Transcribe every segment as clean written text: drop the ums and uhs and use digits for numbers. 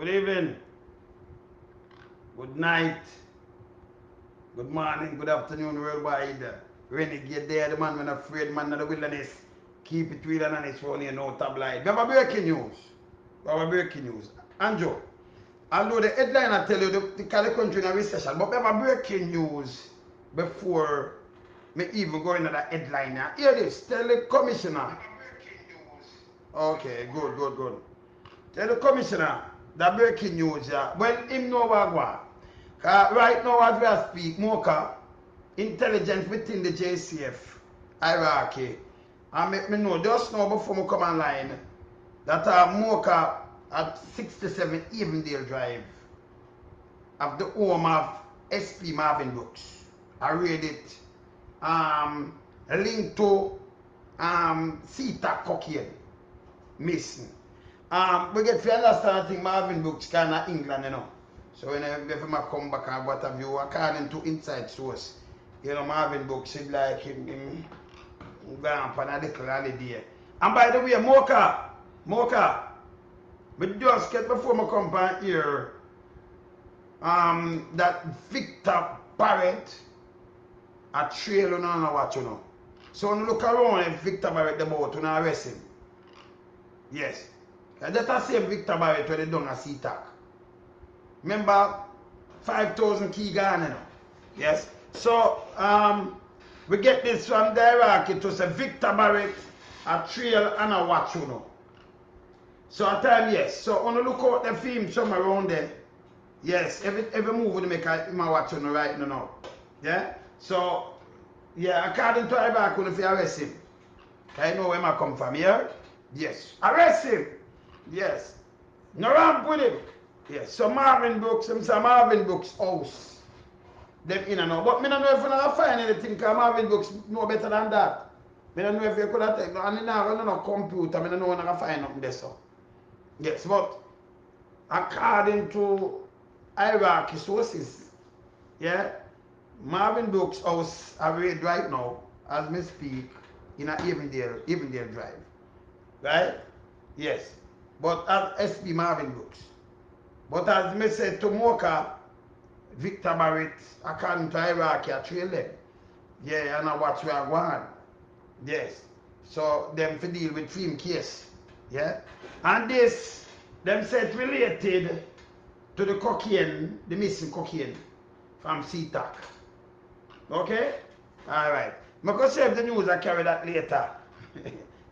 Good evening. Good night. Good morning. Good afternoon, worldwide. Renegade there, the man when afraid man of the wilderness. Keep it real and honest for you, no tabloid. We have a breaking news. We have a breaking news. Andrew, although the headline I tell you the country in a recession, but we have a breaking news before me even go into the headline. Hear this, tell the commissioner. Okay, good. Tell the commissioner the breaking news, yeah. Well, him know what go. Right now as we speak, Moca, intelligence within the JCF hierarchy, and make me know just now before me come online that Moca at 67 Evendale Drive of the home of SP Marvin Brooks. I read it. Linked to Ctoc cocaine missing. We get to understand I think Marvin Brooks kind of England, you know. So when I come back and what have you, according to inside source, you know, Marvin Brooks is like him going on a little holiday. And by the way, Moca, we just get before I come back here, that Victor Barrett a trail on and watch, you know. So when you look around if Victor Barrett the boat, you know, arrest him. Yes. That's the same Victor Barrett when they done a Ctoc. Remember, 5,000 key gone, you know. Yes. So, we get this from the hierarchy to say Victor Barrett, a trail and a watch, you know. So at time, yes. So when you look out the film somewhere around there, yes, every move we make him watch, you know, right now. Yeah? So, yeah, according to hierarchy, if you arrest him, I know where I come from here. Yes. Arrest him. Yes. No ramp with him. Yes. So Marvin Brooks, Marvin Brooks house. Them in and out. But I don't know if you can find anything because Marvin Brooks know better than that. I don't know if you could have taken and I don't know computer, I don't know if I can find nothing there. So. Yes, but according to hierarchy sources, yeah, Marvin Brooks house I read right now, as me speak, in a Evendale Drive. Right? Yes. But as SP Marvin Brooks. But as me said to Moca, Victor Barrett, according to hierarchy, I trail them. Yeah, and I watch where I go on. Yes. So them to deal with film case. Yeah. And this, them said related to the cocaine, the missing cocaine from Ctoc. Okay? Alright. I'm going to save the news, I carry that later.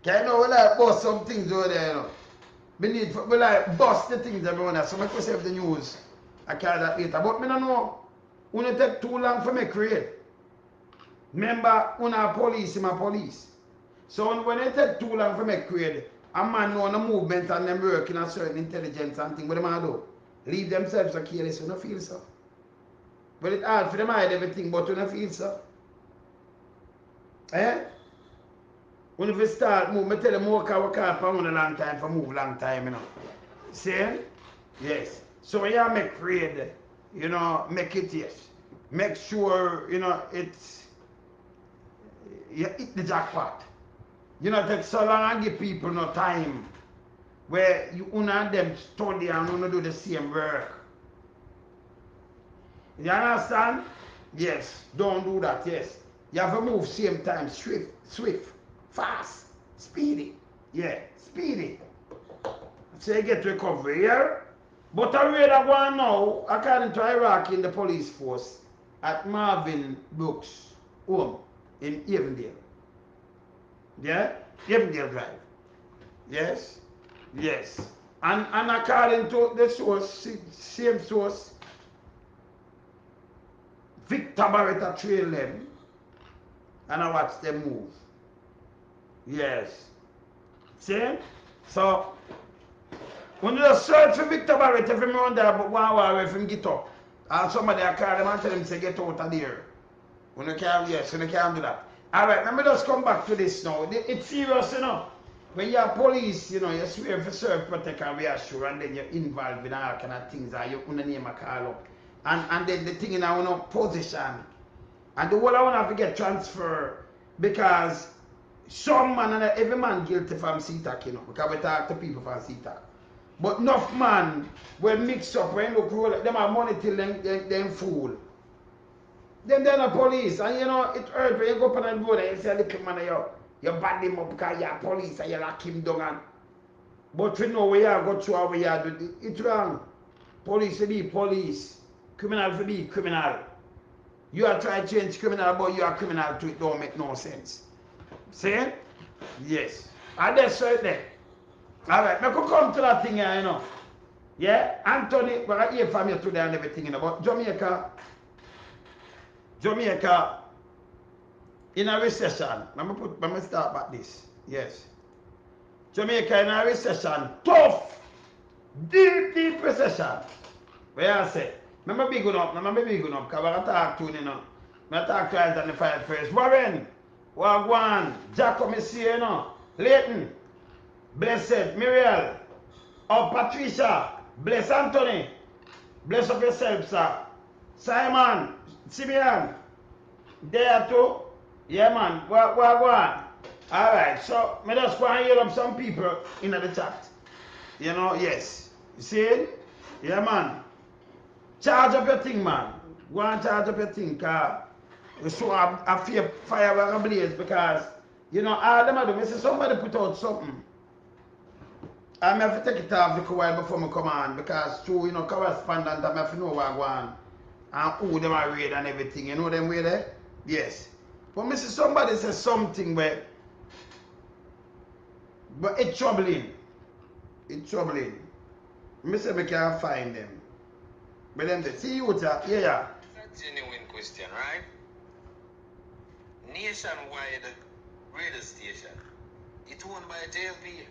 Can you know, we like bust some things over there, you know. We like bust the things around there, so I'm going to save the news. I carry that later. But I don't know, it won't take too long for me to create. Remember, when I police, I'm a police. So when it take too long for me to create, a man know the movement and them working a certain intelligence and things, what them do? Leave themselves so careless, you don't feel so. But it's hard for them to hide everything, but you don't feel so. Eh? When we start move, I tell them Moca we can't for a long time, for move long time, you know. See? Yes. So when you make trade, you know, make it yes. Make sure, you know, it's you hit the jackpot. You know, take so long and give people no time where you and them study and you do the same work. You understand? Yes. Don't do that, yes. You have to move same time, swift, fast, speedy. Yeah, speedy. So you get recovery here. But I read that one now, according to hierarchy in the police force, at Marvin Brooks' home in Evendale. Yeah? Evendale Drive. Yes? Yes. And according to the source, same source, Victor Barrett trail them and I watch them move. Yes. See? So, when you just search for Victor Barrett, if you remember that 1 hour if him get up, and somebody I call them and tell them to get out of there. When you can't, yes, when you can't do that. Alright, let me just come back to this now. It's serious, you know. When you're police, you know, you swear for serve, protect and reassure, and then you're involved in all kind of things, and you want to name a call up. And then the thing in our position. And the whole I want to get transfer because some man and every man guilty from Ctoc, you know, because we talk to people from Ctoc. But enough man will mix up when look roll, them have money till them fool. Then they're the police, and you know, it hurt when you go up on the road and you say, little man, you band him up because you're police and you lock him down. And, but we know where you go through how we do it wrong. Police will be police, criminal will be criminal. You are trying to change criminal, but you are criminal too, it don't make no sense. See? Yes. And that's right there. Alright, I could come to that thing here, you know. Yeah? Anthony, well, I hear from you today and everything, you know, but Jamaica in a recession. Let me start about this. Yes. Jamaica in a recession. Tough. Deep recession. Where I say? Remember big up, because I talk to you know. I talk to you on the fire first. Warren, Wagwan, Jacob, you know. Leighton, Blessed, Muriel, Patricia, bless Anthony, bless up yourself, sir. Simon, Simeon, there too. Yeah, man. Wagwan. Alright, so I just want to hear up some people in the chat. You know, yes. You see it? Yeah, man. Charge up your thing, man. Go and charge up your thing, because so I fear fire will blaze, because, you know, all them do, I see somebody put out something. I have to take it off a while before I come on, because through, you know, correspondent, I have to know what I want and who them are read and everything. You know them way there? Yes. But I see somebody say something where, but it's troubling. It's troubling. I say I can't find them. But them say, see you, yeah. That's a genuine question, right? Nationwide radio station. It's owned by JLP.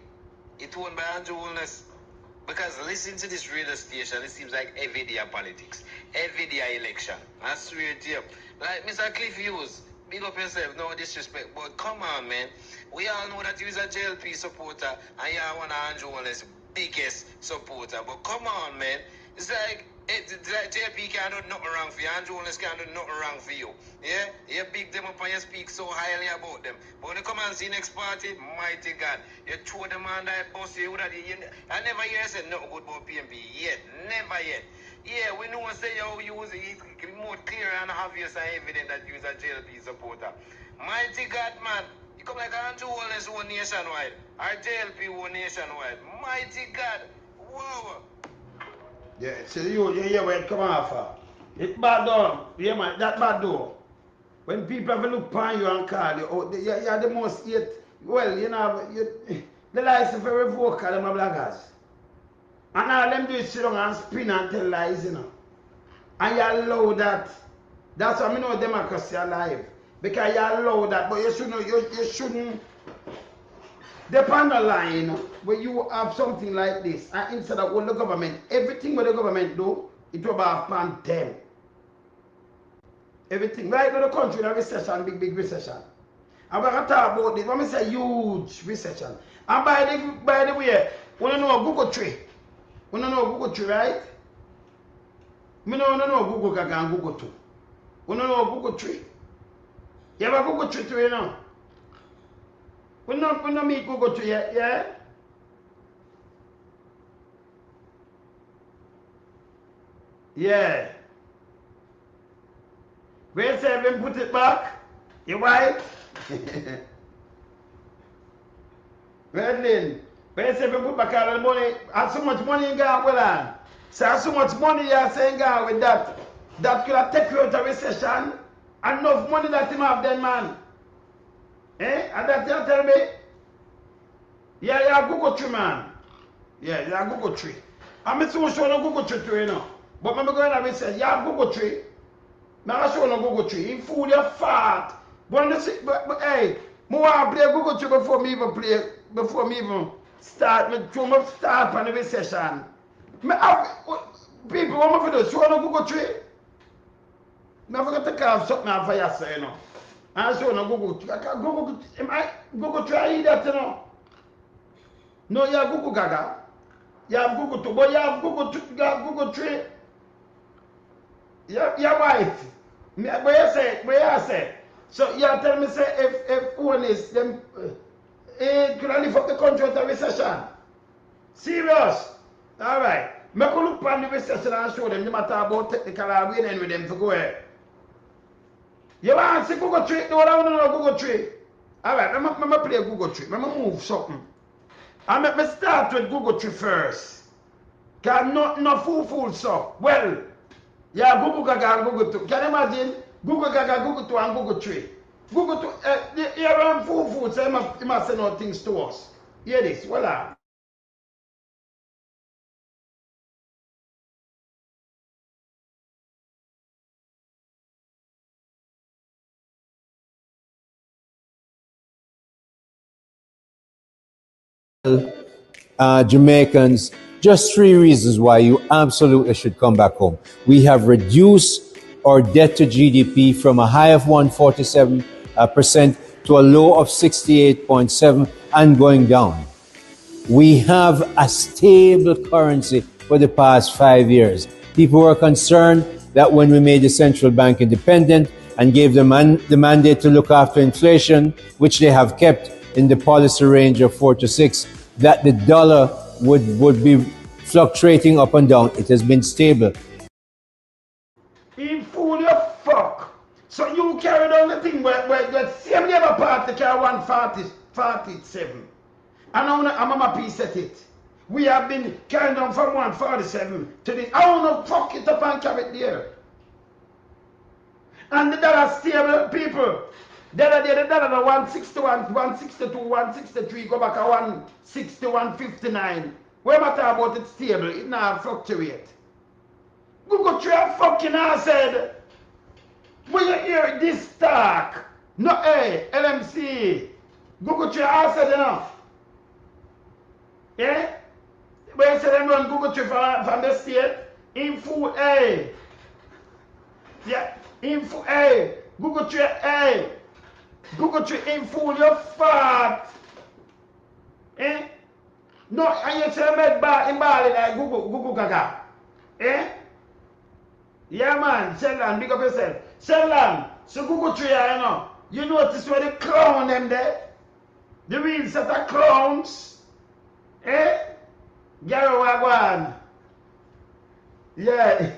It's owned by Andrew Holness. Because listen to this radio station, it seems like every day politics, every day election. I swear to you. Like Mr. Cliff Hughes, big up yourself, no disrespect, but come on, man. We all know that you're a JLP supporter and you're one of Andrew Holness' biggest supporter. But come on, man. It's like JLP can't do nothing wrong for you. Andrew Holness can't do nothing wrong for you. Yeah? You big them up and you speak so highly about them. But when you come and see next party, mighty God, you throw them on that bus, I never hear you say nothing good about PMP yet. Never yet. Yeah, we know say you use it more clear and obvious and evident that you're a JLP supporter. Mighty God, man. You come like Andrew Holness won nationwide. Our JLP won nationwide. Mighty God. Wow. Yeah, so you hear where it come off. It's bad though. Yeah, man, that bad though. When people have a look upon you and call you, oh, you're the most hate. Well, you know, the lies are very vocal, them are blackers. And all them do is sit down and spin and tell lies, you know. And you allow that. That's why I know democracy alive. Because you allow that, but you shouldn't depend on the line where you have something like this. And instead of what the government, everything what the government do, it will be upon them. Everything. Right now the country in a recession, big recession. And we're going to talk about this. When we say huge recession. And by the way, we don't know Google tree. We don't know Google tree, right? We don't know Google Gaga and Google 2. We don't know Google tree. You have a Google tree too, you know? We don't meet Google tree yet, yeah? Yeah. Where say him put it back? You white? Redlin. Where say him put back all the money? Have so much money in Ghana, well on. So have so much money you're saying Ghana with that. That could have taken you out of recession. Enough money that him have then, man. Eh? And that you tell me? Yeah, you're a Google tree, man. Yeah, you're a Google tree. I'm so sure no Google tree too, you know. But I'm going to say, you're a Google tree. Now show no Google tree. In food you're fat. But hey, I want to play Google tree before me even start. Start on the recession. People want me to do show no Google tree. I'm going to take off something off for yourself, you know. And show no Google tree. Google tree, I eat that, you know. No, you have Google Gaga. You have Google too, but you have Google tree. You're white. Where you say? So you tell me say if one is them could I lift up the country with a recession? Serious? Alright. Make a look on the recession and show them the matter about technical and we then with them to go ahead. You want to see Google Tree? No, I don't know Google Tree. Alright, let me play Google Tree. Let me move something. And let me start with Google Tree first. Because no fool so. Well, yeah, Google Gaga and Google 2. Can you imagine? Google Gaga, Google 2 and Google 3. Google 2, you run fool, so he must say no things to us. Hear this, voila. Jamaicans, just three reasons why you absolutely should come back home. We have reduced our debt to GDP from a high of 147% to a low of 68.7 and going down. We have a stable currency for the past 5 years. People were concerned that when we made the central bank independent and gave them the mandate to look after inflation, which they have kept in the policy range of 4 to 6, that the dollar would be fluctuating up and down. It has been stable. In fool you fuck. So you carry down the thing where the same Labour Party carry 147. And I'm Mama P set it. We have been carrying down from 147 to this. I want to fuck it up and carry it there. And the dollar stable, people. The dollar 161, 162, 163, go back to 160, 159. What matter about it stable? It now fluctuate. Google Tree fucking ass said, when you hear this talk, no, hey, LMC, Google Tree ass said, you know. Yeah? When you say them run Google Tree from the state, info, hey. Yeah, info, hey. Google Tree, hey. Google Tree info, you fat. Eh? No, and you say med bar in Bali like Google Gaga. Eh? Yeah man, Sheldon, big up yourself. Sheldon, so Google Tree, you know. You notice where the clown them there? The real set of clowns. Eh? Gary Wagwan. Yeah.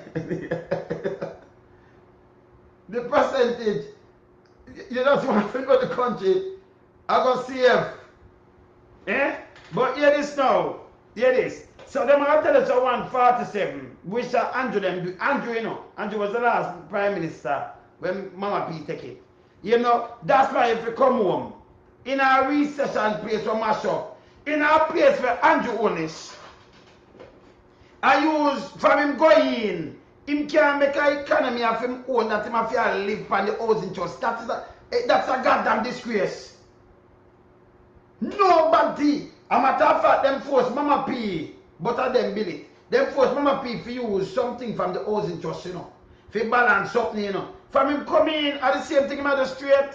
The percentage. You just want to go to the country. I go CF. Eh? But hear this now. Hear this. So them are tell us 147, which Andrew them do. Andrew, you know. Andrew was the last prime minister when Mama P take it. You know, that's why if you come home, in our recession place for mash up, in our place where Andrew Holness, I use from him going, him can make an economy of him own that him have to live on the housing trust. That's a goddamn disgrace. Nobody. A matter of fact, them force Mama P, but of them build it. Them force Mama P to use something from the housing trust, you know. For balance something, you know. From him coming in, at the same thing him at the straight.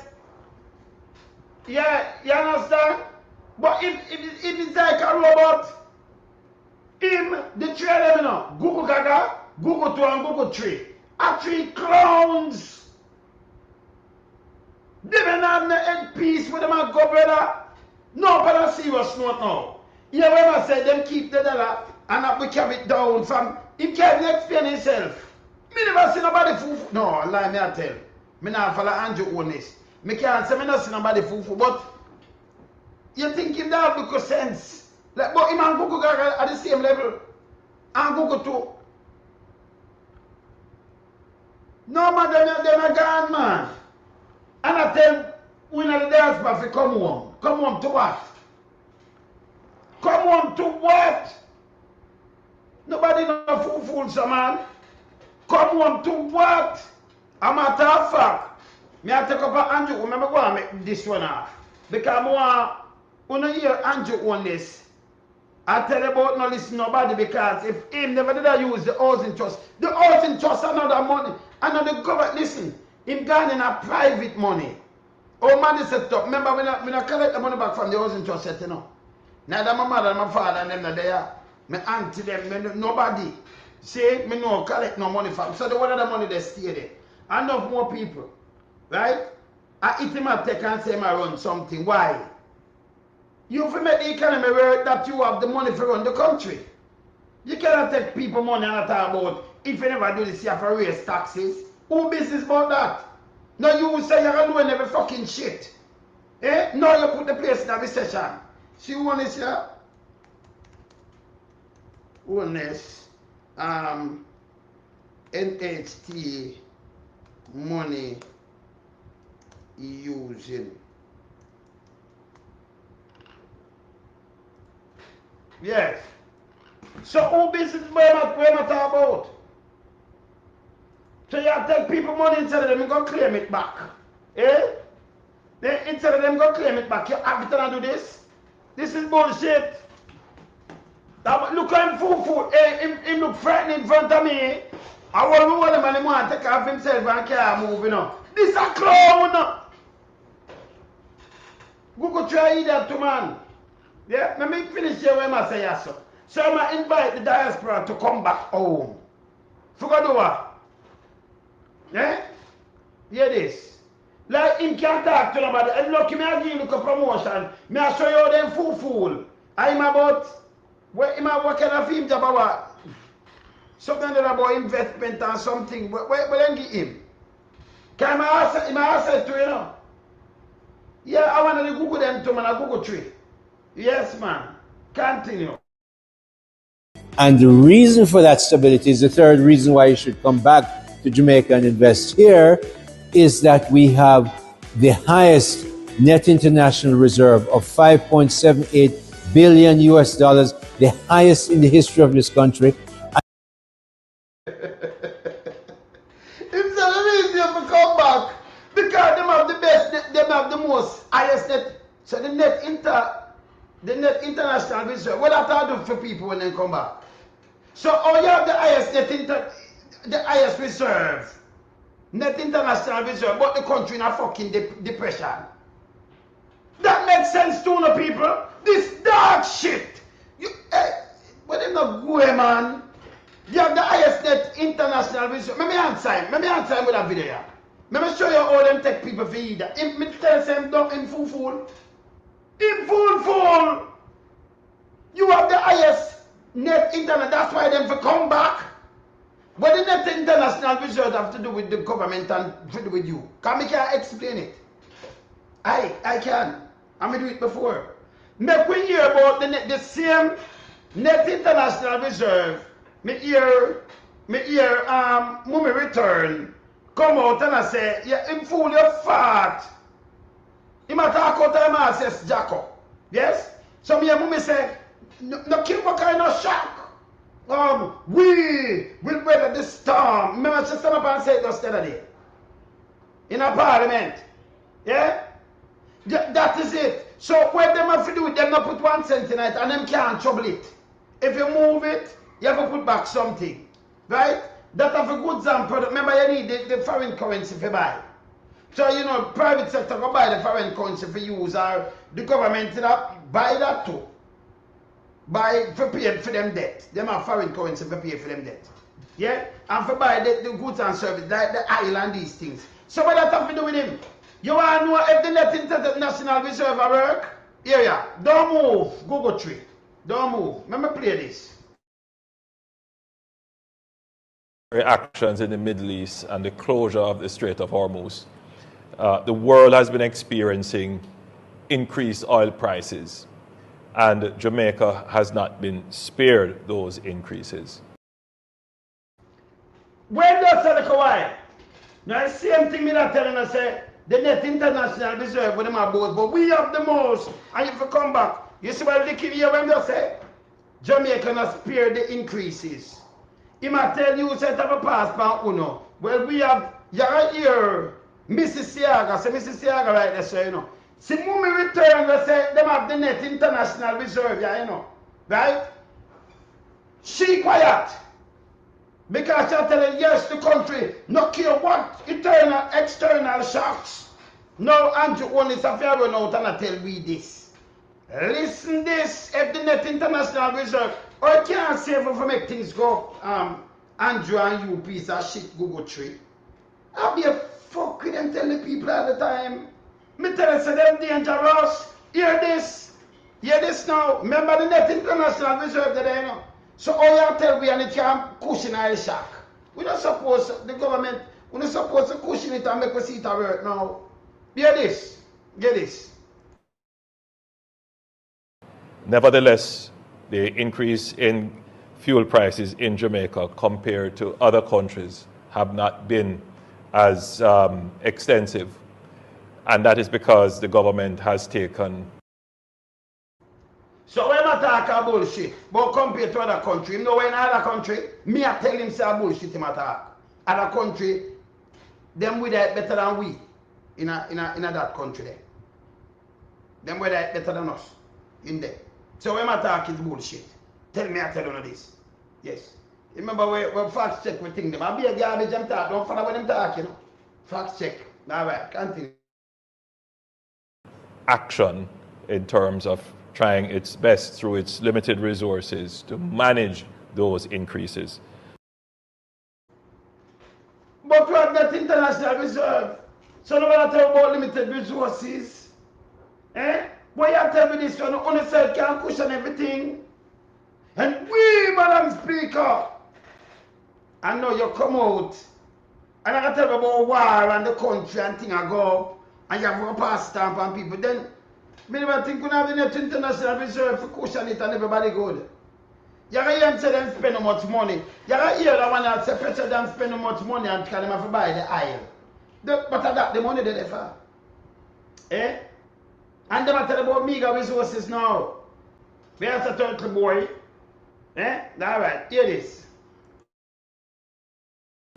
Yeah, you understand? But if it's like a robot, him, the three of them, you know, Google Gaga, Google 2 and Google 3. Are three clowns. They don't have no end peace with them and go, brother. No, but I serious note now. Yeah, when I say them keep the dollar and we carry it down from, he can't explain himself. Me never see nobody fool. No, lie me I tell. Me not follow Andrew Holness. Me can't say me not see nobody fool, but you think him that have because sense. Like, but him and Google Gaga at the same level. And Google too. No man, they're not gone, man. And I tell we not the diaspora to come home. Come home to what? Come home to what? Nobody no fool, so man. Come home to what? A matter of fact, me I take up a Andrew, remember go and make this one off. Because I want to hear Andrew on this. I tell you about not listen to nobody because if him never did I use the housing trust another money, another government, listen, him gone in a private money. Oh man, they set up. Remember when I collect the money back from the housing trust set, you know. Neither my mother and my father and them not there. My auntie them, nobody. Say, me no collect no money from. So the one of the money they stay there. Enough more people. Right? I eat him a take and say I run something. Why? You have make the economy where that you have the money for run the country. You cannot take people money and talk about if you never do this, you have to raise taxes. Who business about that? No, you say you're doing every fucking shit. Eh? No, you put the place in a recession. See who is here? Honest. NHT money using. Yes. So who business where am I talking about? So you have to take people money instead of them go claim it back. Eh? Instead of them go claim it back, you have to do this. This is bullshit. Look at him fool. Him look frightened in front of me. I want him and he want to take off himself and can't move, you know. This is a clown. Go try that to man. Yeah, let me finish here where I say yes. So I'm going to invite the diaspora to come back home. Forget do what? Yeah? Hear this. Like him can't talk to nobody. And look, me I give you a promotion. Me I show you them fool. I'm about what kind of film job about? Something about investment or something. Where then give him? Can I ask to you know? Yeah, I want to Google them to man, I Google tree. Yes, man. Continue. And the reason for that stability is the third reason why you should come back to Jamaica and invest here is that we have the highest net international reserve of 5.78 billion US dollars, the highest in the history of this country. It's the reason to come back because them have the best, them have the most highest net. So the net international reserve. What that I do for people when they come back? So oh, you have the highest the highest reserve. Net international reserve, but the country in a fucking depression. That makes sense to no people. This dark shit. But them not go, man. You have the highest net international reserve. Let me answer him with a video. Let me show you how them take people for either. Me tell him don't in fool. In fool. You have the highest net international. That's why them for come back. What the net international reserve have to do with the government and to do with you? Can I can't explain it? I can. I'm gonna do it before. Make we hear about the same net international reserve. Me hear Mummy return come out and I say, yeah, him fool your fat. He might talk out of him says Jacob. Yes? So me and Mummy say, no kill what kind of shock. We will weather the storm. Remember she stand up and say it just the other day. In a parliament. Yeah? That is it. So what them have to do, them not put 1 cent in it and them can't trouble it. If you move it, you have to put back something. Right? That have a goods and product. Remember you need the foreign currency to buy. So you know, private sector go buy the foreign currency for use or the government buy that too. Buy for pay for them debt. Them have foreign currency for pay for them debt. Yeah? And for buy the goods and service, like the oil and these things. So what that have to do with him? You want to know if the net international reserve work? Here, don't move. Google tree. Don't move. Let me play this. Actions in the Middle East and the closure of the Strait of Hormuz. The world has been experiencing increased oil prices, and Jamaica has not been spared those increases. When does the Kawhi? Now, the same thing me not telling us, say, the net international reserve with them about, but we have the most, and if you come back, you see what they here when they say, Jamaica not spare the increases. He might tell you, set up a passport, uno. Well, we have, you're here, Mrs. Siaga, say Mrs. Siaga right there, so you know. See, when we return, they say, them have the net international reserve, yeah, you know. Right? She quiet. Because you're telling, yes, the country, no care what external shocks. No, Andrew only Safia run out and I tell we this. Listen this, if the net international reserve, I can't save if I make things go, Andrew and you piece of shit Google tree. I'll be a fuck with them telling people all the time. Me tell you, them dangerous. Hear this now. Remember the net international reserve that I know. So all you tell me and it can cushion our shock. We don't suppose the government, we don't supposed to cushion it and make us see it at work now. Hear this. Get this. Nevertheless, the increase in fuel prices in Jamaica compared to other countries have not been as extensive. And that is because the government has taken. So when I talk about bullshit, but compared to other country, you know when other country, me I tell him say bullshit him attack. Other country, them with it better than we in that country there. Them with it better than us in there. So when I talk is bullshit. Tell me I tell you this. Yes. Remember when facts check we think them. I be a garbage them talk, don't follow what them talk, you know. Facts check. Alright, continue. Action in terms of trying its best through its limited resources to manage those increases. But we have that international reserve. So no matter tell about limited resources. Eh? Why you tell me this? You only say can't cushion everything. And we, Madam Speaker, I know you come out and I can tell you about war and the country and things I go and you have a pass stamp on people. Then me never think we have the international reserve for cushion it and everybody good. You can hear them say them spend how much money. You can hear that one that say pressure them spend how much money and tell them have to buy the oil. But that the money they for. Eh? And them tell about mega resources now. Where's the turtle boy? Eh? Alright, hear this.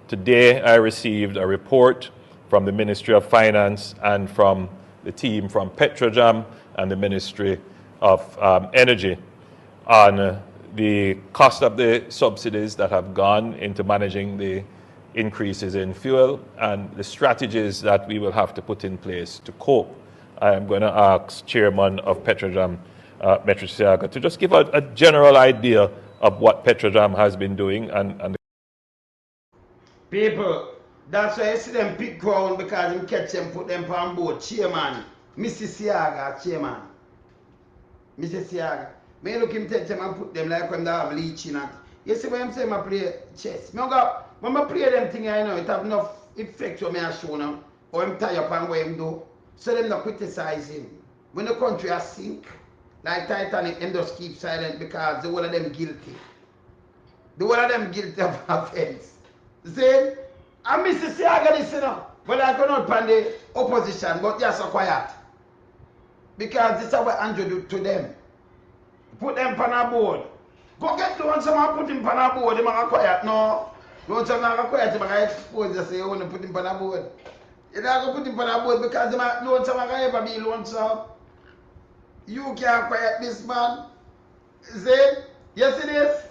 Today I received a report from the Ministry of Finance and from the team from Petrojam and the Ministry of Energy on the cost of the subsidies that have gone into managing the increases in fuel and the strategies that we will have to put in place to cope. I am going to ask Chairman of Petrojam, Metro Siaga, to just give a general idea of what Petrojam has been doing and people, that's why I see them pick ground because them catch them, put them on board. Chairman, Mr. Siaga, Chairman. Mr. Siaga. Me look him take them and put them like when they have leeching at. You see when I'm saying I play chess. When I play them thing, I know it have enough effect on me I show them. Or I'm tired upon what him do. So them not criticize him. When the country has sink, like Titanic, them just keep silent because the whole of them guilty. The whole of them guilty of offense. See? I miss to see I got this, you know. But I cannot pan the opposition, but just so quiet. Because this is what Andrew do to them. Put them on a board. Go get the one someone put him on a board, they are quiet. No. Don't say not quiet, they are exposed, they say you want to put him on a board. You don't have to put him on a board because they are loan someone can ever be loan some. You can't quiet this man. See? Yes it is?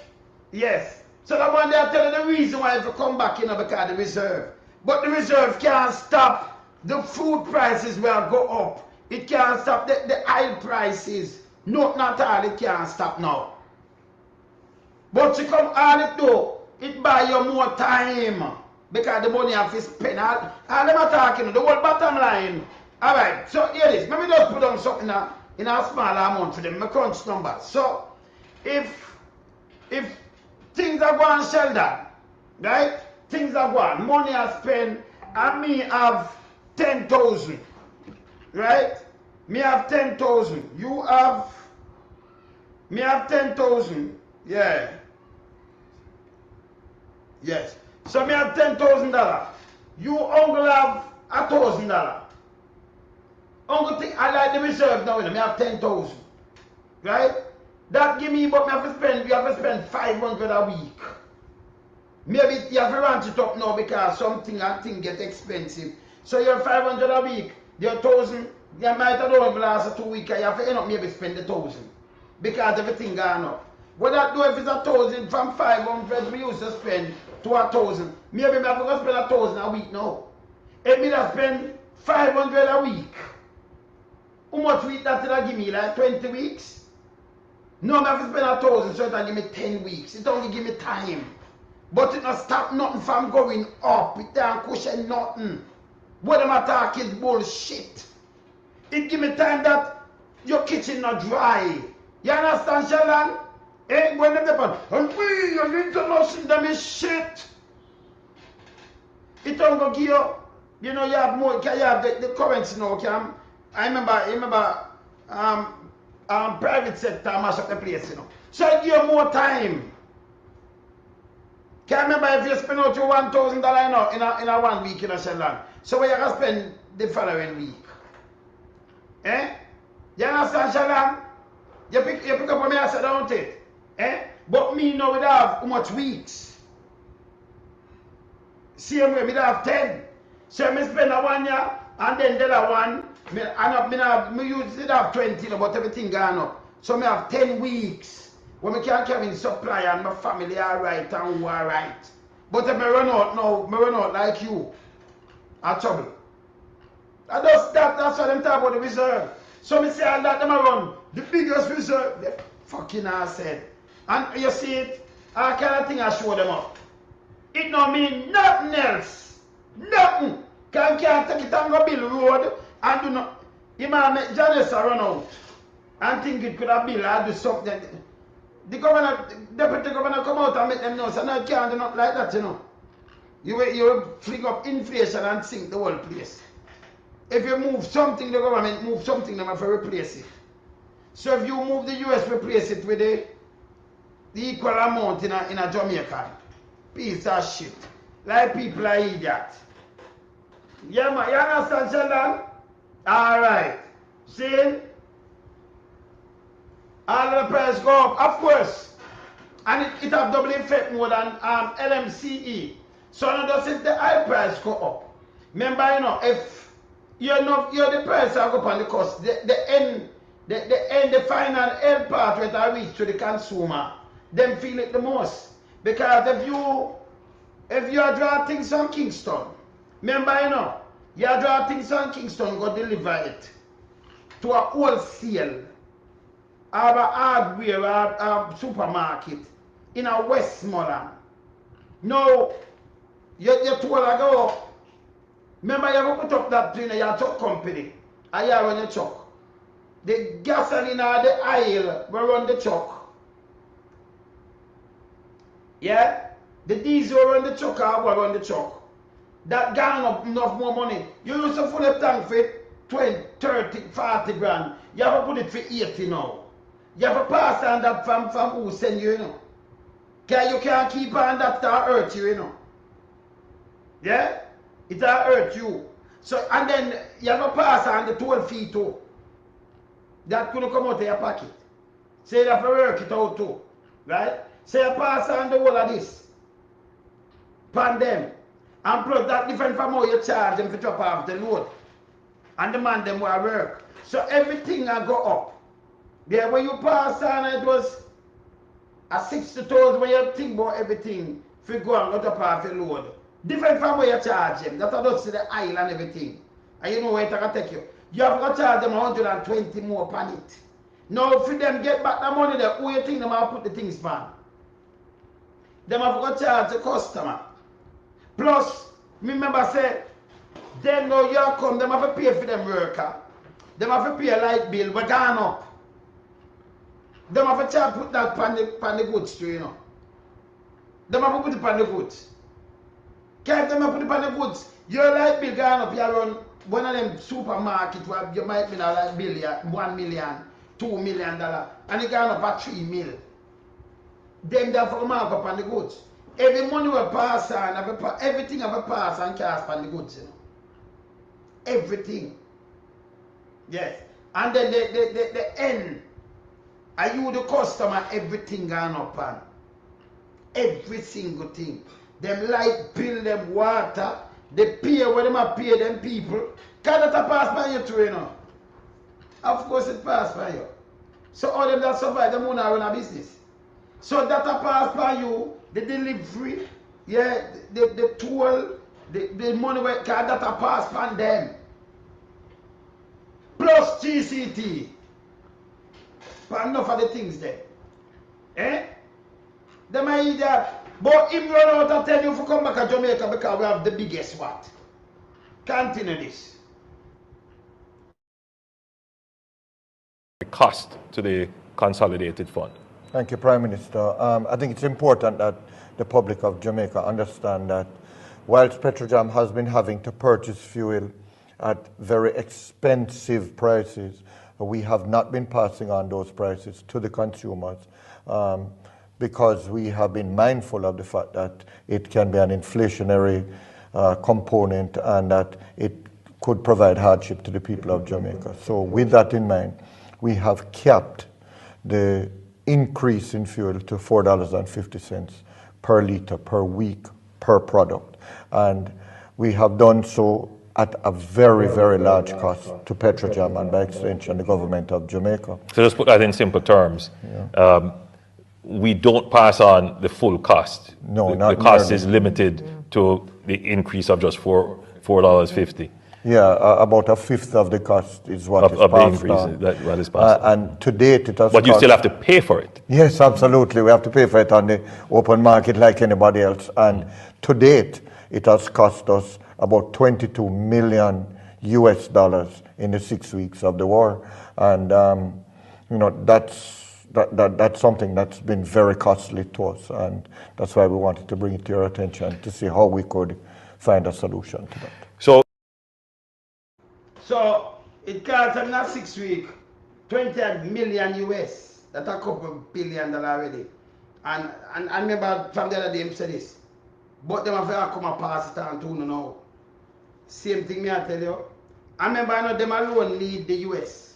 Yes. So that one they are telling the reason why if you come back, you know, because the reserve. But the reserve can't stop the food prices will go up. It can't stop the oil prices. Not all, it can't stop now. But you come all it do, it buy you more time. Because the money have to spend. All them are talking, the whole bottom line. Alright, so here it is. Let me just put on something in a small amount for them, my crunch numbers. So if things are going shelter, right? Things are going, money I spend, and me have 10,000, right? Me have 10,000. You have, me have 10,000. Yeah. Yes. So me have $10,000. You uncle have $1,000. Uncle think I like the reserve now. Me have 10,000. Right? That give me, but me have to spend. We have to spend 500 a week. Maybe you have to ranch it up now because something I think get expensive. So you have 500 a week. Your 1,000. You might have done last 2 weeks. You have to end up maybe spend the 1,000 because everything gone up. What I do if it's 1,000 from 500 we used to spend to 1,000. Maybe I have to spend 1,000 a week now. If me have spend 500 a week. How much week that will give me? Like 20 weeks? No, I have to spend 1,000 so it will give me 10 weeks. It only give me time. But it don't stop nothing from going up. It don't cushion nothing. What am I talking is bullshit. It give me time that your kitchen not dry. You understand, Sheldon? When them depend, and we are international them is shit. It don't go give you know, you have more, you have the currency now, Cam. I remember, private sector mash up the place, you know. So it give you more time. Can remember if you spend out your $1,000 in a 1 week in a Sri Lanka. So where you can spend the following week. Eh? You understand, Sri Lanka? You pick up on me and say, don't it? Eh? But me now we have how much weeks? Same way, we have 10. So I spend a 1 year and then the other one, I usually have 20, but everything gone up. So I have 10 weeks. When I can't carry in supply and my family alright and who alright. But if I run out now, I run out like you. I trouble. That's what I'm talking about the reserve. So I say all that them run. The biggest reserve, the fucking ass said. And you see it, all kind of thing I show them up. It don't mean nothing else. Nothing. Can't take it and go build road and do not. You might make Janice run out and think it could have built or do something. The governor, deputy governor come out and make them know, so no, you can't do nothing like that, you know. You will fling up inflation and sink the whole place. If you move something, the government move something, they have to replace it. So if you move the US, replace it with the equal amount in a Jamaica. Piece of shit. Like people are idiot. Yeah, man, you understand, Sheldon? Alright. See? All the price go up, of course. And it have double effect more than LMCE. So now just if the high price go up. Remember, you know, if you're the price that go up on the cost, the final end part where I reach to the consumer, them feel it the most. Because if you draw things on Kingston, remember, you know, you draw things on Kingston, go deliver it to a wholesale. Have a hardware or supermarket in a Westmoreland. No, you told her go. Remember, you have to put up that thing in your truck company. And you run your truck. The gasoline or the oil will run the truck. Yeah? The diesel will run the truck or will run the truck. That gone up enough more money. You used to full up tank for 20, 30, 40 grand. You have to put it for 80 now. You have to pass on that from who send you, you know. Because you can't keep on that to hurt you, you know. Yeah? It will hurt you. So, and then you have to pass on the 12 feet too. That couldn't come out of your pocket. So you have to work it out too. Right? So you pass on the whole of this. Pan them. And plus that different from how you charge them to drop off the load. And the man them will work. So everything will go up. There when you pass on it was a 60,000 when you think about everything. If you go and go up off the load. Different from where you charge them. That's how you see the aisle and everything. And you know where it's going to take you. You have to charge them 120 more per it. Now if them get back the money there, who you think them have put the things on? Them have to charge the customer. Plus, remember say, then now you come, them have to pay for them worker. Them have to pay a light bill, we're gone up. Them have to put that on the goods too, you know. Them have to put it on the goods. Can't them have put it on the goods? Your light bill gone up, you run one of them supermarket where you might be a light bill, $1 million, $2 million, and it gone up at $3 million. Them they have to mark up on the goods. Every money will pass on, everything have a pass and cast on the goods, you know. Everything. Yes. And then the end. Are you the customer, everything gone up on. Every single thing. Them light bill, them water, they pay what them have pay them people. Can that pass by you too, you know? Of course it pass by you. So all them that survive, them won't run a business. So that pass by you, the delivery, yeah, the tool, the money where that pass by them. Plus GCT. But enough of the things there. Eh? They might eat that. But him run out and tell you to come back to Jamaica because we have the biggest what? Continue this. The cost to the consolidated fund. Thank you, Prime Minister. I think it's important that the public of Jamaica understand that whilst Petrojam has been having to purchase fuel at very expensive prices, we have not been passing on those prices to the consumers because we have been mindful of the fact that it can be an inflationary component and that it could provide hardship to the people of Jamaica. So with that in mind, we have capped the increase in fuel to $4.50 per litre per week per product. And we have done so at a very, very large cost to Petrojam and by extension the government of Jamaica. So just put that in simple terms. Yeah. We don't pass on the full cost. No, the cost is limited to the increase of just $4.50. Yeah, about a fifth of the cost is what is passed on. That is passed on. And to date it has But you still have to pay for it. Yes, absolutely. We have to pay for it on the open market like anybody else. And to date, it has cost us about $22 million US in the 6 weeks of the war. And, that's something that's been very costly to us. And that's why we wanted to bring it to your attention to see how we could find a solution to that. So it cost them in 6 weeks, 20 million US. That's a couple billion dollars already. And I remember from the other day him said this. But them have to come and pass it on to you now. Same thing me I tell you. I remember I know them alone need the US.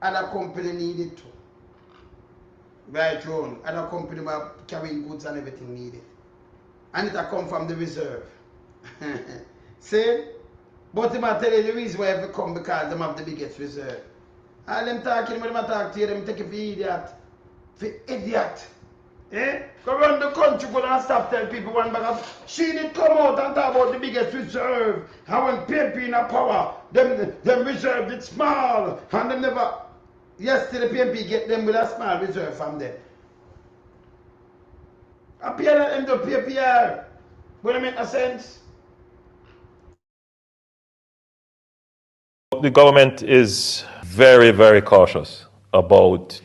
Other company need it too. Right, John. Other company were carrying goods and everything need it. And it come from the reserve. See? But them I tell you the reason why they come because them have the biggest reserve. And them talking when them talk to you, them take it for idiot. For idiot. Eh? Go around the country, go and stop telling people one bag of she did come out and talk about the biggest reserve. How when PNP in a power, them reserve it's small. And them never yesterday PNP get them with a small reserve from them. Appear that them do PPR. Will it make no sense? The government is very, very cautious about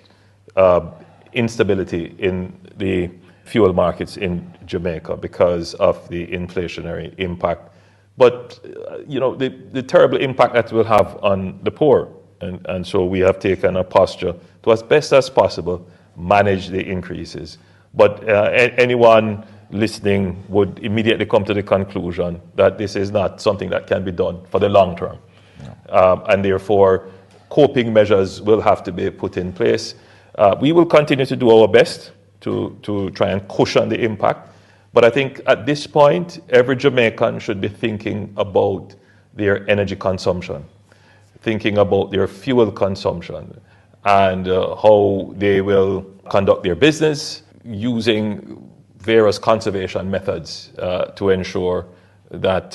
instability in the fuel markets in Jamaica because of the inflationary impact. But, the terrible impact that will have on the poor. And so we have taken a posture to, as best as possible, manage the increases. But anyone listening would immediately come to the conclusion that this is not something that can be done for the long term. And therefore, coping measures will have to be put in place. We will continue to do our best to try and cushion the impact. But I think at this point, every Jamaican should be thinking about their energy consumption, thinking about their fuel consumption, and how they will conduct their business using various conservation methods to ensure that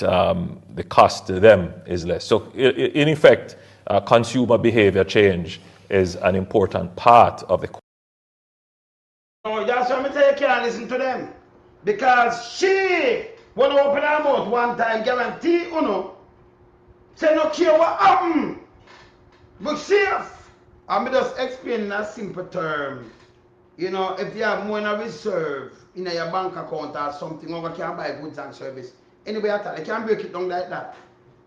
the cost to them is less. So in effect, consumer behavior change is an important part of the. No, that's why I say you can't listen to them. Because she want to open her mouth one time, guarantee say no care what happen. But safe. I'm just explaining a simple term. If you have more in a reserve in your bank account or something, you can buy goods and service. Anyway, at all, you can break it down like that.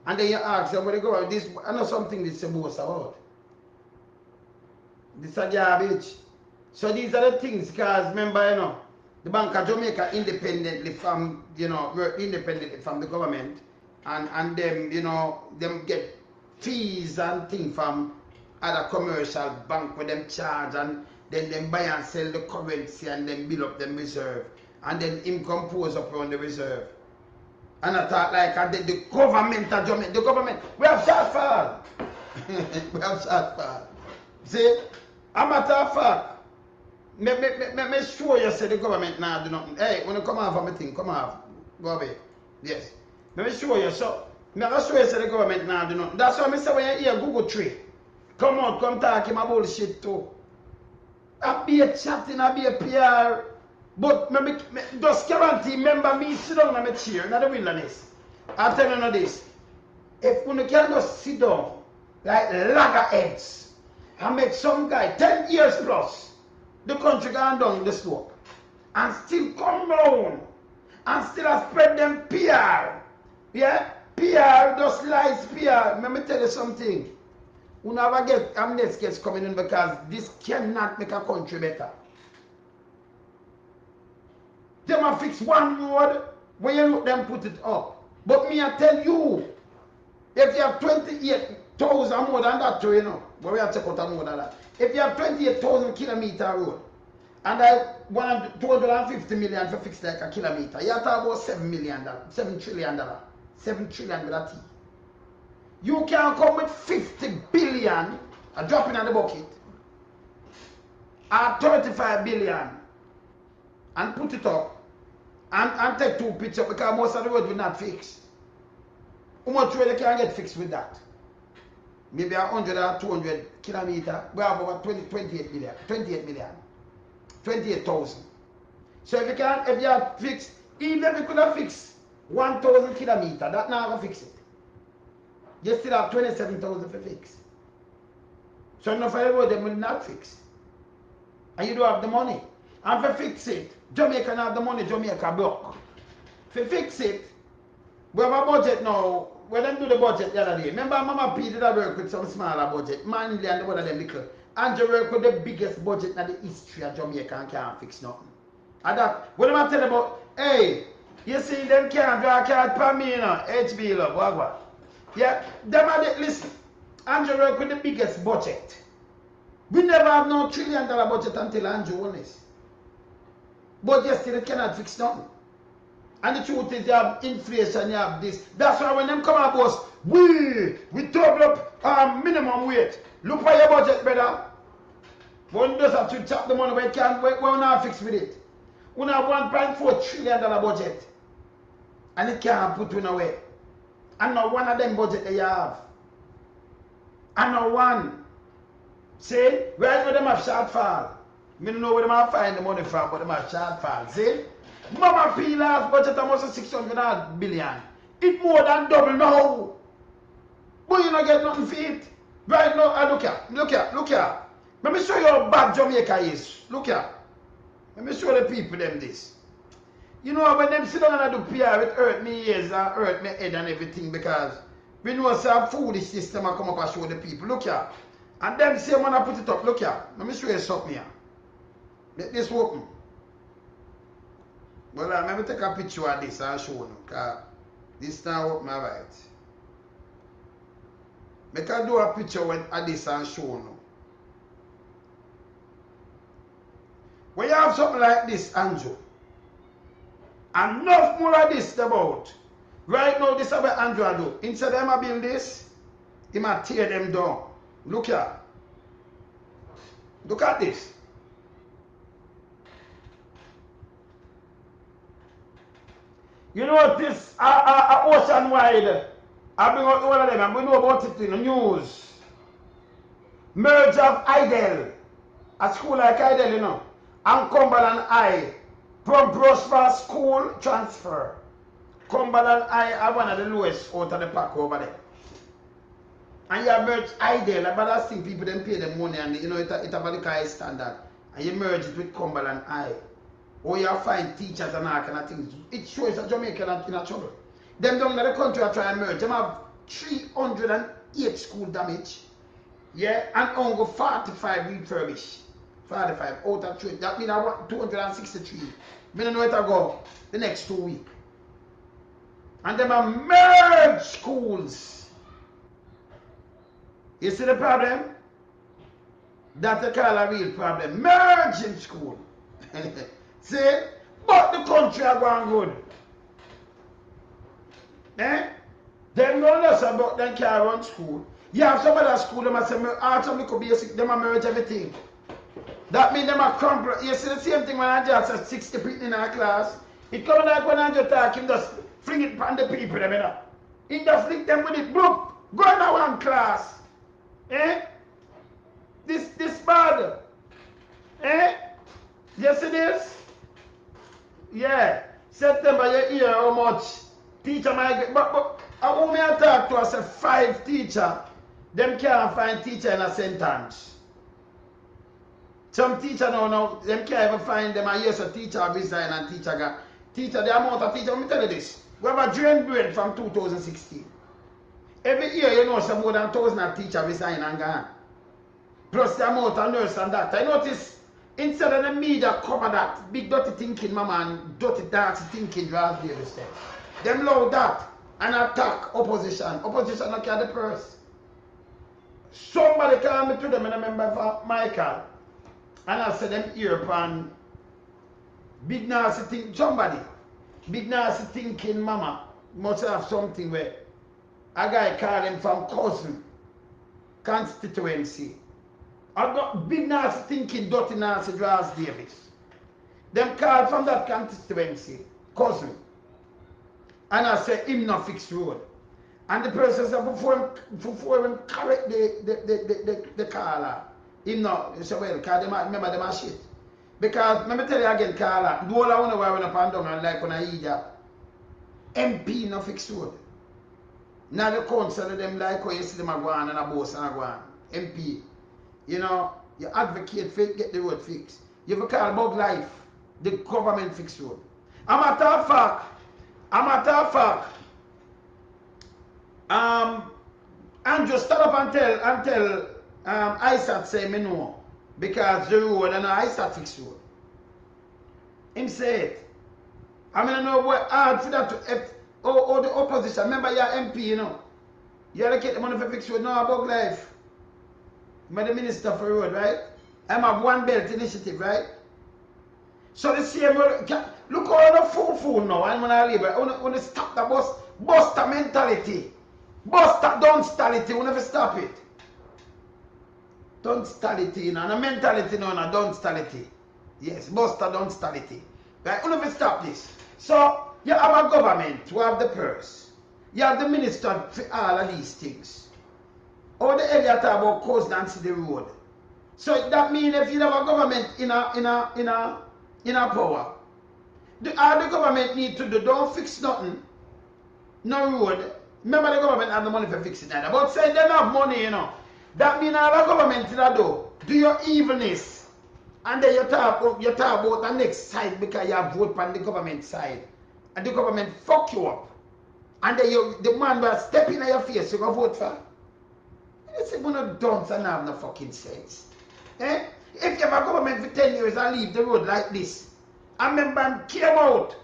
And then you ask them, where they go, this, I know something this is most about. This is garbage. So these are the things, because remember, the Bank of Jamaica independently from, work independently from the government. And them, them get fees and things from other commercial bank where them charge and then them buy and sell the currency and then build up them reserve. And then him compose up on the reserve. And I thought like the government of Jamaica, the government, we have shortfall. We have shortfall. See, a matter of fact, me sure you say the government now do nothing. Hey, when you come off of my thing, come off. Go away. Yes. Me sure you so. Me sure you say the government now do nothing. That's why I say when you hear Google tree, come out, come talk him about bullshit too. I be a chatting, I be a PR. But just guarantee, remember me sit down on my chair in the wilderness. I tell you this. If you can just sit down like loggerheads and make some guy 10 years plus the country gone down the slope. And still come down. And still spread them PR. Yeah? PR, just lies PR. Let me tell you something. We never get amnesties coming in because this cannot make a country better. They might fix one road, when you look them put it up. But me I tell you, if you have 28,000 more than that, you know, but we have to cut out more than that. If you have 28,000 kilometer road, and I want 250 million for fix like a kilometer, you have to about $7 trillion. $7 trillion with a T. You can come with 50 billion, a drop in the bucket, or 35 billion, and put it up, and take 2 pictures because most of the road will not fix. How much road you can get fixed with that? Maybe 100 or 200 kilometers. We have over 28 million. 28,000. So if you have fixed, even if you could have fixed 1,000 kilometers, that not going to fix it. You still have 27,000 for fix. So enough of the road they will not fix. And you don't have the money. And for fix it, Jamaica don't have the money, Jamaica broke. For fix it, we have a budget now. When them do the budget the other day, remember Mama P did a work with some smaller budget, Manley and the one of them little. And you work with the biggest budget in the history of Jamaica and can't fix nothing. And that, what am I telling about? Hey, you see them can't draw a card for me, you know, HB love, what? Yeah, them are the, listen, Andrew work with the biggest budget. We never have no $1 trillion budget until Andrew Holness. But you still cannot fix nothing. And the truth is you have inflation, you have this. That's why when them come up us, we double up minimum wage. Look for your budget, brother. One does have to chop the money we can, we not fix with it. We have $1.4 trillion budget. And it can't put in away. And not one of them budget that you have. And not one. See? Right now them have shortfall. I don't know where they might find the money from, but they have shortfall. See? Mama P last budget almost 600 billion. It more than double now. But you don't get nothing for it. Right now, look here. Let me show you how bad Jamaica is. Look here. Let me show the people them this. You know when them sit down and do PR, it hurt me ears and hurt me head and everything because we know some foolish system and come up and show the people. Look here. And them say when I put it up, look here. Let me show you something here. Let this open. Well, let me take a picture of this and show you. Because this now open my right. I can do a picture of this and show you. When you have something like this, Andrew, enough more of this about. Right now, this is what Andrew do. Instead of him build this, he might tear them down. Look here. Look at this. You know this ocean wide. I bring out all of them and we know about it in the news. Merge of Idle. A school like Idle, you know. And Cumberland High. From Brushford School transfer. Cumberland High are one of the lowest out of the pack over there. And you merge Idle, but I think people then pay them money and you know it have a high standard. And you merge it with Cumberland High. Or you find teachers and all kind of things. It shows that Jamaica in a trouble. Them down in the country are trying to merge. Them have 308 school damage. Yeah, and only 45 refurbished. 45 out of 3. That means I want 263. I don't know where to go the next 2 weeks. And them are merged schools. You see the problem? That's a call a real problem. Merging school. See? But the country are going good. Eh? Them know less about them can't run school. You have some other school, them say, art of little basic, them merge everything. That means them are crumple. You see the same thing when I just have 60 people in our class. It comes like when I just talk, him just fling it on the people, them, you know. He just flick them with it, boop, go in one class. Eh? This bad. Eh? You see this? Yeah. September, you hear how much teacher might get. But I want me to talk to us, 5 teacher, them can't find teacher in a sentence. Some teacher now, them can't even find them. And yes, a teacher resign and teacher got. Teacher, the amount of teacher, let me tell you this. We have a drain brain from 2016. Every year, you know, some more than 1,000 of teacher resign and gone. Plus the amount of nurse and that. I notice, instead of the media cover that, big dirty thinking mama and dirty dancing thinking draws the step. Them love that and attack opposition. Opposition not carry the purse. Somebody called me to them and I remember for Michael. And I said them ear upon big nasty thing, somebody. Big nasty thinking mama must have something where a guy called him from cousin constituency. I got big nasty thinking dirty nasty draws Davis. Them called from that constituency, cousin. And I said him not fix road. And the person said before him correct the caller, him not, he said, well, because them, remember them are shit. Because, let me tell you again, caller, the whole I want to wear up and down and like when I eat that, MP not fix road. Now the council of them like how you see them a go on and a boss and a go on. MP, you know, you advocate for get the road fixed. You have to call about life, the government fix road. A matter of fact, Andrew stand up and tell ISAT say me no. Because the road and ISAT fix road. Him say it. I mean I know what hard for that to or the opposition. Remember your MP, you know. You allocate the money for fix road, no about life. I'm the minister for road, right? I'm a one belt initiative, right? So the same look how the fool now and when I leave, I want to stop the buster mentality. Buster don't stality, we never stop it. Don't stality, you know, and a mentality no, and a don't stality. Yes, buster don't stality. Right? We never stop this. So you have a government, you have the purse, you have the minister for all of these things. All the area talk about coast and city road. So that means if you have a government in a power, all the government need to do, don't fix nothing, no road. Remember the government have the money for fixing that. But say they don't have money, you know. That means all the government do your evilness. And then you talk about the next side because you have vote on the government side. And the government fuck you up. And then the man will step in your face, you go vote for. You say, we're not dunce and have no fucking sense. Eh? If you have a government for 10 years and leave the road like this, I remember him came out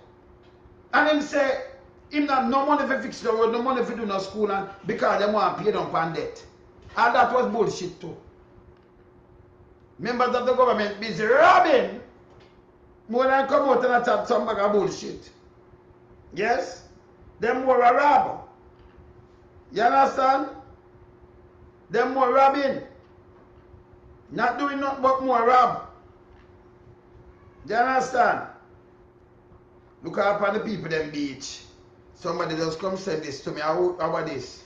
and him say, him not no money for fix the road, no money for do no school and because they want to pay down on debt. And that was bullshit too. Members of the government busy robbing more than come out and attack some bag of bullshit. Yes? Them more a rob. You understand? Them more robbing. Not doing nothing but more rob. Do you understand? Look up on the people them beach. Somebody just come say this to me. How about this?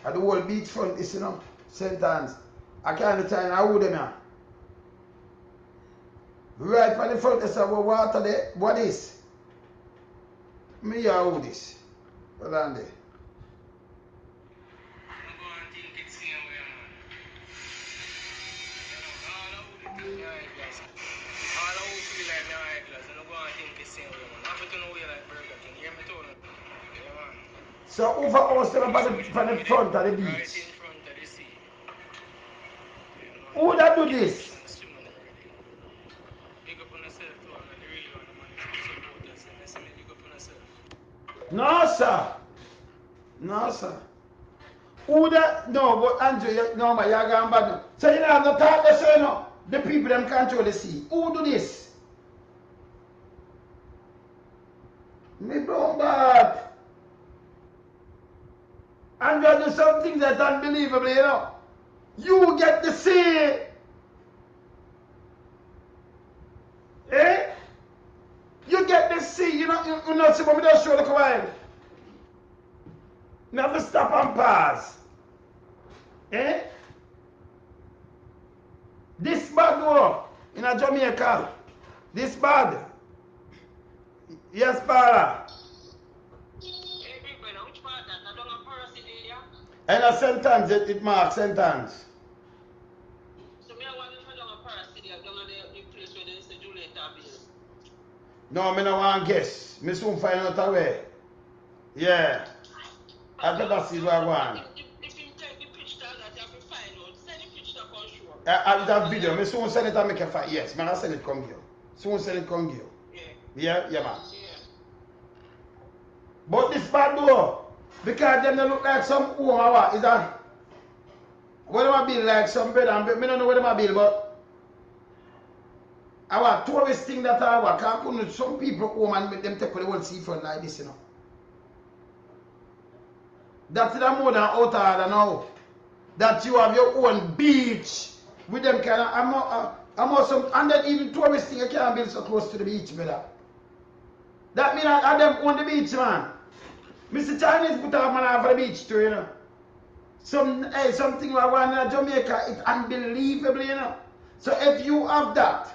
At the whole beach front is, you know, St. Anne's. I can't tell you how them here. Right on the front, they say, well, water there. What is? Me hear how this. Hold on there. So over us on the front of the beach. Who that do this? No sir. No sir. Who that? No, but Andrew, no man, you're going bad now. So you don't have no talk this, you know. The people them control the sea. Who do this? Me don't bad. And you do something that's unbelievable, you know. You get the sea. Eh? You get the sea, you know, see what we just show the while. Never stop and pause. Eh? This bad though, in a Jamaica. This bad. Yes, Para. And a sentence, it marks sentence. So me I want to know a parasite down the No, me no want guess. Me soon find out a way. Yeah. I never see what I want. If you take the picture that you have to find out, send the picture for sure. That video, me soon send it and make a fight. Yes, man, I send it come here. Soon send it come here. Yeah. Yeah, man. Yeah. But this bad though, because them they look like some what is that? What them a build like some bread and me don't know what them a build, but our tourist thing that I work, I couldn't some people home and make them take the whole seafront like this, you know. That's more than out than now. That you have your own beach with them kind of I'm also and then even tourist thing you can't build so close to the beach, brother. That means I them own the beach, man. Mr. Chinese put up man for the beach too, you know. Something like one in Jamaica, it's unbelievable, you know. So if you have that,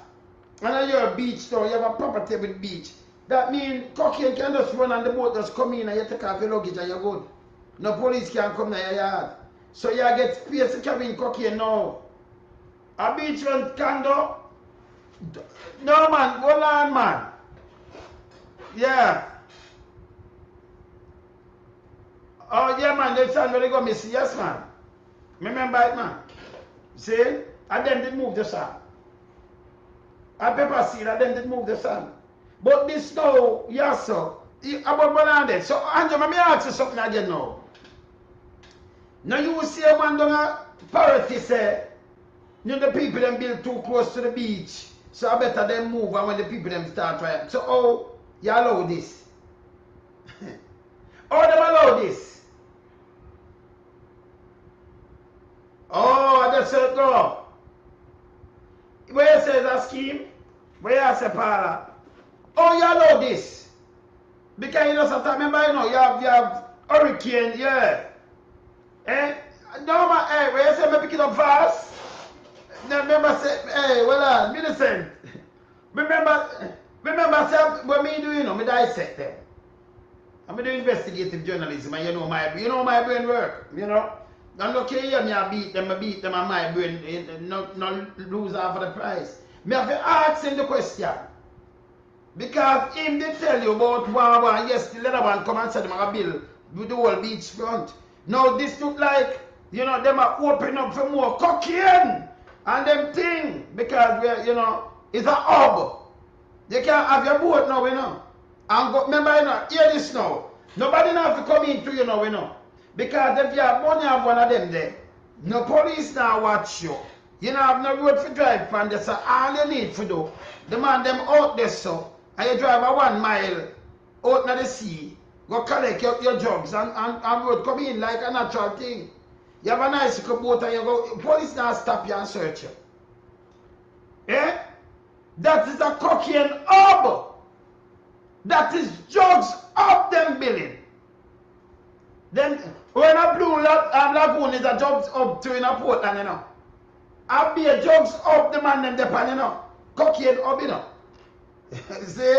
and you're a beach store, you have a property with beach, that means cocaine can just run on the boat, just come in and you take off your luggage and you're good. No police can come to your yard. So you get space to carry in cocaine now. A beach run condo? No man, go on man. Yeah. Oh yeah man, they stand where they go miss. Yes man. Remember it man. See? And then they move the sand. And pepper seed and then they move the sand. But this now, yes sir. About Bolande. So Andrew, let me ask you something again now. Now you will see a man down a parity say, you know the people them build too close to the beach. So I better them move and when the people them start trying. So oh, you allow this? Oh, them allow this? Oh, that's it go. Where you say a scheme? Where you say Paula? Oh, you allow this? Because you know sometimes remember you know you have hurricane, yeah. Eh? No man, hey, where you say me pick it up fast? Then remember say, hey, well on, Millicent. Remember say what me do, you know, me dissect them. I'm do investigative journalism and you know my brain work, you know. And look here, me I beat them and my brain not lose half of the price. Me have to ask him the question. Because him they tell you about one, yes, the other one come and say them a bill with the whole beach front. Now this look like, you know, them are opening up for more cocaine and them thing because we, you know, it's a hub. You can't have your boat now, you know. And go, remember, you know, hear this now. Nobody now have to come into you now, you know. Because if you have money, have one of them there. No police now watch you. You know, have no road for drive from there, so all you need to do, the man them out there so, and you drive a 1 mile out to the sea, go collect your drugs and road come in like a natural thing. You have a nice boat and you go, police now stop you and search you. Eh? That is a cocaine hub. That is drugs up them building. Then when a blue lagoon is a drugs up to in a Portland, you know. I'll be a drugs up the man them depend, you know. Cocaine up, you know. See?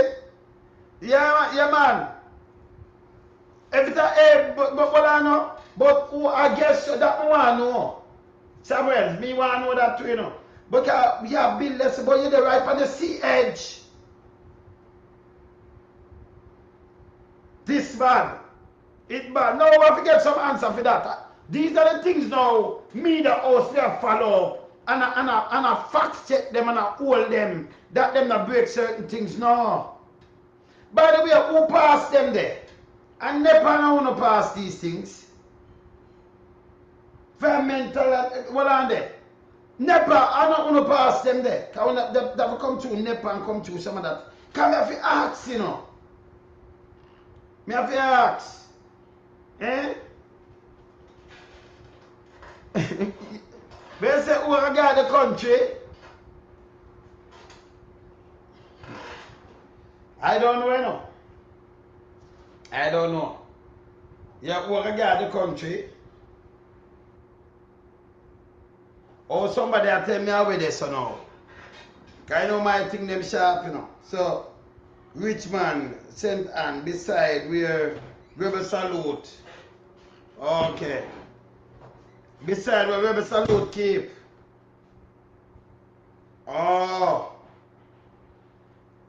Yeah man. Every time, but what I know, but who I guess that one know. Samuel, me want to know that too, you know. Because we have built less, but you're the right on the sea edge. This bad. It bad. Now we have to get some answer for that. These are the things now, me the house, they follow and I fact check them and I hold them. That them not break certain things. No. By the way, who passed them there? And never want to pass these things. Environmental, what are they? NEPA, I don't want to pass them there. Because they will come through NEPA and come through some of that. Can I have to ask, you know? Me have to ask. Eh? They say, who are guard the country? I don't know, you know. I don't know. Yeah, who are guard the country? Or somebody will tell me how they so now. Because I know my thing them sharp, you know. So, Richmond, St. Anne, beside where Rebel Salute. Okay. Beside where Rebel Salute keep. Oh.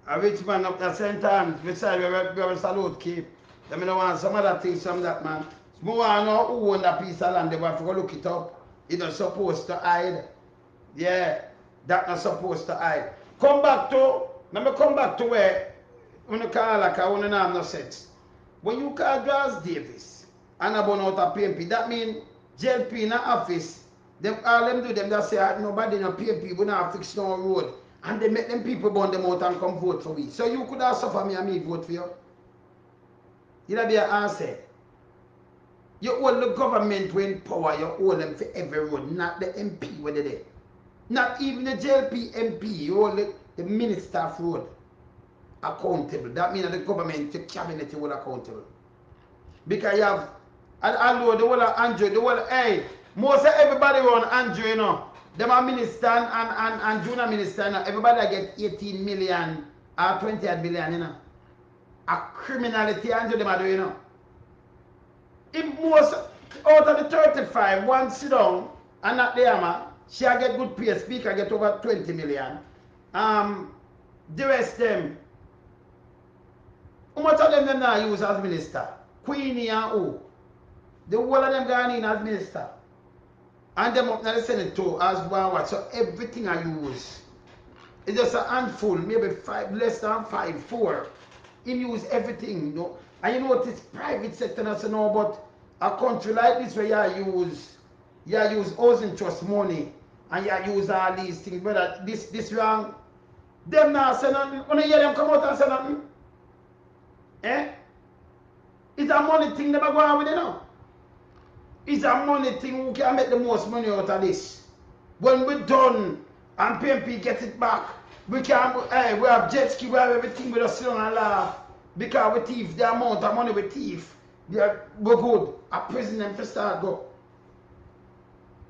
A rich man up there St. Anne's, beside where we salute keep. Them don't want some other things from that man. More want to know who own that piece of land, they have to go look it up. It's not supposed to hide. Yeah, that's not supposed to hide. Let me come back to where, when you call like I want to have no sense. When you call Charles Davis and about out of PMP, that means JLP in the office, them, all them do, them just say, nobody in a PMP, we not fix no road. And they make them people burn them out and come vote for me. So you could have suffered me and me vote for you. You'll be an answer. You hold the government when power, you hold them for every road, not the MP where they there. Not even the JLP MP, you hold the minister of road accountable. That means the government, the cabinet, you hold accountable. Because you have, although the whole of Andrew, the whole, hey, most of everybody around Andrew, you know, them are minister and junior minister, you know, everybody get 18 million or 28 billion, you know. A criminality, Andrew, them are doing, you know. If most out of the 35, one sit down and not the hammer, she get good pay, speaker get over 20 million. The rest them, how much of them now use as minister? Queenie and who? The whole of them going in as minister. And them up now the Senate too as well. So everything I use. It's just a handful, maybe five, less than 5, 4. He use everything, you know. And you know what, it's private sector now, so no, but a country like this where you use housing trust money and you use all these things, but this wrong. Them now say nothing. When you hear them come out and say nothing, it's a money thing never go on with it now. It's a money thing who can make the most money out of this. When we're done and PMP get it back, we can, hey, we have jet ski, we have everything, we just sit down and laugh. Because we thief, the amount of money we thief, we're good. A prison them to start go.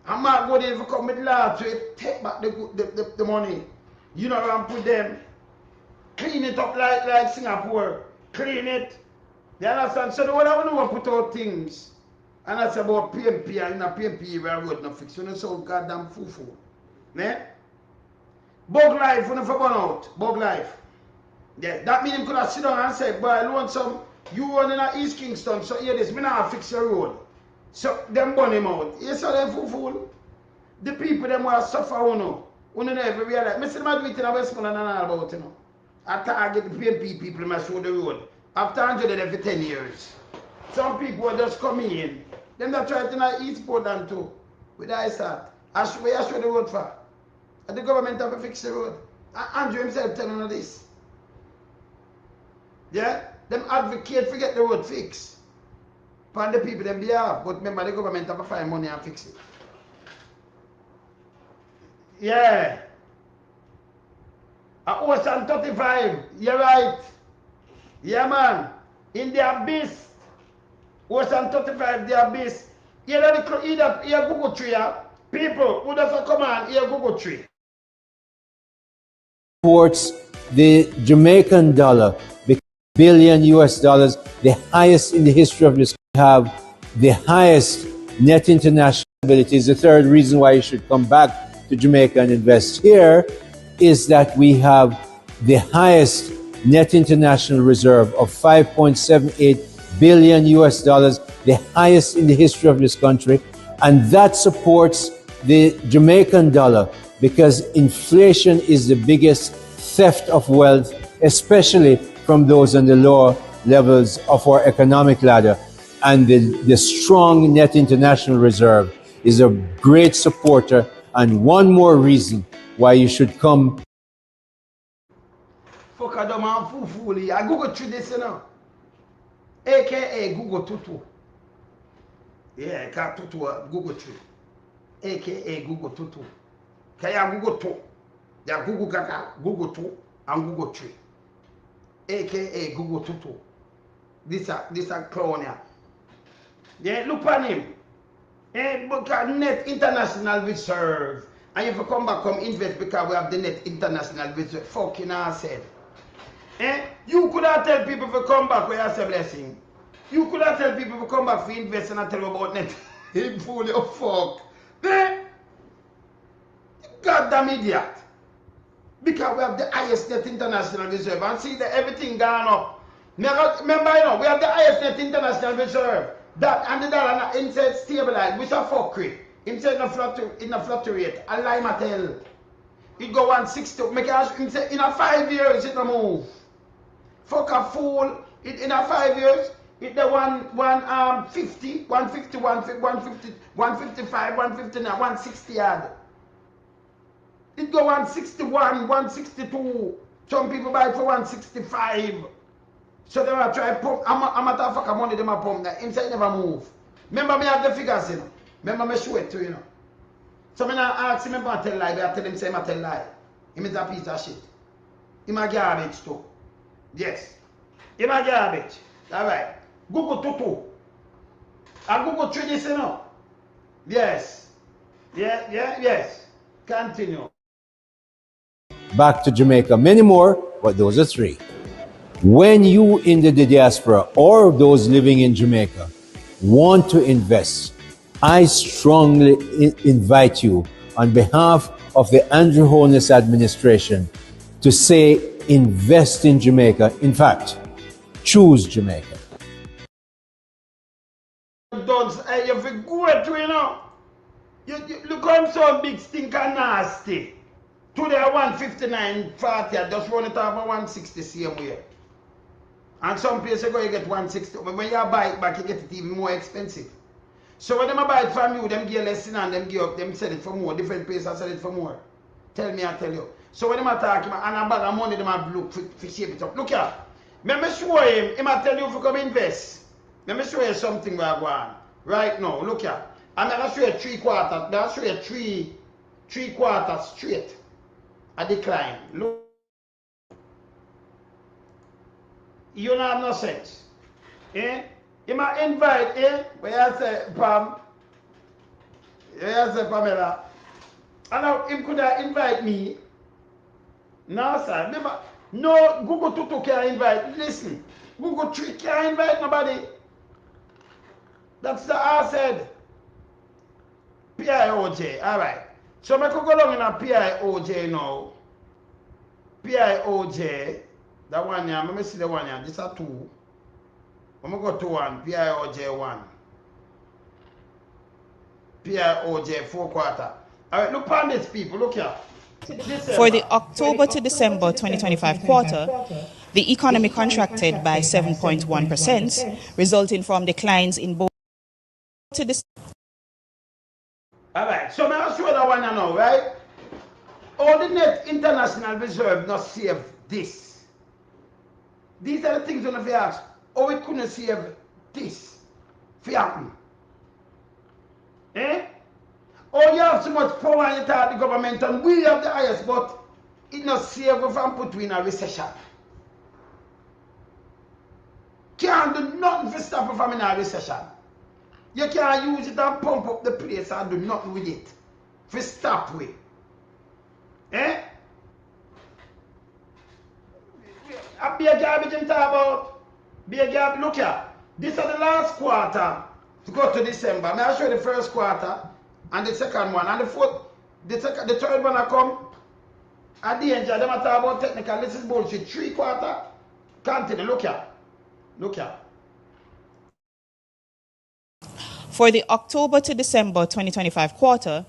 I'm not going to come with law to take back the money. You know, and put them, clean it up like Singapore. Clean it. You understand? So the one I want to put out things. And that's about PMP, and in a PMP where road not fixed. You know, so goddamn foo-foo. Yeah? Bug life, when you for burn out. Bug life. Yeah, that means you could have sit down and say, boy, I want some, you run in East Kingston, so here this, me now fix your road. So them burn him out. You saw them fool. The people them will suffer, you know never realize. I see them do it in Westmoreland and all about, you know. I target the PMP people, I show the road. After 100 every 10 years. Some people will just come in. Them that try to East Portland too. With the ISAT. Where I show the road for? And the government have to fix the road. Andrew himself telling us this. Yeah? Them advocate for get the road fixed. For the people them behalf. But remember the government have to find money and fix it. Yeah. Ocean 35. You're right. Yeah man. In the abyss. Ocean 35 the abyss. Here Google tree. People who doesn't come on here Google tree. Supports the Jamaican dollar, billion US dollars, the highest in the history of this. We have the highest net international stability. Is the third reason why you should come back to Jamaica and invest here is that we have the highest net international reserve of 5.78 billion US dollars, the highest in the history of this country, and that supports the Jamaican dollar because inflation is the biggest theft of wealth, especially from those on the lower levels of our economic ladder. And the strong net international reserve is a great supporter and one more reason why you should come. Fuck a dumb and foo-fooly. I Google through this, you know. AKA Google Tutu. Yeah, I can't Tutu Google through. AKA Google Tutu. Kaya Google 2. Yeah, Google Gaga, Google 2, and Google 3. AKA Google Tutu. This a clown here. Yeah, look on him. Because net international reserve. And if you come back, come invest because we have the net international reserve. Fucking ourselves. You could have tell people to come back where you say blessing. You could have tell people to come back for invest and tell about net. You fool, you fuck. Goddamn idiot. Because we have the highest net international reserve. And see that everything gone up. Remember, you know, we have the highest net international reserve. That and the dollar inside stabilized, which a fuckery. Inside in a fluctuate. A lie tell. It go 160. Make it in a 5 years it a move. Fuck a fool. It in a 5 years. It the 150, 150, 150, 155, 159, 160 yard. It go 161, 162. Some people buy it for 165. So they will try pump. I'm a fucking money they pump that inside never move. Remember me have the figures, you know. Remember me show it to you know. So me not ask him about tell lie, but I tell him say I tell lie. Him is a piece of shit. Him a garbage too. Yes. Him a garbage. Alright. Google Tutu. I Google trade this, you know. Yes. Yes. Continue. Back to Jamaica. Many more, but those are three. When you in the diaspora or those living in Jamaica want to invest, I strongly invite you on behalf of the Andrew Holness administration to say invest in Jamaica. In fact, choose Jamaica. Dogs, you have to go to, you know. You look on some big stinker nasty. Today 159.40, I just run it off for 160 same way. And some places you get 160, but when you buy it back, you get it even more expensive. So when them buy it from you, them give less and them give up, them sell it for more. Different places sell it for more. Tell me, I tell you. So when them attack him, and a bag of money, them have look for shape it up. Look here. Let me show him I tell you if you come invest. Let me show you something where I go on. Right now, look here. I'm going to show you 3 quarters. I'm going to show you three quarters straight. A decline. Look. You don't have no sense. Eh? You might invite, where you say, Pam, where you say, Pamela, and now him could have invite me. No, sir. Never. No, Google Tutu can't invite. Listen, Google 3 can't invite nobody. That's the I said. PIOJ, alright. So I could go along in a PIOJ now. PIOJ, that one here, let me see the one here. This are 2. I'm going to go to 1, PIOJ 1. PIOJ 4 quarter. Alright, look on this, people, look here. For the October to December 2025 quarter, the economy contracted by 7.1%, resulting from declines in both to the Alright, so I'll show that one now, right? All the net international reserve not save this. These are the things on the ask. Oh, we couldn't save this. For happen. Eh? Oh, you have so much power in the government and we have the highest, but it not save if I'm put in a recession. Can't do nothing to stop if I'm in a recession. You can't use it and pump up the place and do nothing with it. For stop with. Eh? Be a garbage in talk about. Be a garbage. Look here. This is the last quarter to go to December. I'll show you the first quarter and the second one. And the fourth, the third one I come. At the end, them talk about technical. This is bullshit. 3 quarter. Continue. Look here. Look here. For the October to December 2025 quarter,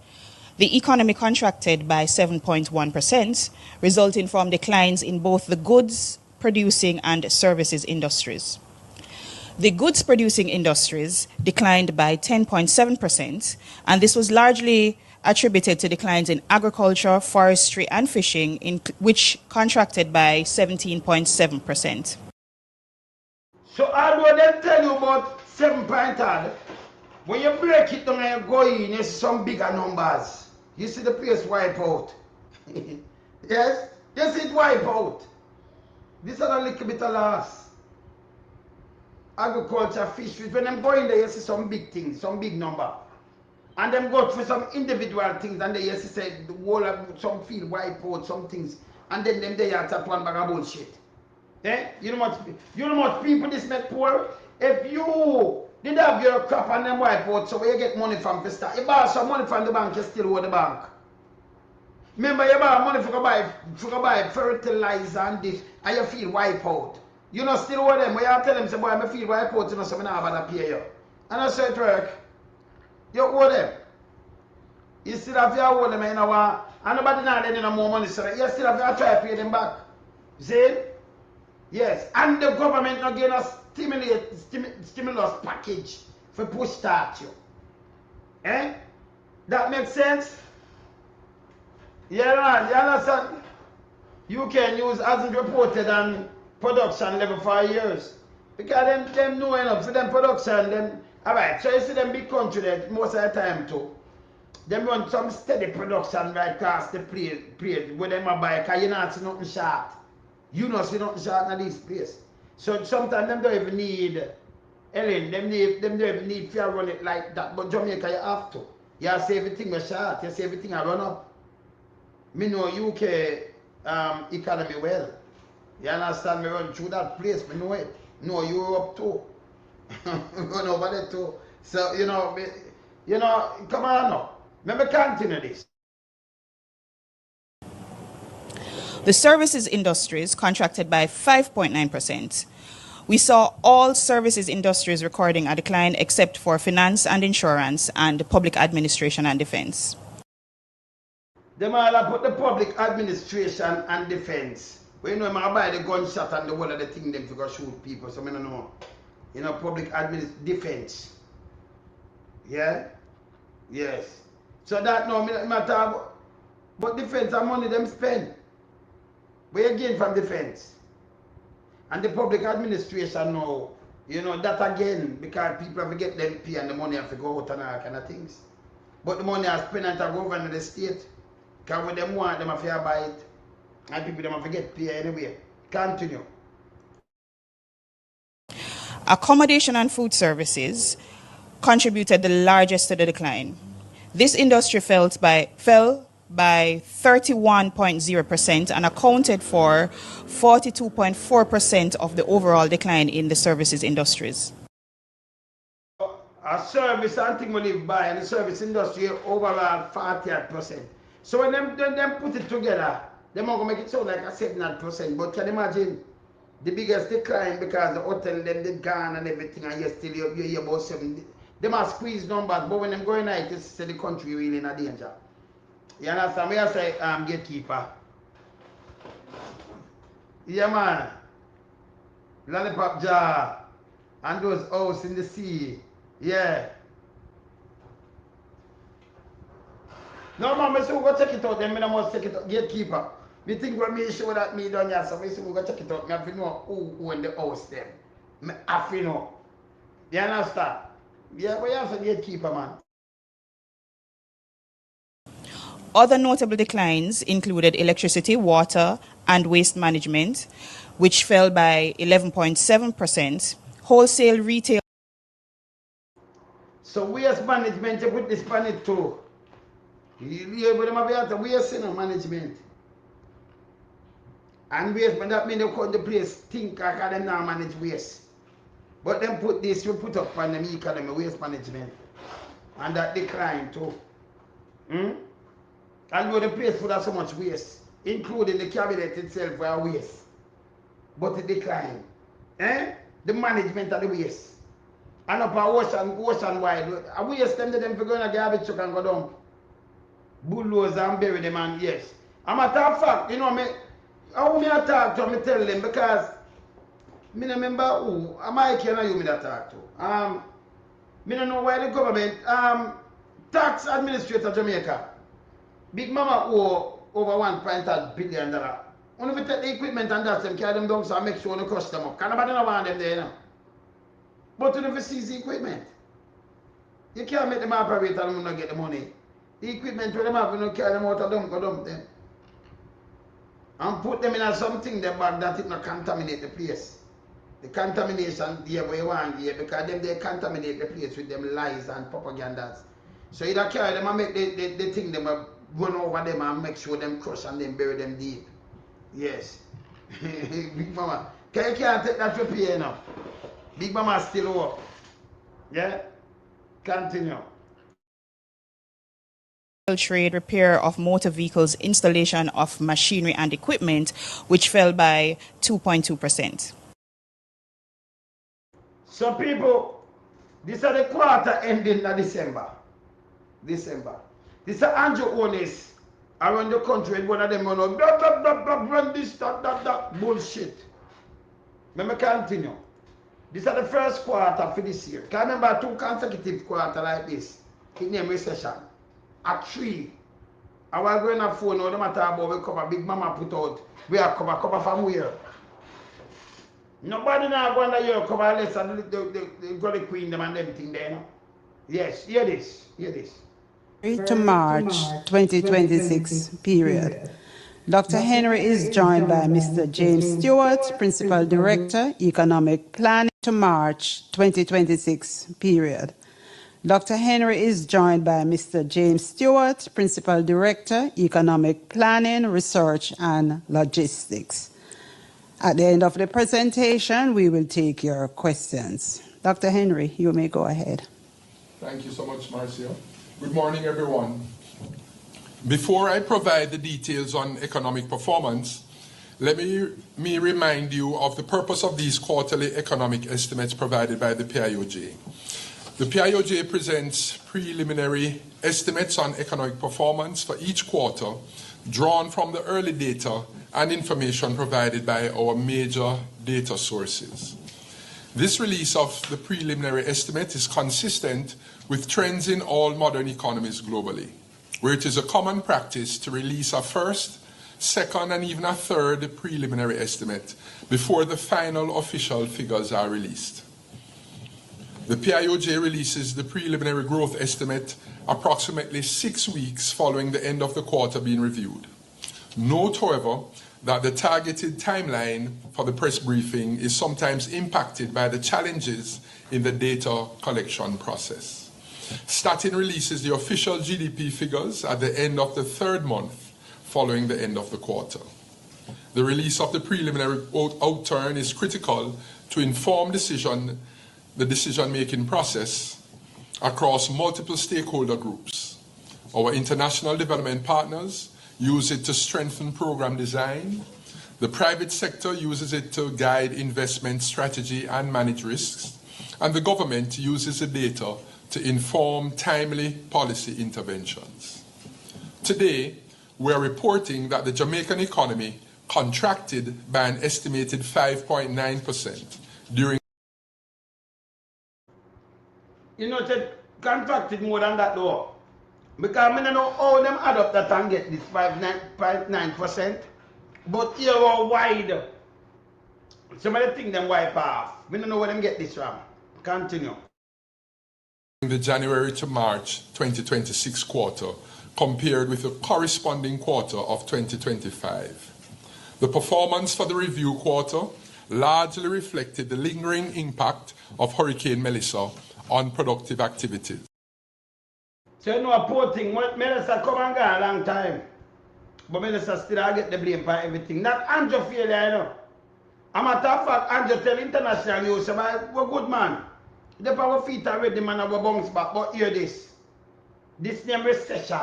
the economy contracted by 7.1%, resulting from declines in both the goods producing and services industries. The goods producing industries declined by 10.7%, and this was largely attributed to declines in agriculture, forestry, and fishing, which contracted by 17.7%. So although they tell you about 7.5, when you break it down and you go in, you see some bigger numbers. You see the place wipe out. Yes? You see it wipe out. This is a little bit of loss. Agriculture, fisheries, when them go in there, you see some big things, some big number. And them go for some individual things, and they see say the whole of some field wipe out, some things. And then them they attack one bag of bullshit. Eh? You know much people this make poor? If you did have your crop and them wipe out, so where you get money from to start? You borrow some money from the bank, you still owe the bank. Remember, you buy money for buy fertilizer and this, and you feel wipe out. You know, still owe them. When you tell them, say, boy, I feel wipe out, you know, so I don't have to pay you. And I say it work. You owe them. You still have to owe them, you know, and nobody now lending them more money, so you still have to try to pay them back. See? Yes. And the government not getting a stimulus package for push start you. Eh? That makes sense? Yeah, you understand? UK News hasn't reported on production level for years. Because them know enough. For them production, them alright, so you see them big country that most of the time too. Them run some steady production right across the place where them a buy, because you not see nothing short. You not see nothing short in this place. So sometimes them don't even need Ellen, them don't even need to run it like that. But Jamaica you have to. You have to say everything was short, you say everything I run up. Me know UK economy well. You understand? Me run through that place, me know it. Know Europe too. Run over there too. So, you know, come on now. Let me continue this. The services industries contracted by 5.9%. We saw all services industries recording a decline except for finance and insurance and public administration and defense. Them all put the public administration and defense. Well, you know, I buy the gunshot and the whole of the thing them to go shoot people, so I don't know. You know, public defense. Yeah? Yes. So that no matter about, but defense and money them spend. We again from defense. And the public administration now, you know, that again, because people have to get them pay and the money have to go out and all kind of things. But the money are spent at the government of the state. Because when them want, them have to buy it. And people them have to get pay anyway. Continue. Accommodation and food services contributed the largest to the decline. This industry fell by 31.0% and accounted for 42.4% of the overall decline in the services industries. A service and thing we live by, and the service industry overall 48%. So when them put it together, them are going to make it sound like a 7%. But can you imagine the biggest decline because the hotel them they gone and everything, and you still you hear about 7. Them are squeeze numbers, but when them going out, you see the country really in a danger. You understand? We have say gatekeeper. Yeah man. Lollipop jar and those house in the sea. Yeah. No man, I say we go check it out, then I must check it out. Gatekeeper. Me think when me show that me done here, so I say we go check it out. Me have to know who in the house them. Me have to know. You understand? Yeah, but you have to gatekeeper man. Other notable declines included electricity, water, and waste management, which fell by 11.7%, wholesale retail. So waste management, you put this pan it too. You have to waste management. And waste, but that means they cut the place think like them now manage waste. But then put this, you put up on the economy, waste management. And that decline too. Although the place would have so much waste, including the cabinet itself were waste. But it declined. The management of the waste. And up our ocean wide. A waste them for going to garbage truck and go down. Bulldozer and bury them and yes. A matter of fact, you know me, how me I talk to me tell them because me no remember who, I can you me that talk to. Me no know why the government, tax administrator Jamaica. Big Mama owe over $1.8 billion. Only if we take the equipment and that them carry them down so I make sure they crush them up. Can nobody not want them there, you know? But when you seize the equipment, you can't make them operate and not get the money. The equipment when them have, you know, carry them out of them, go dump them. And put them in a something the bag that it not contaminate the place. The contamination there where you want here because them they contaminate the place with them lies and propagandas. So you don't carry them and make the thing them run over them and make sure them crush and then bury them deep. Yes. Big Mama. You can't take that repair now. Big Mama still work. Yeah? Continue. trade, repair of motor vehicles, installation of machinery and equipment, which fell by 2.2%. So people, this are the quarter ending in December. This is Andrew Holness around the country, one of them run run this, that, bullshit. Let me continue. This is the first quarter for this year. Can I remember 2 consecutive quarters like this? It named recession. At 3. I was going to phone, no matter about we cover, Big Mama put out, we are cover from where? Nobody now go under your cover unless the Gully Queen them and them thing there, no? Yes, hear this. To March 2026 period. Dr. Henry is joined by Mr. James Stewart, Principal Director, Economic Planning to March 2026 period. Dr. Henry is joined by Mr. James Stewart, Principal Director, Economic Planning, Research and Logistics. At the end of the presentation, we will take your questions. Dr. Henry, you may go ahead. Thank you so much, Marcia. Good morning, everyone. Before I provide the details on economic performance, let me remind you of the purpose of these quarterly economic estimates provided by the PIOJ. The PIOJ presents preliminary estimates on economic performance for each quarter, drawn from the early data and information provided by our major data sources. This release of the preliminary estimate is consistent with trends in all modern economies globally, where it is a common practice to release a first, second, and even a third preliminary estimate before the final official figures are released. The PIOJ releases the preliminary growth estimate approximately 6 weeks following the end of the quarter being reviewed. Note, however, that the targeted timeline for the press briefing is sometimes impacted by the challenges in the data collection process. Statin releases the official GDP figures at the end of the 3rd month following the end of the quarter. The release of the preliminary outturn is critical to inform the decision-making process across multiple stakeholder groups. Our international development partners use it to strengthen program design. The private sector uses it to guide investment strategy and manage risks. And the government uses the data to inform timely policy interventions. Today, we are reporting that the Jamaican economy contracted by an estimated 5.9% during. You know, it contracted more than that though. Because I don't know how them add up that and get this 5.9%. But here are wide. Some of the things them wipe off. We don't know where them get this from. Continue. The January to March 2026 quarter compared with the corresponding quarter of 2025. The performance for the review quarter largely reflected the lingering impact of Hurricane Melissa on productive activities. So you know a poor thing, Melissa come and go a long time. But Melissa still get the blame for everything. Not Andrew failure, you know. A matter of fact, Andrew tell international news, we're good man. The power feet are ready, man, our bounce back. But hear this. This name recession.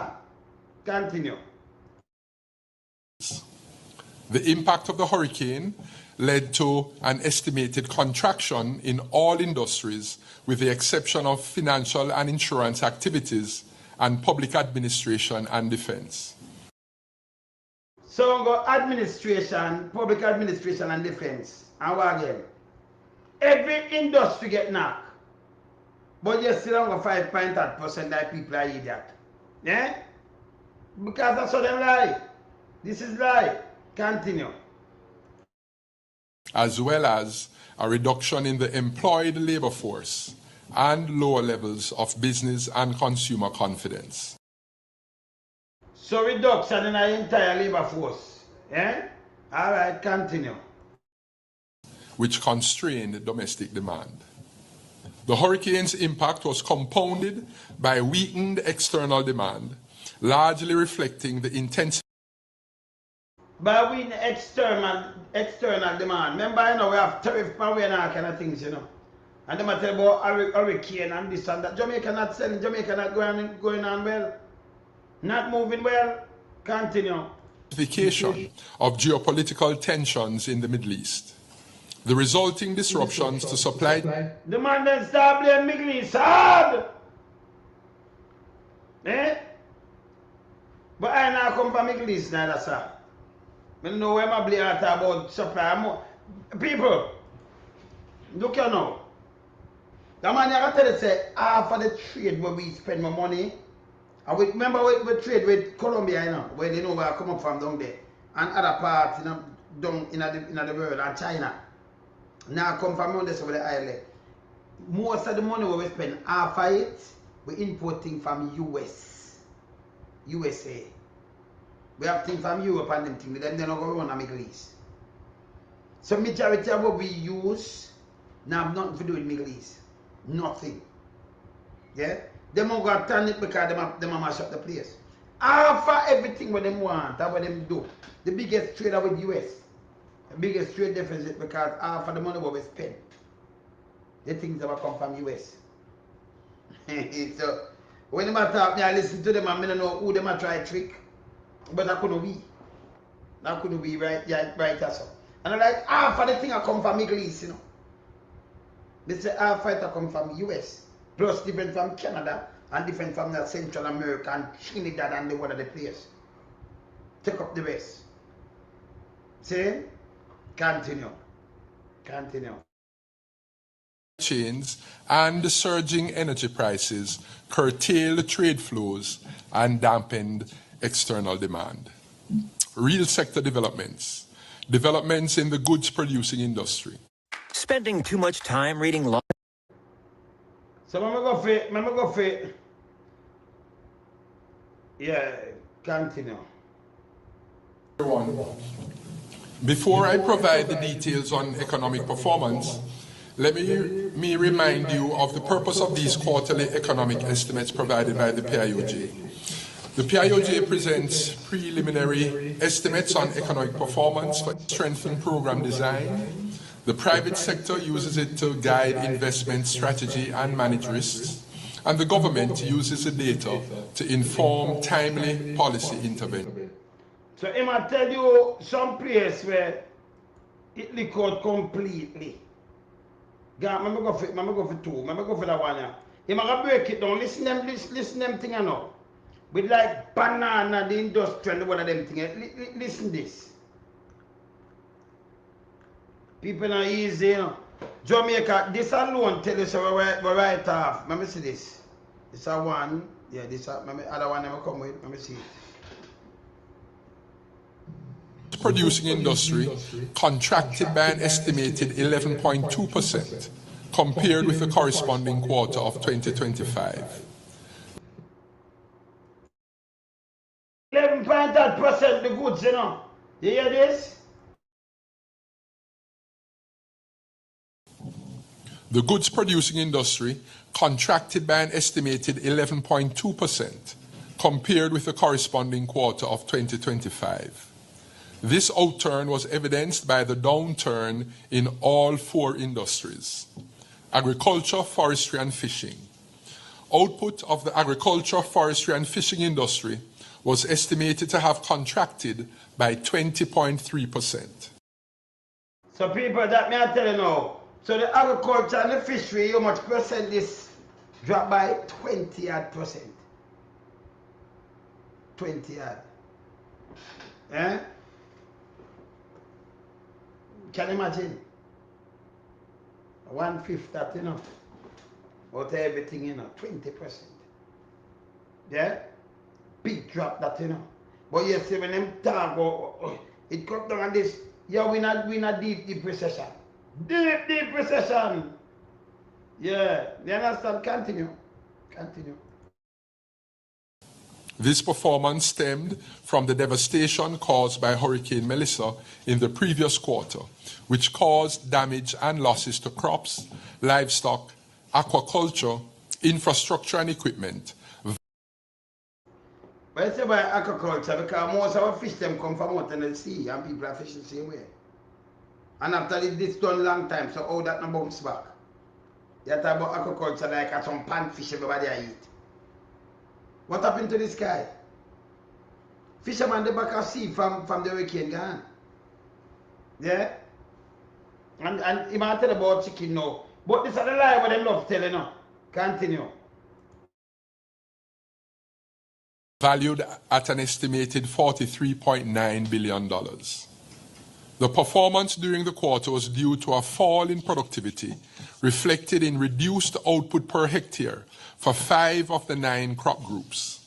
Continue. The impact of the hurricane led to an estimated contraction in all industries, with the exception of financial and insurance activities and public administration and defense. So we go administration, public administration and defense. And what again? Every industry get knocked. But you still have 5.8% that people are idiot. Yeah? Because that's what they lie. This is lie. Continue. As well as a reduction in the employed labor force and lower levels of business and consumer confidence. So reduction in our entire labor force. Yeah? All right, continue. Which constrained domestic demand. The hurricane's impact was compounded by weakened external demand, largely reflecting the intensity. By weakening external demand. Remember, you know, we have tariff power and all kind of things, you know. And they might tell about hurricane and this and that. Jamaica not selling, Jamaica not going on well. Not moving well. Continue. Intensification of geopolitical tensions in the Middle East. The resulting disruptions to supply. The man then start blaming Middle East hard. Eh? But I now come from Middle East now, that's all. I know where my blame about supply. People, look here now. The man I tell you say half of the trade where we spend my money. And we remember we trade with Colombia, you know, where they know where I come up from down there. And other parts, you know, down in the world, and China. Now I come from on this over the island. Most of the money we spend, half of it, we importing from USA. We have things from Europe and them things, then they don't go around the Middle East. So majority of what we use now have nothing to do with Middle East. Nothing. Yeah? They won't go turn it because they mash up the place. Half of everything what them want, that's what them do. The biggest trader with US. The biggest trade deficit because half of the money what we spend. The things that will come from US. So when they talk, I listen to them and I don't know who they might try trick. But that couldn't be. That couldn't be right as well. And I'm like, half of the thing I come from Middle East, you know. They say half of it come from US. Plus different from Canada and different from the Central America and Trinidad and the one of the place. Take up the rest. See? Continue. Chains and the surging energy prices curtailed trade flows and dampened external demand. Real sector developments. Developments in the goods producing industry. Spending too much time reading law. So I'm going to go for yeah, continue. Before I provide the details on economic performance, let me remind you of the purpose of these quarterly economic estimates provided by the PIOJ. The PIOJ presents preliminary estimates on economic performance for strengthened program design. The private sector uses it to guide investment strategy and manage risks, and the government uses the data to inform timely policy intervention. So I might tell you some place where it leak out completely. I'm go for two. I'm go for that one. I'm gonna break it down. Listen them thing I know. With like banana, the industrial, one of them things. Listen this. People are easy, you know. Jamaica, this alone tell us we right off. Let me see this. This is one. Yeah, this other one never come with. Let me see it. Producing industry contracted by an estimated 11.2% compared with the corresponding quarter of 2025. 11.8% the goods, you know. You hear this? The goods producing industry contracted by an estimated 11.2% compared with the corresponding quarter of 2025. This outturn was evidenced by the downturn in all four industries: agriculture, forestry, and fishing. Output of the agriculture, forestry, and fishing industry was estimated to have contracted by 20.3%. So people, that me I tell you now. So the agriculture and the fishery, how much percent this dropped by 20%. 20 odd. Eh? Can you imagine? 1/5 that, you know. Out of everything, you know, 20%. Yeah? Big drop that, you know. But you see when them talk, it comes down on this, yeah, we not deep recession. Deep recession. Yeah, you understand? Continue. This performance stemmed from the devastation caused by Hurricane Melissa in the previous quarter, which caused damage and losses to crops, livestock, aquaculture, infrastructure and equipment. But it's about aquaculture because most of our fish them come from out in the sea and people are fishing the same way. And after this done long time, so how that no bounce back? You talk about aquaculture like some pan fish everybody eat. What happened to this guy? Fisherman the back of sea from the hurricane gone. Yeah? And he might tell about chicken now. But this is the lie what them love telling now. Continue. Valued at an estimated $43.9 billion. The performance during the quarter was due to a fall in productivity, reflected in reduced output per hectare for 5 of the 9 crop groups.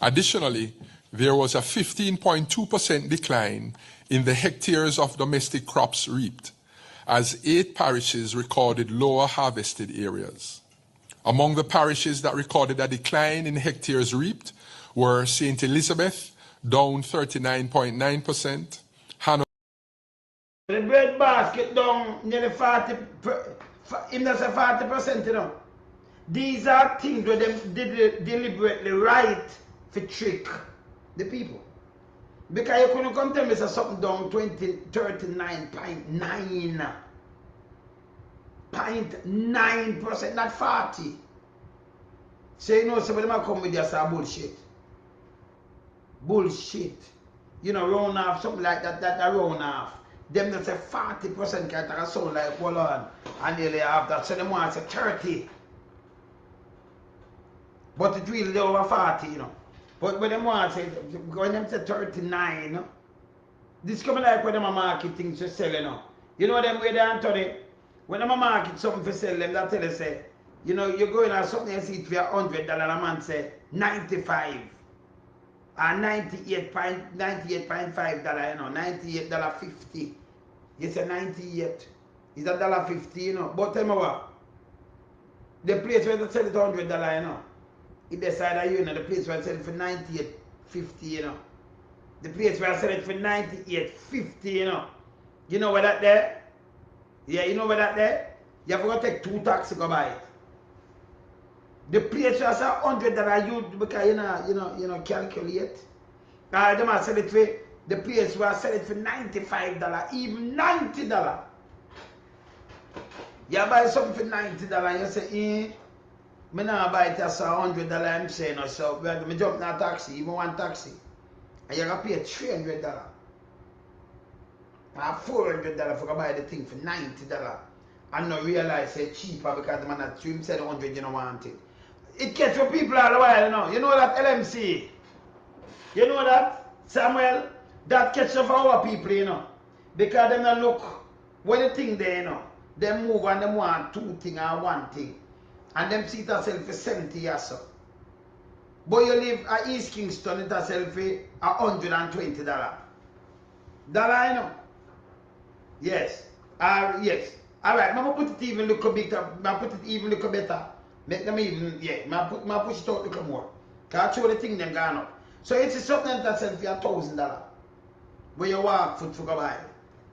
Additionally, there was a 15.2% decline in the hectares of domestic crops reaped, as 8 parishes recorded lower harvested areas. Among the parishes that recorded a decline in hectares reaped were St. Elizabeth, down 39.9%, Hanover. The bread basket down nearly 40%, in the 40%, you know. These are things where them deliberately right for trick the people. Because you couldn't come tell me something down 39.9%, not 40. So you know somebody might come with this bullshit. Bullshit. You know, round off, something like that round off. Them that say 40% can take a sound like hold on and nearly have that. So them want to say 30. But it really over 40, you know. But when them want to say, when them say 39, you know, this coming like when them a market things to sell, you know. You know them way they Anthony, when them a market something for sell them, that tell you say, you know, you go in and something you see it for $100 a man say 95 and $98.5, you know, $98.50. You say 98. Is that $1.50, you know. But tell me what, the place where they sell it $100, you know. In the side of you know, the place where I sell it for 98.50, you know. The place where I sell it for 98.50, you know. You know where that there? Yeah, you know where that there? You have to go take 2 taxis to go buy it. The place where I sell $100, you because you know calculate. Them I sell it for the place where I sell it for $95, even $90. You buy something for $90, you say, I now buy it as $100, I'm saying, so I jump in a taxi, even one taxi, and you gotta pay $300. Or $400 for buy the thing for $90. And not realize it's cheaper because the man at him said 100 you don't want it. It gets for people all the while, you know. You know that LMC? You know that, Samuel? That catch for our people, you know. Because them not look, when the thing there, you know, they move and them want 2 things or 1 thing. And them see it yourself for 70 years so. But you live at East Kingston, it yourself for $120. Dollar, you know? Yes. Yes. Alright, I'm going to put it even look a bit, better. Make them even, yeah, I push it out a little more. Because I show the thing them gone up. So it's something that sells for $1,000. Where you walk foot for go buy.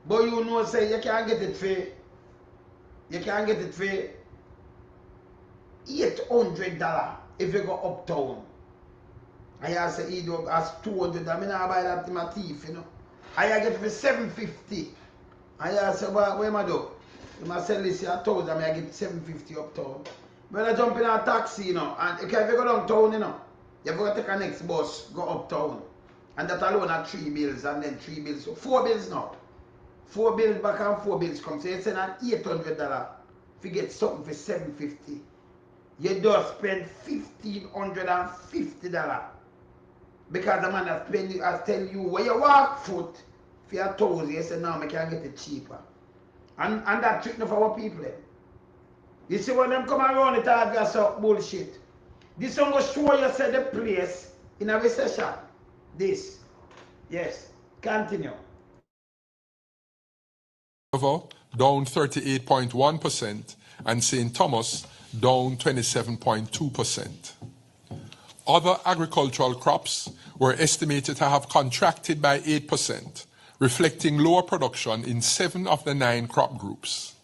But you know, say, you can't get it for $800 if you go uptown. I say, he do as $200. I mean, I buy that to my teeth, you know. I get it for $750. I say, well, where am I do? If I sell this here $1,000, I get $750 uptown. When I jump in a taxi, you know, and if you go downtown, you know, you have to take a next bus, go uptown. And that alone are 3 bills, and then 3 bills. So 4 bills now. 4 bills back and 4 bills come. So you send an $800. If you get something for $750, you just spend $1,550. Because the man has tell you where you walk foot for your toes, you say, no, I can get it cheaper. And that trick for our people. You see when them come around it have your some bullshit. This one will show you say the place in a recession. This. Yes. Continue. Down 38.1%, and St. Thomas down 27.2%. Other agricultural crops were estimated to have contracted by 8%, reflecting lower production in 7 of the 9 crop groups.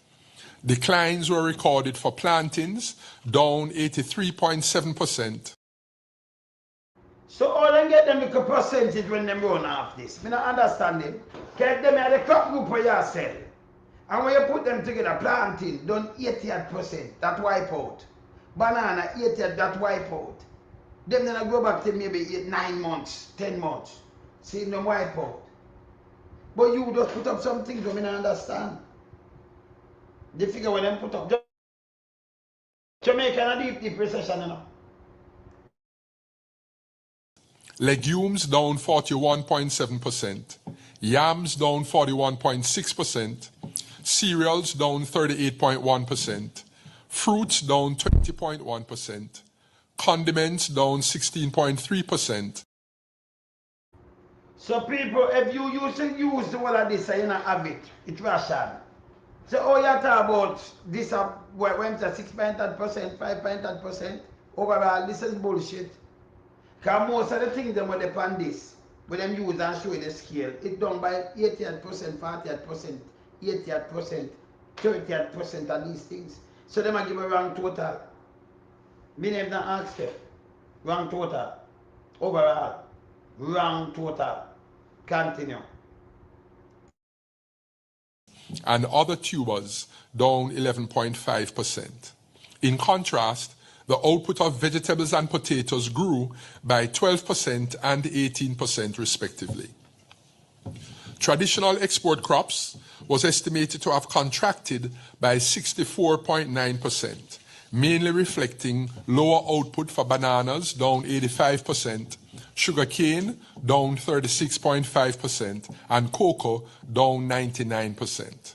Declines were recorded for plantains, down 83.7%. So all them get them little percentage when them run off this. I don't understand it. Get them at the crop group where you sell. And when you put them together, planting done 88%, that wipe out. Banana 88%, that wipe out. Them then I go back to maybe 9 months, 10 months. See them wipe out. But you just put up some things that I don't understand. The figure when them put up. Jamaica in a deep recession, you know. Legumes down 41.7%, yams down 41.6%, cereals down 38.1%, fruits down 20.1%, condiments down 16.3%. So people, if you used to use the word of this, you don't have it. It's Russian. So all you talk about this went to 6.8%, 5.8%. Overall, this is bullshit. Because most of the things that they on this, when them use and show the scale, it's done by 88%, 48%, 88%, 38% of these things. So they might give a wrong total. Me never ask them. Wrong total. Overall. Wrong total. Continue. And other tubers down 11.5%. In contrast, the output of vegetables and potatoes grew by 12% and 18% respectively. Traditional export crops was estimated to have contracted by 64.9%, mainly reflecting lower output for bananas down 85%, sugarcane down 36.5%, and cocoa down 99%.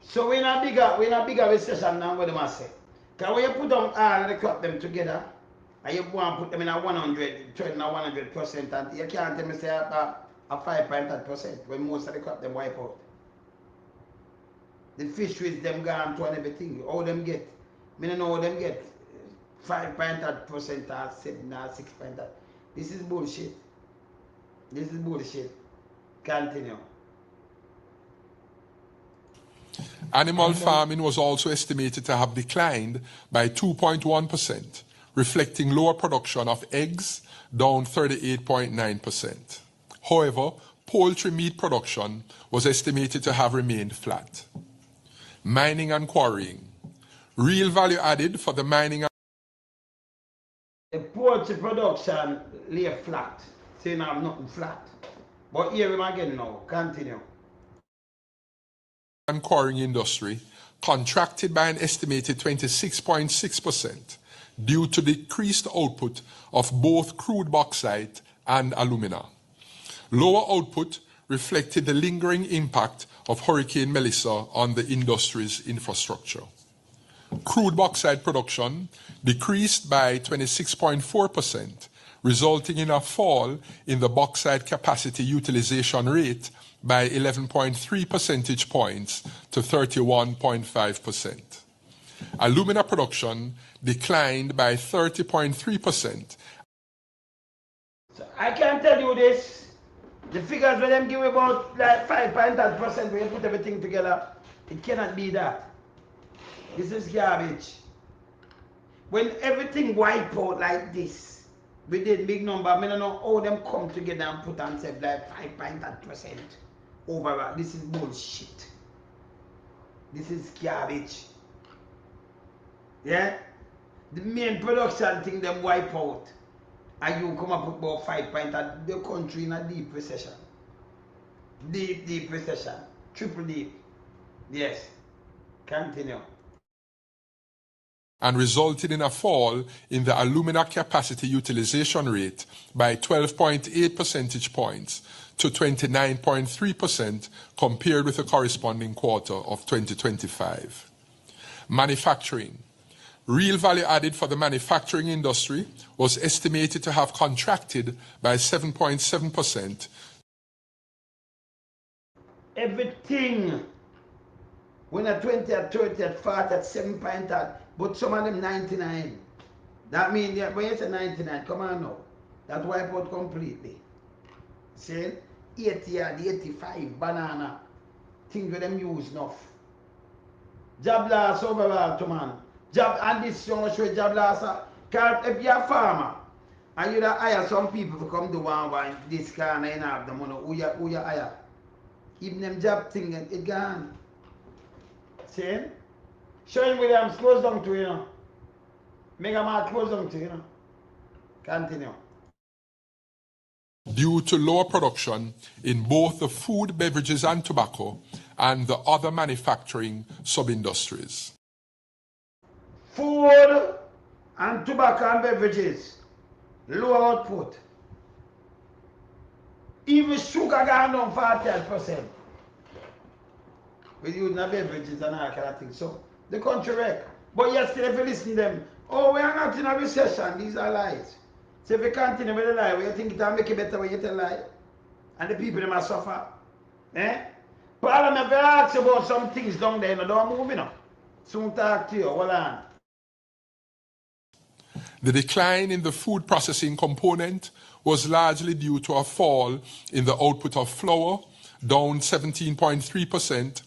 So we're in a bigger recession now, what they must say. Because when you put down all the crop them together, and you want to put them in a 100%, and you can't tell me say a 5.8% when most of the crop them wipe out. The fisheries them gone to and everything. All them get, I don't know how them get 5.8% or 7 or 6.8. This is bullshit. This is bullshit. Continue. Animal farming was also estimated to have declined by 2.1%, reflecting lower production of eggs, down 38.9%. However, poultry meat production was estimated to have remained flat. Mining and quarrying. Real value added for the mining and the poultry production lay flat. Saying I have nothing flat. But here him again now. Continue. and quarrying industry contracted by an estimated 26.6% due to decreased output of both crude bauxite and alumina. Lower output reflected the lingering impact of Hurricane Melissa on the industry's infrastructure. Crude bauxite production decreased by 26.4%, resulting in a fall in the bauxite capacity utilization rate by 11.3 percentage points to 31.5%. Alumina production declined by 30.3%. So I can tell you this. The figures when them give about like 5.8% when you put everything together, it cannot be that. This is garbage. When everything wipe out like this, with the big number, I don't know how them come together and put on say like 5.8% overall. This is bullshit. This is garbage. Yeah? The main production thing them wipe out. And you come up with about 5.8, the country in a deep recession. Deep recession. Triple deep. Yes. Continue. And resulted in a fall in the alumina capacity utilization rate by 12.8 percentage points to 29.3% compared with the corresponding quarter of 2025. Manufacturing. Real value added for the manufacturing industry was estimated to have contracted by 7.7%. Everything, when at 20, at 30, at 40, at 7.8, but some of them 99. That means that when you say 99, come on now, that wipe out completely. See? 80 or 85, banana, things with them use enough. Job loss overall to man. Job, and this young show job loss. Because if you're a farmer, and you hire some people to come do one this kind and have the money, who you hire? Even them job thing, it gone. See? Showing Williams close down to you know. Mega Mart close down to you know. Continue. due to lower production in both the food, beverages and tobacco and the other manufacturing sub-industries. Food and tobacco and beverages, low output. Even sugar gone down 48%. We use beverages and all kind of things. So the country wreck. But yesterday if you listen to them, oh, we are not in a recession, these are lies. So if you continue with the lie, you think it will make it better when you tell lie? And the people must suffer. Eh? Parliament, if you ask about some things down there, you don't move, you know. Soon talk to you, hold on. The decline in the food processing component was largely due to a fall in the output of flour, down 17.3%.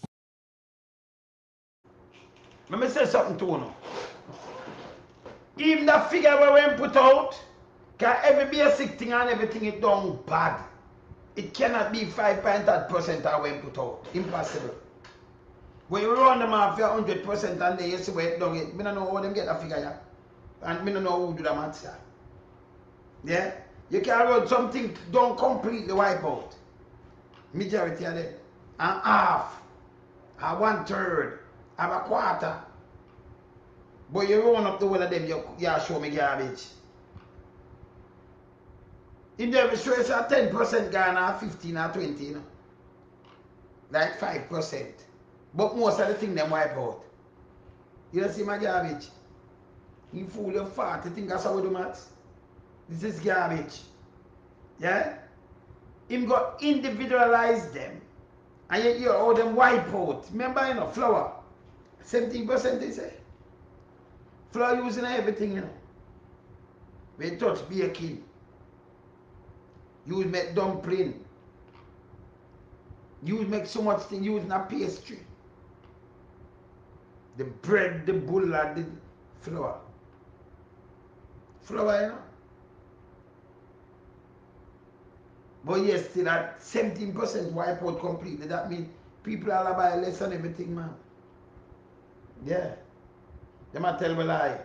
Let me say something to you. Even the figure we put out, because every basic thing and everything is done bad. It cannot be 5.8% that we put out. Impossible. When you run them off your 100% and they see where it done it, I don't know how them get that figure here. And I don't know who do the maths here. Yeah? You can run something don't completely wipe out. Majority of them. And half. And 1/3. And a quarter. But you run up the one of them, you show me garbage. In there, we show it's a 10% gone or 15 or 20, you know. Like 5%. But most of the thing them wipe out. You don't see my garbage? You fool, you're fat, you think that's how we do maths? This is garbage. Yeah? Him got individualize them. And you hear how them wipe out. Remember, you know, flour. 17% they say. Flour using everything, you know. We touch baking. You would make dumpling. You would make so much thing using a pastry. The bread, the bulla, the flour. Flour, you know. But yes, still at 17% wipe out completely. That means people are buy less and everything, man. Yeah. They might tell me lie.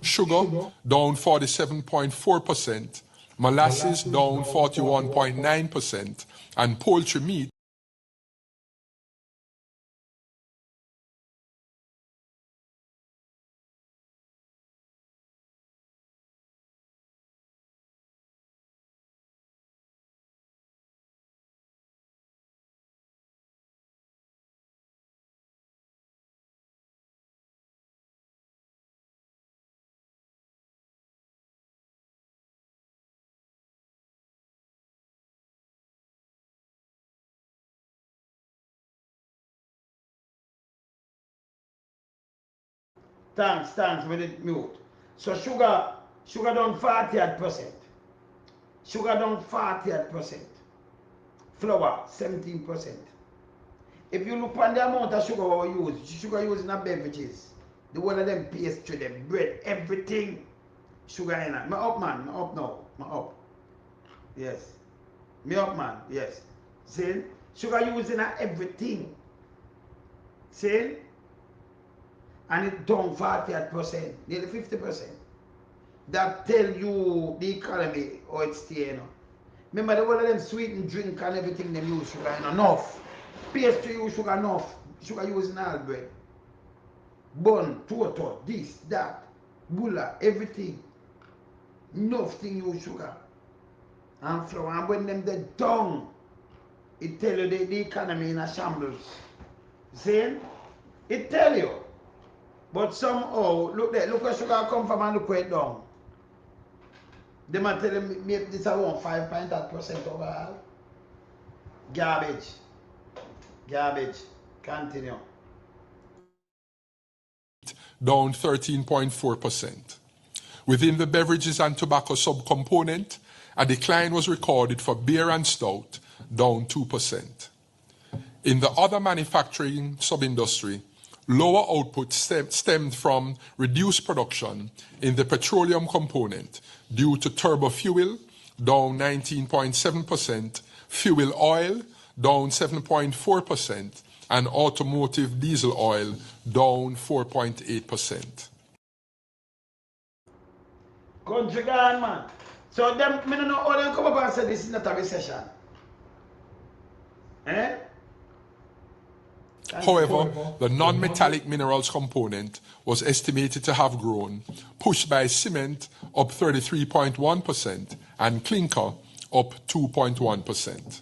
Sugar down 47.4%, molasses down 41.9%, and poultry meat Thanks, with it mute. So sugar down 48%. Sugar down 48%. Flour 17%. If you look on the amount of sugar we use, sugar used in our beverages, the one of them pastry, them bread, everything, sugar in it. Me up, man. Me up now. Me up. Yes. Me up, man. Yes. See? Sugar used in everything. See? And it down 48%, nearly 50%. That tell you the economy how it's staying. You know. Remember the one of them sweetened drink and everything them use sugar, you know, enough. Pastry use sugar enough. Sugar using all bread. Bun, total, this, that, bulla, everything. Enough thing use sugar. And flour. And when them they down, it tell you the economy in a shambles. See? It tell you. But somehow, look there, look where sugar come from and look where it down. They might tell me this around 5.8% overall. Garbage. Continue. down 13.4%. Within the beverages and tobacco subcomponent, a decline was recorded for beer and stout, down 2%. In the other manufacturing sub-industry, lower output stemmed from reduced production in the petroleum component due to turbo fuel, down 19.7%, fuel oil, down 7.4%, and automotive diesel oil, down 4.8%. Country gone, man. So them, I don't know how them come up and say this is not a recession. Eh? However, the non-metallic minerals component was estimated to have grown, pushed by cement up 33.1% and clinker up 2.1%.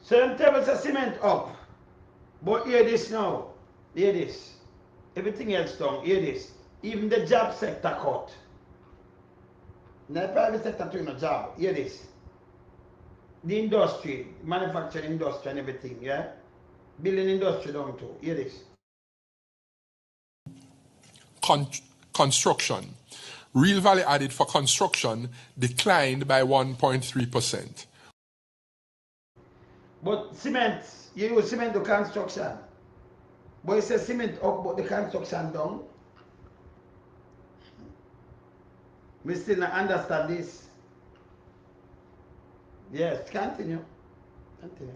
So them tell us a cement up. But hear this now. Hear this. Everything else down. Hear this. Even the job sector cut. In the private sector doing a job. Hear this. The industry, manufacturing industry and everything, yeah? Building industry down too. Hear this. Construction. Real value added for construction declined by 1.3%. But cement, you use cement to construction. But it says cement up, but the construction down. We still not understand this. Yes, continue. Continue.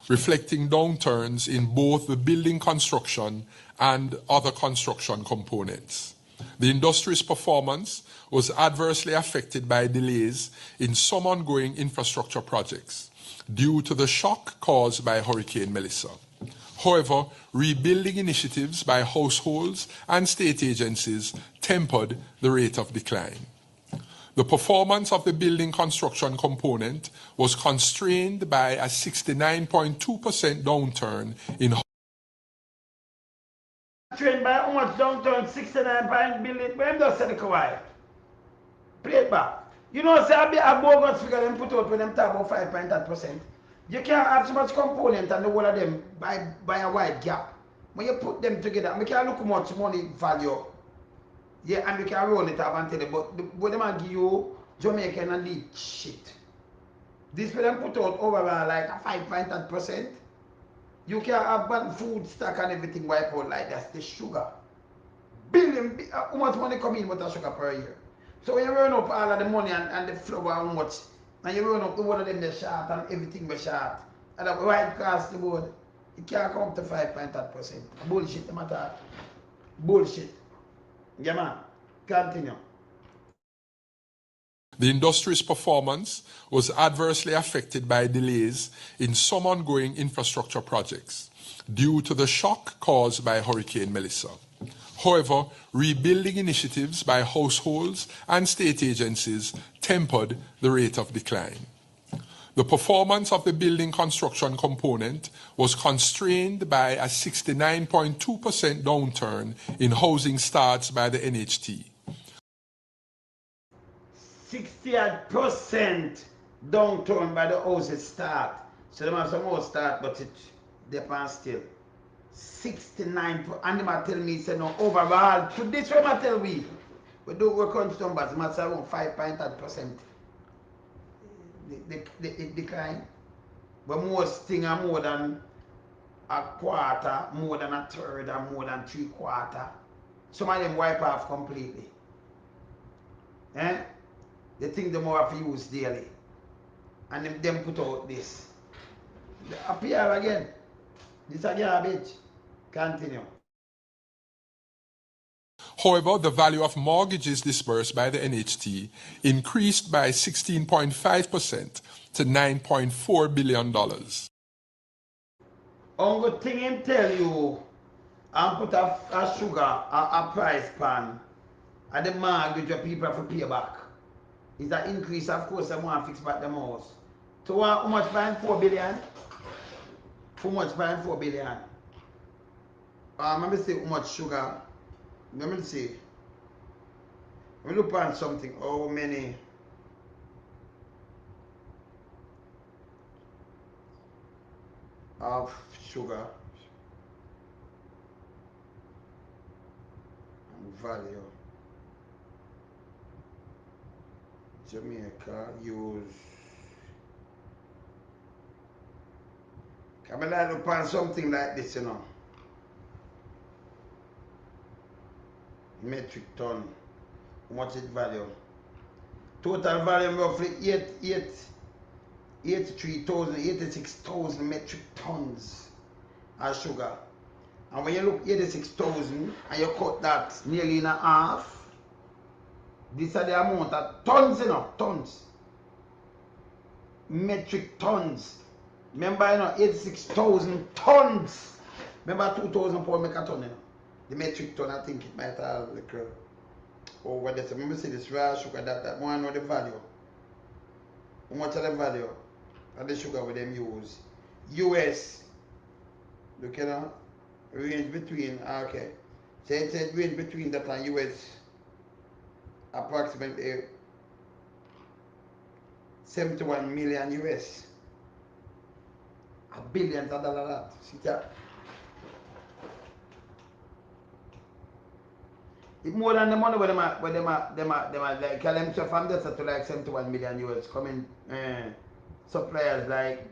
Reflecting downturns in both the building construction and other construction components. The industry's performance was adversely affected by delays in some ongoing infrastructure projects due to the shock caused by Hurricane Melissa. However, rebuilding initiatives by households and state agencies tempered the rate of decline. The performance of the building construction component was constrained by a 69.2% downturn in Trained by how much downturn 69 billion, but I'm just saying why. Play it back. You know, say a bogus figure them put out when them talk about 5.8%. You can't have so much component and the whole of them by a wide gap. When you put them together, we can't look how much money value. Yeah, and we can roll it up and tell you, but what them give you Jamaican and the shit. This for them put out overall like a 5.8%. You can have bad food stock and everything wipe out like that's the sugar. Billion, how much money come in with the sugar per year? So when you run up all of the money and the flour how much, and you run up the one of them the short and everything was short, and that right across the board, it can't come to 5.8%. Bullshit, the matter. Bullshit. Yeah, man. Continue. The industry's performance was adversely affected by delays in some ongoing infrastructure projects due to the shock caused by Hurricane Melissa. However, rebuilding initiatives by households and state agencies tempered the rate of decline. The performance of the building construction component was constrained by a 69.2% downturn in housing starts by the NHT. 68% downturn by the houses start. So they have some more start, but it depends still. 69, and they might tell me, say no, overall, to this way, I tell we do work on numbers, it might say around 5.8% the decline. But most things are more than a quarter, more than a third, and more than 3/4. Some of them wipe off completely. Eh? They think they more have to use daily. And them put out this. They appear again. This is a garbage. Continue. However, the value of mortgages disbursed by the NHT increased by 16.5% to $9.4 billion. Only thing him tell you, and put a sugar, a price pan, and the mortgage your people have to pay back. Is that increase, of course, I want to fix back the house. So how much buying 4 billion? How much buying 4 billion? Let me see how much sugar. Let me see. Let me look on something. How many? Of sugar and value. Jamaica use. Can I look on something like this, you know? Metric ton. How much is value? Total volume roughly 86,000 metric tons of sugar. And when you look 86,000 and you cut that nearly in a half, These are the amount of tons, you know, tons. Metric tons. Remember, you know, 86,000 tons. Remember 2,000 pounds make a ton, you know. The metric ton, I think it might have like over there. So remember see this raw sugar that one know the value. How much of the value of the sugar with them use? US. Look at that. Range between okay. So it said range between that and US approximately 71 million US. Billions of dollars. See that? It's more than the money where them are like them from this to like 71 million US coming suppliers like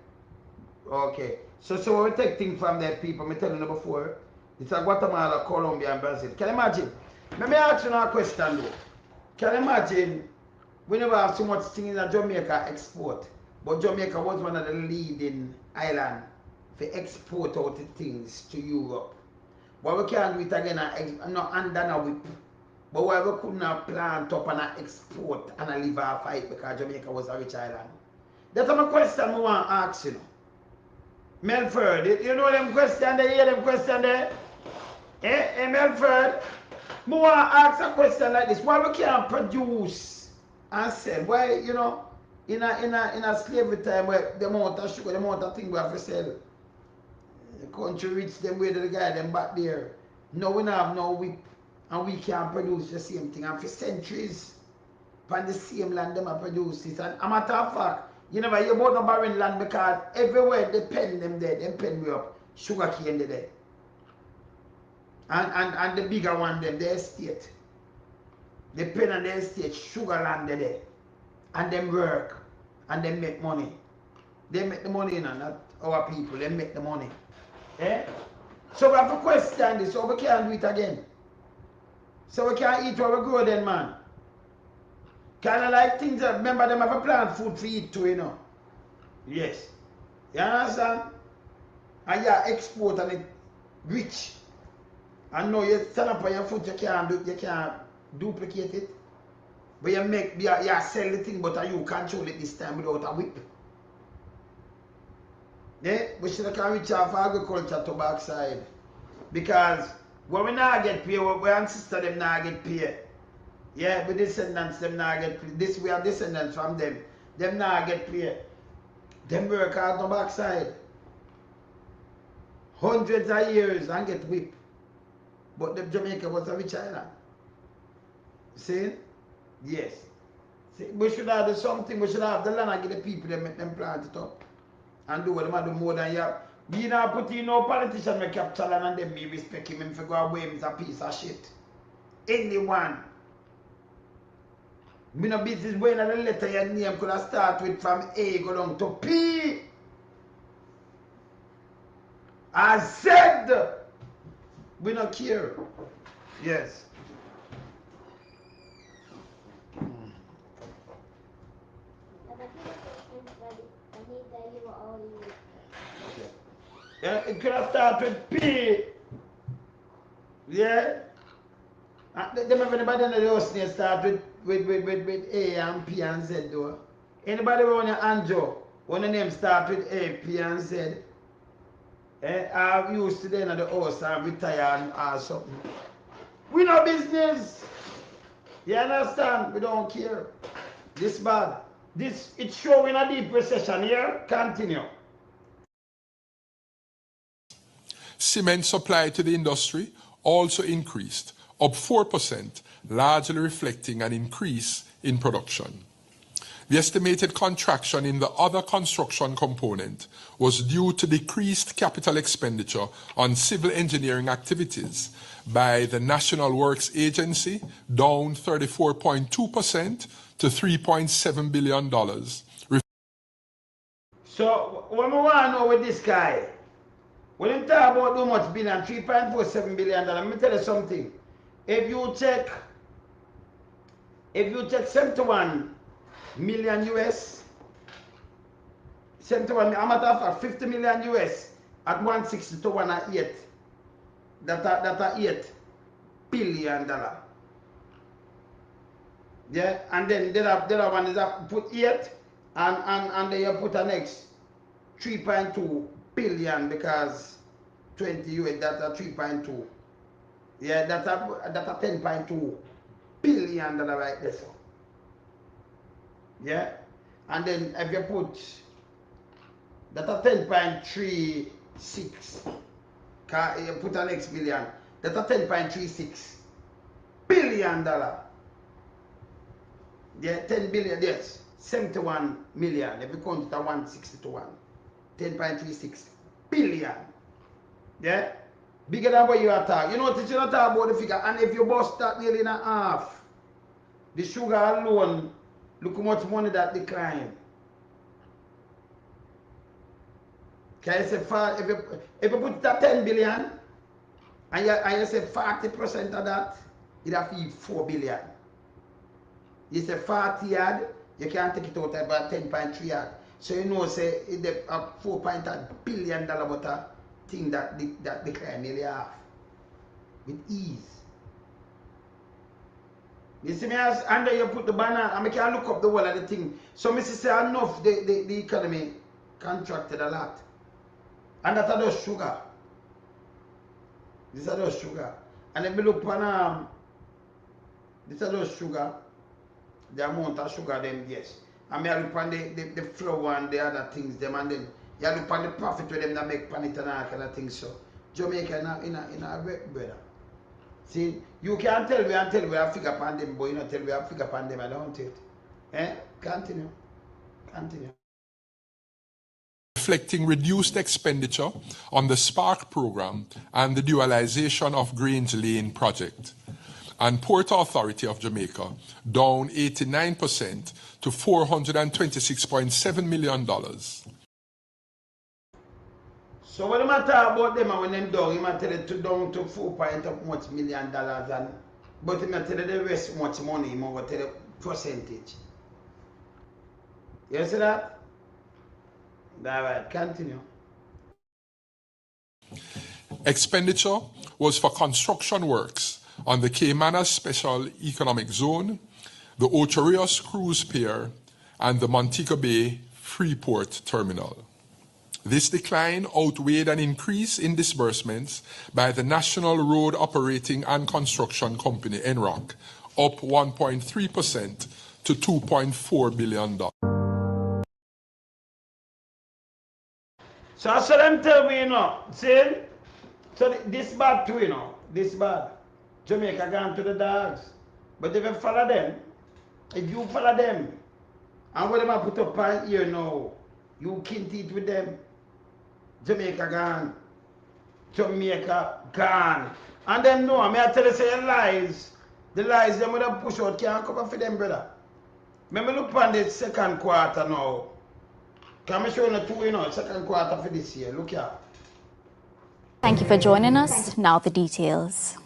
okay. So we take things from there people, I telling you before. It's like Guatemala, Colombia and Brazil. Can you imagine? Let me ask you now a question though. Can you imagine we never have so much things in Jamaica export, but Jamaica was one of the leading islands for export out the things to Europe. But we can't do it again not under no whip. But why we couldn't have plant up and export and a live a fight because Jamaica was a rich island? That's my question I want to ask you know. Melford, you know them question there, hear them question there? Eh, Melford? I want to ask a question like this. Why we can't produce and sell? Why, you know, in a slavery time where the amount of sugar, the amount of things we have to sell. The country rich them way to the guy them back there. No, we don't have no whip and we can't produce the same thing. And for centuries, on the same land them have produced this. And a matter of fact, you never hear about no barren land because everywhere they pen them there, them pen way up, sugar cane there. And the bigger one them, the estate. They pen on the estate, sugar land there. And them work and they make money. They make the money, you know, not our people, they make the money. Eh? So we have to question this, so we can't do it again. So we can't eat what we grow then, man. Kind of like things that, remember them have a plant food for eat too, you know. Yes. You understand? And you export and it rich. And now you stand up on your foot, you can't duplicate it. But you sell the thing, but you control it this time without a whip. Yeah? We should have reach out for agriculture to backside. Because when we not get paid, we ancestors them not get paid. Yeah, we descendants them not get paid. This we are descendants from them. Them not get paid. Them work hard on backside. Hundreds of years and get whipped. But the Jamaica was a rich island. See? Yes. See, we should have do something. We should have the land and give the people them make them plant it up. And do what them do more than you have. We not put in no politician make capture land and them me respect him and figure out where he's a piece of shit. Anyone. Me no business when the letter your name could have start with from A go down to P. I said we don't care. Yes. Yeah, it could have started with P. Yeah. Them have anybody in the house there start with A and P and Z though. Anybody want your Andrew? When the name start with A, P and Z? I used to then at the house and retire and something. We no business. You understand? We don't care. This bad. This it's showing a deep recession here. Continue. Cement supply to the industry also increased, up 4%, largely reflecting an increase in production. The estimated contraction in the other construction component was due to decreased capital expenditure on civil engineering activities by the National Works Agency, down 34.2% to $3.7 billion. So, what we want to know with this guy, when you talk about how much billion, $3.47 billion, let me tell you something. If you check 71 million US, 71, I'm matter of fact, 50 million US at 160 to 108. That's $8 billion. Yeah, and then the other one is put 8 and then you put a next 3.2 billion because 20 US that's a 3.2. Yeah, that's a 10.2 billion dollar right there. So. Yeah, and then if you put that's a 10.36, you put a next billion, that's a 10.36 billion dollar. Yeah, 10 billion, yes, 71 million. If you count it at 160 to 1, 10.36 billion. Yeah, bigger than what you are talking. You know what you not talk about the figure, and if you bust that nearly in a half, the sugar alone, look how much money that decline. Can you say if you put it at 10 billion and you say 40% of that, it have to be 4 billion. You say 40 yard, you can take it out about 10.3 yard. So you know say it's a $4.8 billion but a thing that decline nearly half with ease. You see me as and then you put the banner and I can look up the whole of the thing. So me say enough the economy contracted a lot. And that's just sugar. This is just sugar. And if you look on this is just sugar. The amount of sugar them, yes. And I look on the flour and the other things them, and then you look on the profit with them that make pan it and all kind of things. So Jamaica in a wreck, brother. See, you can tell me and tell me I figure upon them, but you don't tell me I figure upon them, I don't it. Eh? Continue. Reflecting reduced expenditure on the Spark program and the dualization of Grange Lane project. And Port Authority of Jamaica down 89% to $426.7 million. So when you talk about them and when them down, you might tell it to down to $4 million and but you might tell you the rest much money, you might tell you percentage. You see that? Alright, continue. Expenditure was for construction works on the Caymanas Special Economic Zone, the Ocho Rios Cruise Pier, and the Montego Bay Freeport Terminal. This decline outweighed an increase in disbursements by the National Road Operating and Construction Company, NROC, up 1.3% to $2.4 billion. So I saw them tell me, you know, see, so this bad too, you know, this bad. Jamaica gone to the dogs. But if you follow them, if you follow them, and what them I put up on here now, you can't eat with them. Jamaica gone. Jamaica gone. And them know, I tell you say lies. The lies them would have push out can't cover for them, brother. Let me look on the second quarter now. Can I show you two, you know, second quarter for this year. Look here. Thank you for joining us. Now the details.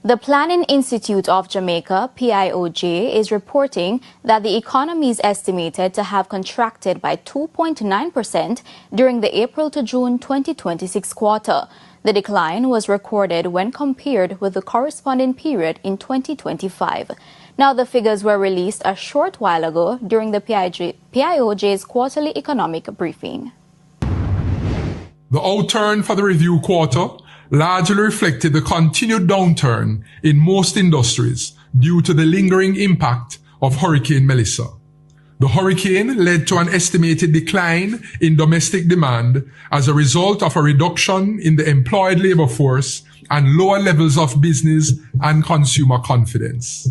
The Planning Institute of Jamaica, PIOJ, is reporting that the economy is estimated to have contracted by 2.9% during the April to June 2026 quarter. The decline was recorded when compared with the corresponding period in 2025. Now, the figures were released a short while ago during the PIOJ's quarterly economic briefing. The outturn for the review quarter largely reflected the continued downturn in most industries due to the lingering impact of Hurricane Melissa. The hurricane led to an estimated decline in domestic demand as a result of a reduction in the employed labor force and lower levels of business and consumer confidence.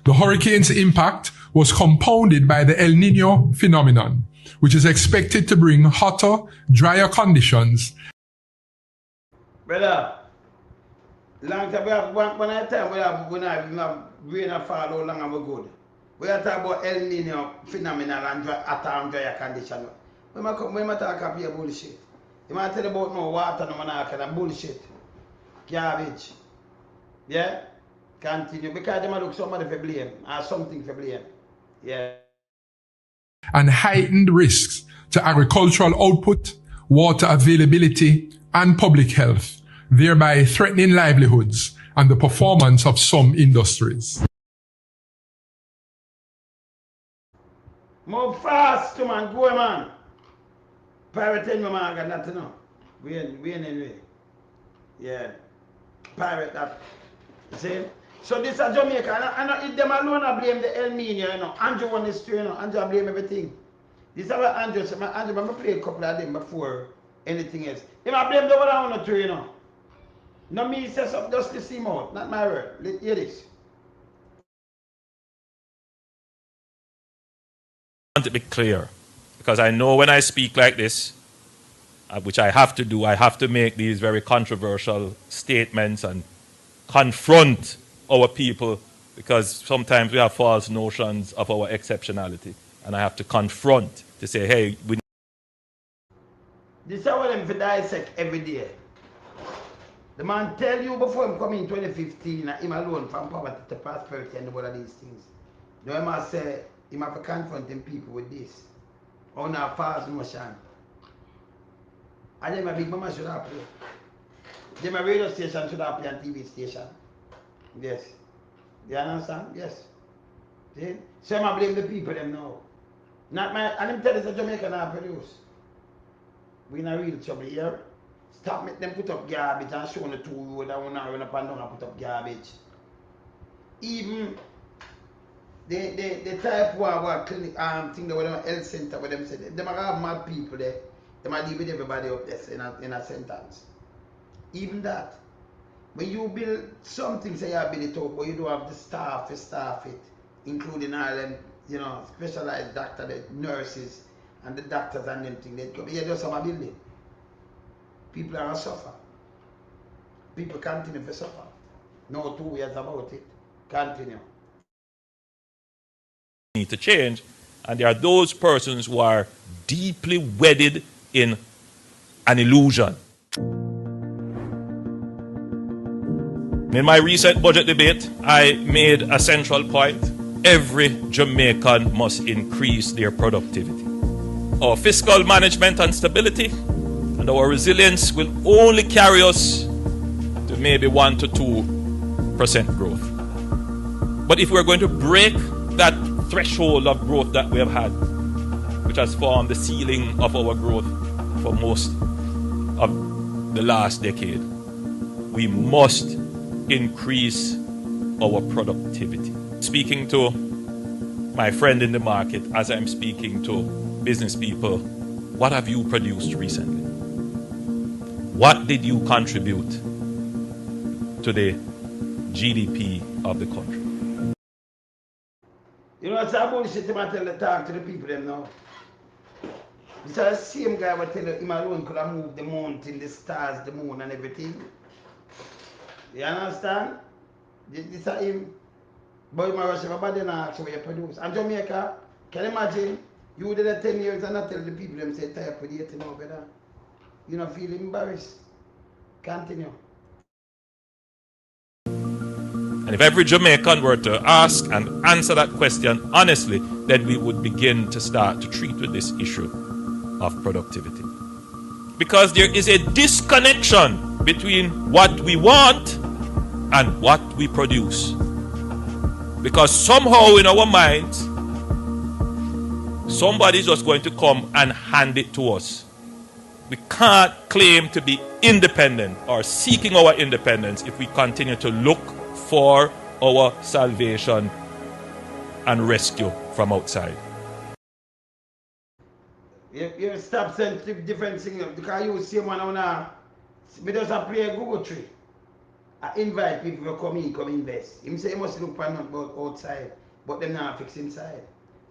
The hurricane's impact was compounded by the El Niño phenomenon, which is expected to bring hotter, drier conditions. Brother, long time we have one at a time we have rain and fall how long are we good. We are talking about El Niño phenomenon and drier condition. We might talk about your bullshit. You might tell about no water, no kind of bullshit. Garbage. Yeah? Continue. Because they might look somebody for blame or something for blame. Yeah. And heightened risks to agricultural output, water availability, and public health, thereby threatening livelihoods and the performance of some industries. Move fast, man. Go, man. Pirate in my man, got nothing, no. We in anyway. Yeah. Pirate that. See? So this is Jamaica. And if them alone I blame the El Nino, you know. Andrew won this too, you know. Andrew I blame everything. This is what Andrew said. Andrew, I play a couple of them before anything else. If I blame the one I want to, you know. No me say something, just to see him out. Not my word. Hear this. I want to be clear, because I know when I speak like this, which I have to do, I have to make these very controversial statements and confront our people, because sometimes we have false notions of our exceptionality, and I have to confront to say, hey, we. This is what them for dissect every day. The man tell you before him come in 2015 that him alone from poverty to prosperity and all of these things. Now he must say, he must have confronting people with this. On a false notion. And then my big mama should have played. Then my radio station should have played and TV station. Yes. You understand? Yes. See? So I blame the people them now. Not my, and them tell us that Jamaica not produce. We in a real trouble here. Stop making them put up garbage and show the 2 road and one run up and down and put up garbage. Even the type one clinic thing that with them health center where them say them have mad people there. They might deal with everybody up there in a sentence. Even that. When you build something, say you build it up, but you don't have the staff to staff it, including all them, you know, specialized doctors, the nurses, and the doctors and them things. You just have a building. People are going to suffer. People continue to suffer. No 2 years about it. Continue. Need to change, and there are those persons who are deeply wedded in an illusion. In my recent budget debate, I made a central point. Every Jamaican must increase their productivity. Our fiscal management and stability and our resilience will only carry us to maybe 1 to 2% growth. But if we're going to break that threshold of growth that we have had, which has formed the ceiling of our growth for most of the last decade, we must increase our productivity. Speaking to my friend in the market, as I'm speaking to business people, what have you produced recently? What did you contribute to the GDP of the country? You know, it's a bullshit I tell the talk to the people them now. It's the same guy will tell you him alone could have moved the mountain, the stars, the moon and everything. You understand? This is him. But my rush everybody now ask what you produce. And Jamaica, can you imagine? You did it 10 years and not tell the people them say type with you now, brother. You don't feel embarrassed. Continue. And if every Jamaican were to ask and answer that question honestly, then we would begin to start to treat with this issue of productivity. Because there is a disconnection between what we want and what we produce. Because somehow in our minds, somebody's just going to come and hand it to us. We can't claim to be independent or seeking our independence if we continue to look for our salvation and rescue from outside. You stop saying different things because you see one on a, we just play a Google tree. I invite people to come invest. Him say he must look for not about outside, but them not fix inside.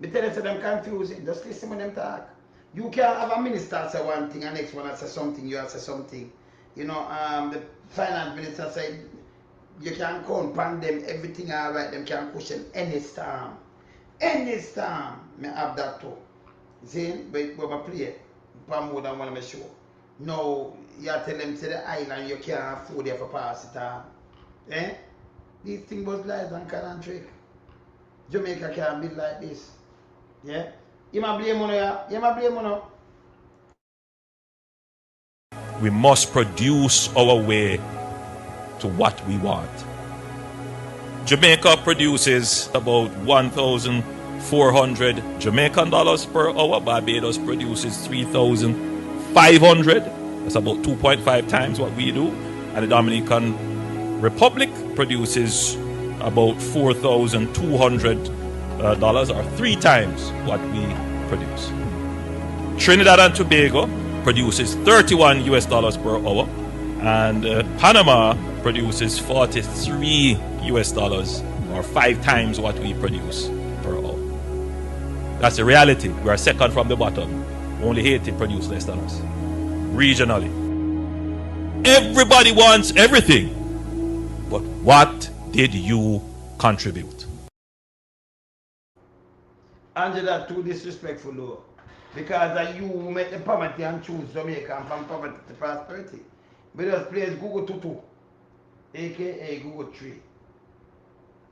Me tell you so them confusing, just listen when them talk. You can't have a minister say one thing and next one say something, you say something. You know, the finance minister said you can count upon them, everything alright, them can cushion any storm. Any storm, me have that too. See, but I play for more than one of my show. No, you tell them to the island you can't afford it for pass it on. Eh? These things was lies and can and trick. Jamaica can't build like this. Yeah? You might blame on you might blame on. We must produce our way to what we want. Jamaica produces about 1,000 400 Jamaican dollars per hour. Barbados produces 3,500. That's about 2.5 times what we do. And the Dominican Republic produces about $4,200 or 3 times what we produce. Trinidad and Tobago produces 31 US dollars per hour, and Panama produces 43 US dollars or 5 times what we produce per hour. That's the reality. We are second from the bottom. Only Haiti produce less than us. Regionally. Everybody wants everything. But what did you contribute? Angela, too disrespectful though. Because you make the poverty and choose Jamaica from poverty to prosperity. We just place Google Tutu, aka Google Tree.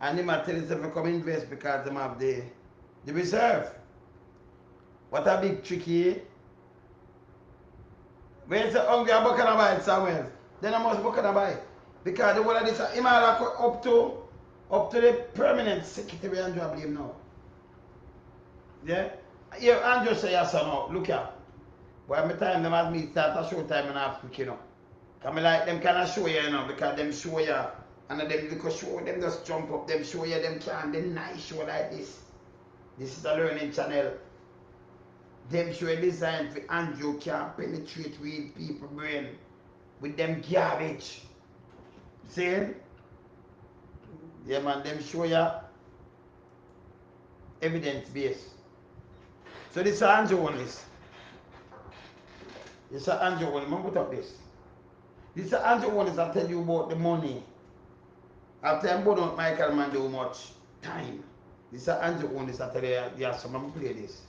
And they might tell us if you come invest because they have the reserve. What a big trick here. When you say hungry, I'm going to buy it somewhere else. Then I must go and buy it. Because the whole of this, it might up to the permanent secretary and job blame now. Yeah? Yeah, Andrew say yes or no. Look here. But my time them as me start a show time and half quick, you know. Because I like them kind of show you, you know, because them show you, and them because show them just jump up, them show you, them can, them nice show like this. This is a learning channel. Them show you design for Andrew can penetrate real people brain with them garbage. See? Yeah man, them show you evidence based. So this is Andrew Holness. This is Andrew Holness. I'm going to put up this. This is Andrew Holness. I tell you about the money. After I'm going to Michael Man do much time. This is Andrew Holness. I tell you, yeah, so I'm going to play this.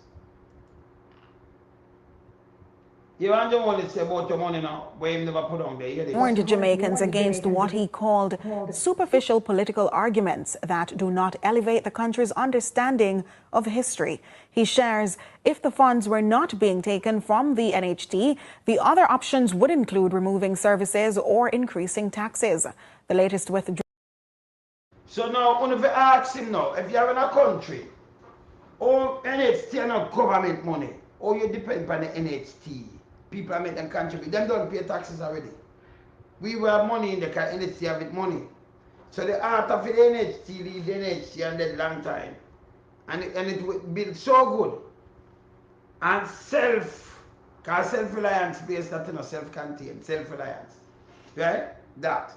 You Andrew Holness say about your money now, where him never put on there. Warned Jamaicans against what he called superficial political arguments that do not elevate the country's understanding of history. He shares, if the funds were not being taken from the NHT, the other options would include removing services or increasing taxes. The latest withdrawal. So now, when you ask him now, if you're in a country, or NHT not government money, or you depend on the NHT, people are making them contribute. Them don't pay taxes already. We have money in the NHT have it money. So the art of the NHT leave the NHT and that long time. And it will build so good. And because self-reliance based that, you know, self-contained, self-reliance. Right? That.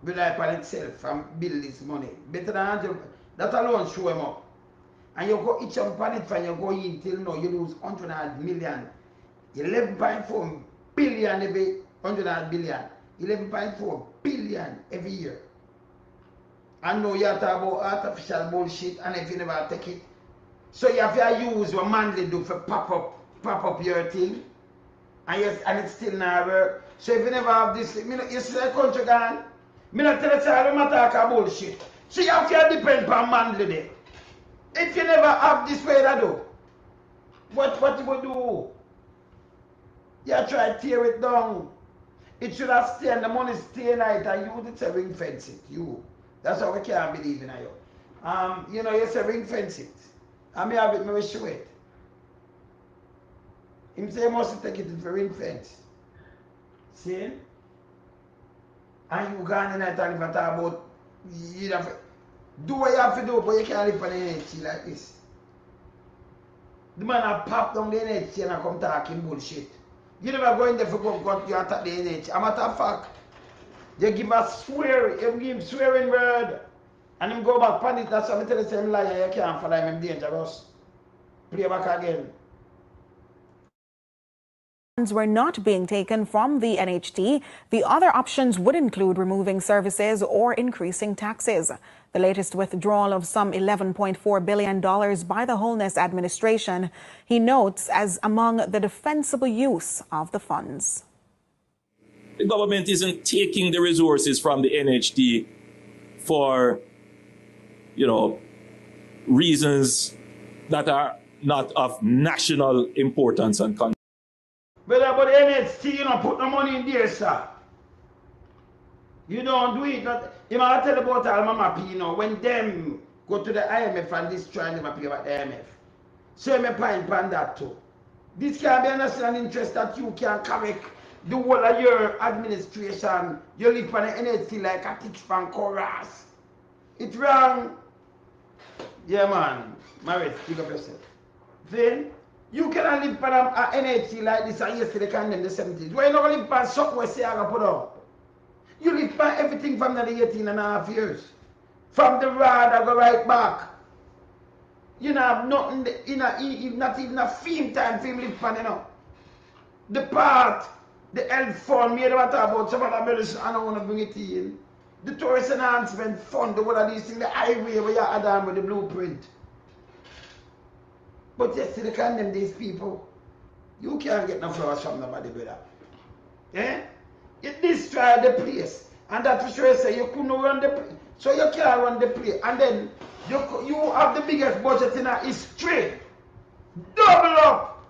Rely upon itself and build this money. Better than 100. That alone show him up. And you go each upon it and you go in till now you lose 100 million. 11.4 billion every 100 billion. 11.4 billion every year. And now you have to talk about artificial bullshit, and if you never take it. So you have to use what manly do for pop up your thing. And yes, and it's still not work. So if you never have this, you see the country gone. Me not tell you say I don't talk about bullshit. So you have to depend on manly there. If you never have this way to do, what you would do? You try to tear it down. It should have stayed and the money stay night and you would say ring fence it. You. That's how we can't believe in you. You know, you say ring fence it. And me have it, me will show it. Him say you must take it for ring fence. See? And you go on the night and if I talk about you have to do what you have to do, but you can't live on the NHT like this. The man have popped down the NHT and I come talking bullshit. You never go in there for go you attack the NHT. A matter of fact, you give a swear, you give swearing word, and him go back on it. That's why I tell you the same liar, you can't follow him, dangerous. Play back again. Funds were not being taken from the NHT. The other options would include removing services or increasing taxes. The latest withdrawal of some $11.4 billion by the Holness administration, he notes, as among the defensible use of the funds. The government isn't taking the resources from the NHT for, reasons that are not of national importance and concern. But the NHT, you don't put no money in there, sir. You don't do it. You might tell about Alma Mapi, when them go to the IMF and destroy them pay about the IMF. So me point on that too. This can be a national interest that you can correct the whole of your administration. You live on the NHC like a tick fan chorus. It's wrong. Yeah, man. Maris, pick up yourself. Then, you cannot live on an NHC like this and yesterday condemn the 70s. Why you not live on something where say I put up? You live on everything from the 18.5 years. From the rod I go right back. You know, have nothing, not even a film time for him live on, you know. The part, the health fund, me about talk about some other medicine, I don't want to bring it in. The tourist enhancement fund, the one of these things, the highway where you add on with the blueprint. But you still condemn these people. You can't get no flowers from nobody, brother. Eh? It destroyed the place. And that for sure say you couldn't run the place. So you can't run the place. And then you have the biggest budget in our history. Double up.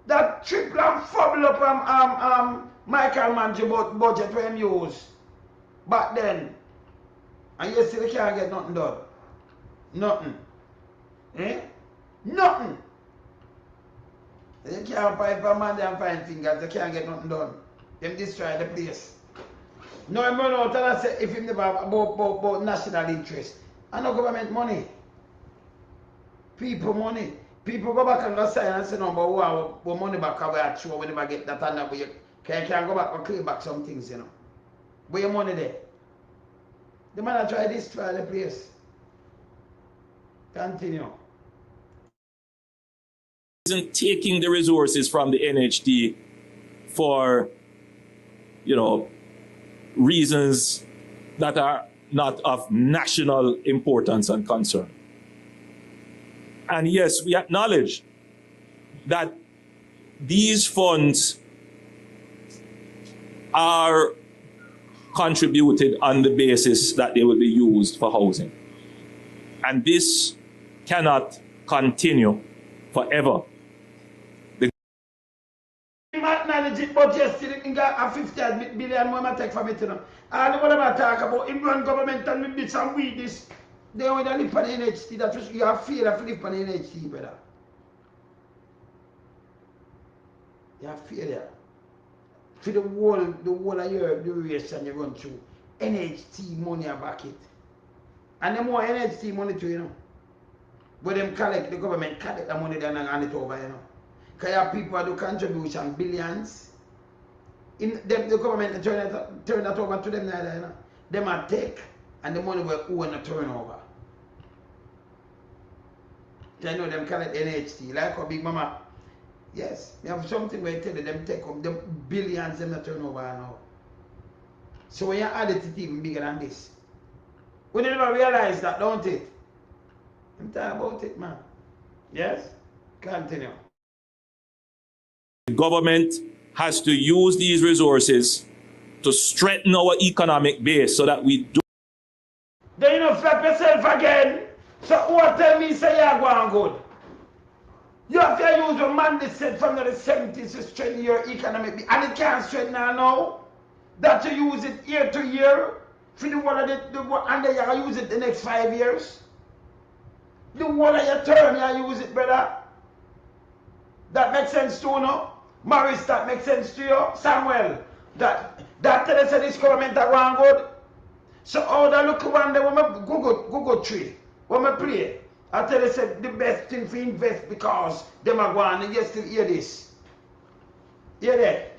That triple and fumble up Michael Manji budget when him use. Back then. And you still can't get nothing done. Nothing. Eh? Nothing. You can't fight for man and find fingers, you can't get nothing done. Them destroy the place. No, I'm run out and I say if him never about national interest. And no government money. People money. People go back and go sign and say no, but we money back we are sure we never get that and that you can't go back and claim back some things, you know. Where your money there? The man try to destroy the place. Continue. Isn't taking the resources from the NHD for, you know, reasons that are not of national importance and concern. And yes, we acknowledge that these funds are contributed on the basis that they will be used for housing. And this cannot continue forever. Acknowledge it, but yesterday he got a 50 billion more take from it, you know. And what I talk about, him run government and with this and with this, they want to live on the NHT. That was, you have fear of live on the NHT, brother. You have fear there. For the whole of your duration you run through, NHT money back it. And the more NHT money too, you know. But them collect, the government collect the money then and hand it over, you know. Because you have people who do contribution, billions. In them, the government turn that over to them, you know. Them are take and the money will own a turnover. So you know them collect NHT. Like a big mama. Yes, you have something where you tell them take up them billions them turn over now. So when you add it, it's even bigger than this. We never realize that, don't it? I'm talking about it, man. Yes? Continue. The government has to use these resources to strengthen our economic base so that we do. Then you know flap yourself again. So who tell me say you're going good? You have to use your mandate set from the 70s to strengthen your economic, and it can't strengthen now. That you use it year to year for the one of and then you use it the next 5 years. The one of your term you use it, brother. That makes sense to you, no? Morris, that makes sense to you? Samuel, that tell us that this government that one good. So all the look one day when I go tree, when I play, I tell you say the best thing for invest because them are going and you still hear this. Hear that?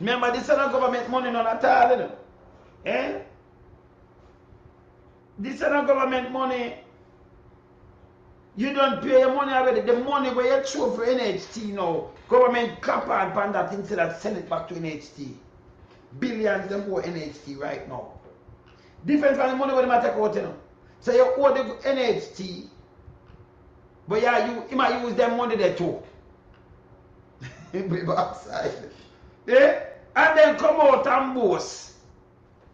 Remember this is not government money none at all, you know? Eh? This is not government money. You don't pay your money already. The money where you throw for NHT now, government clap on that instead of send it back to NHT. Billions them go NHT right now. Different from the money where they take out, you know. So you owe the NHT, but you might use them money there too. Outside. Yeah? And then come out and boast.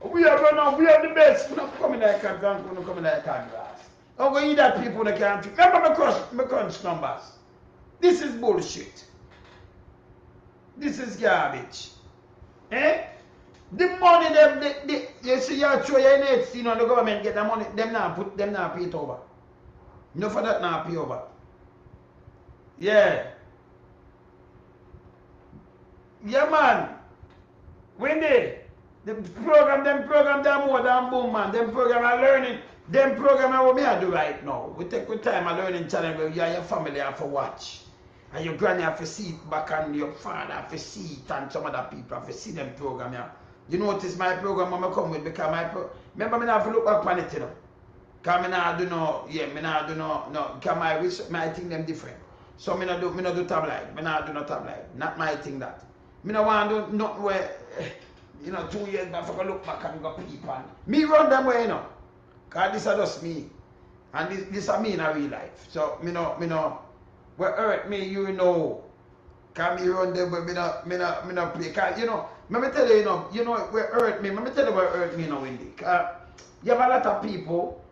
We are the best. We're not coming like a gun, we're not coming like a glass. I'm going to eat that people in the country. Remember my crunch numbers. This is bullshit. This is garbage. Eh? The money you see you throw your nets, you know, the government get the money, them now pay it over. No for that now pay over. Yeah. Yeah man. Wendy, them program more than boom man. Them program are learning. Them program are what me I do right now. We take good time a learning channel where you and your family have to watch. And your granny have to see it back and your father have to see it and some other people have to see them program here. You notice my program when I come with because remember me not have to look back on it, you know. Because me not do no, because my thing them different. So me not do tabloid. Me not do no tabloid. Not my thing that. Me not want to do nothing where, you know, 2 years back I look back and go people. And me run them way, you know. Because this is just me. And this is me in a real life. So me no, what hurt me, you know. Because me run them way, me no play. Because, you know, let me tell you, you know what hurt me. Let me tell you what hurt me, you know, Wendy. You have a lot of people,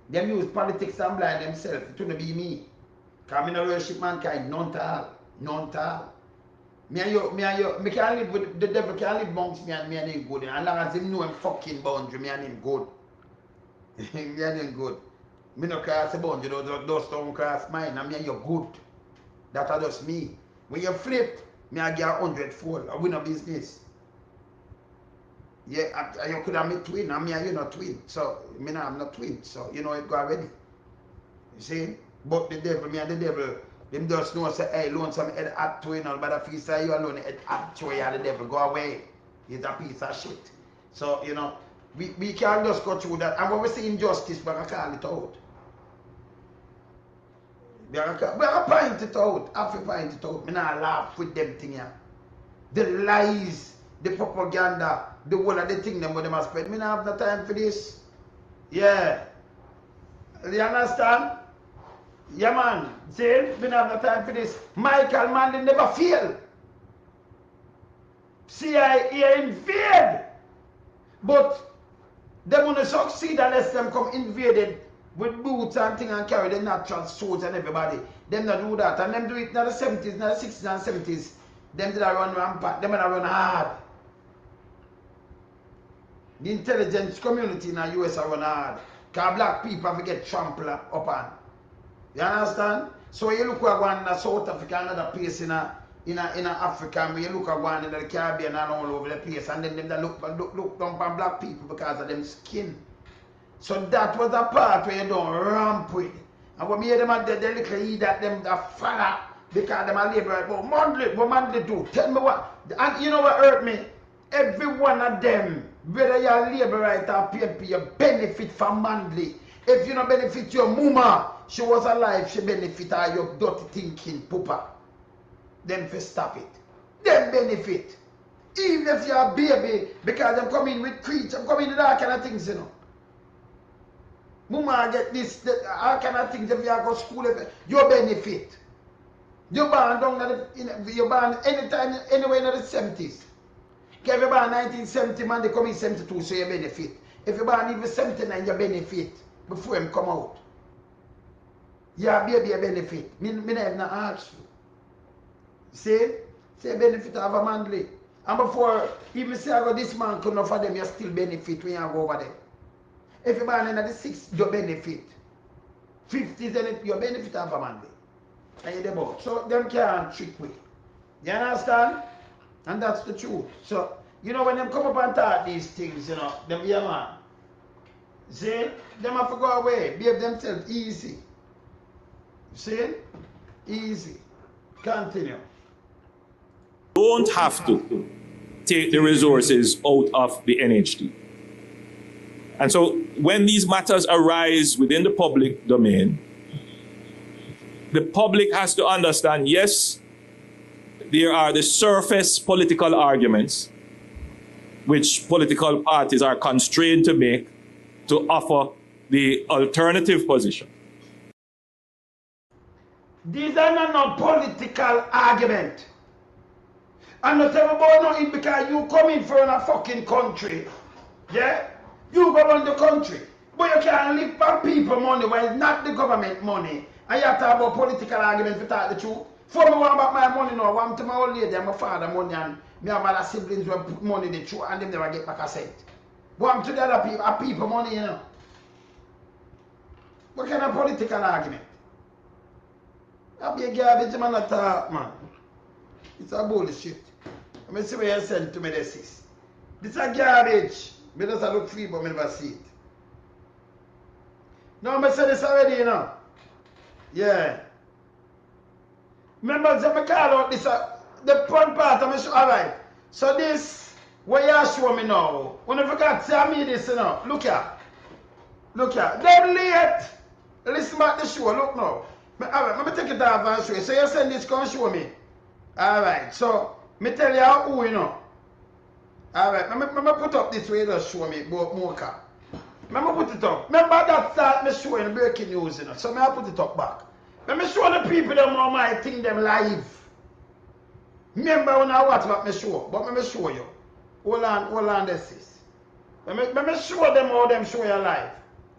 them use politics and blind themselves to be me. Because I don't worship mankind, none at all. Me can live with the devil, can live amongst me and him good. And long as him know him fucking boundary, me and him good. Me and him good. Me no cross the boundary, those don't cross mine, and me and you good. That's just me. When you flip, me I get 100-fold. I win a business. Yeah, you could have me twin, and me and you not twin. So, me now I'm not twin. So, you know it go already. You see? But the devil, me and the devil, them just know say, hey, loan some head at twin, but if you say you alone head at to you the devil, go away. He's a piece of shit. So, you know, we can't just go through that. And when we see injustice, we can call it out. We can point it out. I have to point it out. I not laugh with them thing here. The lies, the propaganda, the whole of the thing them what them have spread. I don't have no time for this. Yeah. You understand? Yeah man. See? I don't have no time for this. Michael Manley never fail. CIA invade. But they want to succeed unless them come invaded with boots and things and carry the natural swords and everybody. Them not do that. And them do it in the 70s, in the 60s and 70s. Them did run rampant. Them did run hard. The intelligence community in the US run hard. Because black people have to get trampled upon. You understand? So you look at one in South Africa, another place in Africa, and you look at one in the Caribbean and all over the place, and then they look down on black people because of them skin. So that was a part where you don't ramp with. And when me hear them at the little eat that them the father because them are labor but monthly do. Tell me what, and you know what hurt me? Every one of them, whether you're labor right or PMP, you benefit from monthly. If you don't benefit your mama, she was alive, she benefit her your dirty thinking, pooper. Them for stop it. Them benefit. Even if you're a baby, because them come in with creech, them come in with all kind of things, you know. Mama get this, all kind of things, if you go to school, you benefit. You born down you born anytime, anywhere in the 70s. If you born 1970, man, they come in 72, so you benefit. If you born even 79, you benefit before him come out. Yeah, baby, you benefit. Me never not ask you. See benefit of a manly. And before, even say I go this man couldn't offer them, you still benefit when you go over there. If you're born in the 60s, you benefit. 50s, then you benefit of a manly. And you're about. So them can't trick me. You understand? And that's the truth. So, you know, when them come up and talk these things, you know, them yeah man. See? Them have to go away. Behave themselves easy. See? Easy. Continue. Don't have to take the resources out of the NHD. And so when these matters arise within the public domain, the public has to understand, yes, there are the surface political arguments which political parties are constrained to make to offer the alternative position. These are not no political argument. I'm not talking about nothing because you come in from a fucking country. Yeah? You go run the country. But you can't live for people money when it's not the government money. And you have to talk about political argument to talk the truth. For me, want about my money now. I want to my old lady and my father money and Me have other siblings who put money in the throat and them never get back a cent. But I'm to the other people, are people money, you know. What kind of political argument? I'll be a garbage man at talk, man. It's a bullshit. I mean, see what you send to me, this is. This is a garbage. Me just look free, but I never see it. No, I said this already, you know. Yeah. Remember, I call out this, the front part of my show. Alright. So this, what you show me now, when I forgot to tell me this, you know. Look here. Look here. Then late. Listen back the show. Look now. Alright, let me take it off and show you. So you send this, come show me. Alright. So, me tell you who, you know. Alright, let me put up this way to show me about Moca. Let me put it up. Remember that start me showing breaking news, you know. So I put it up back. Let me show the people them how my thing them live. Remember when I watch what me show, but let me show you. Hold on this is. Let me show them how them show you live.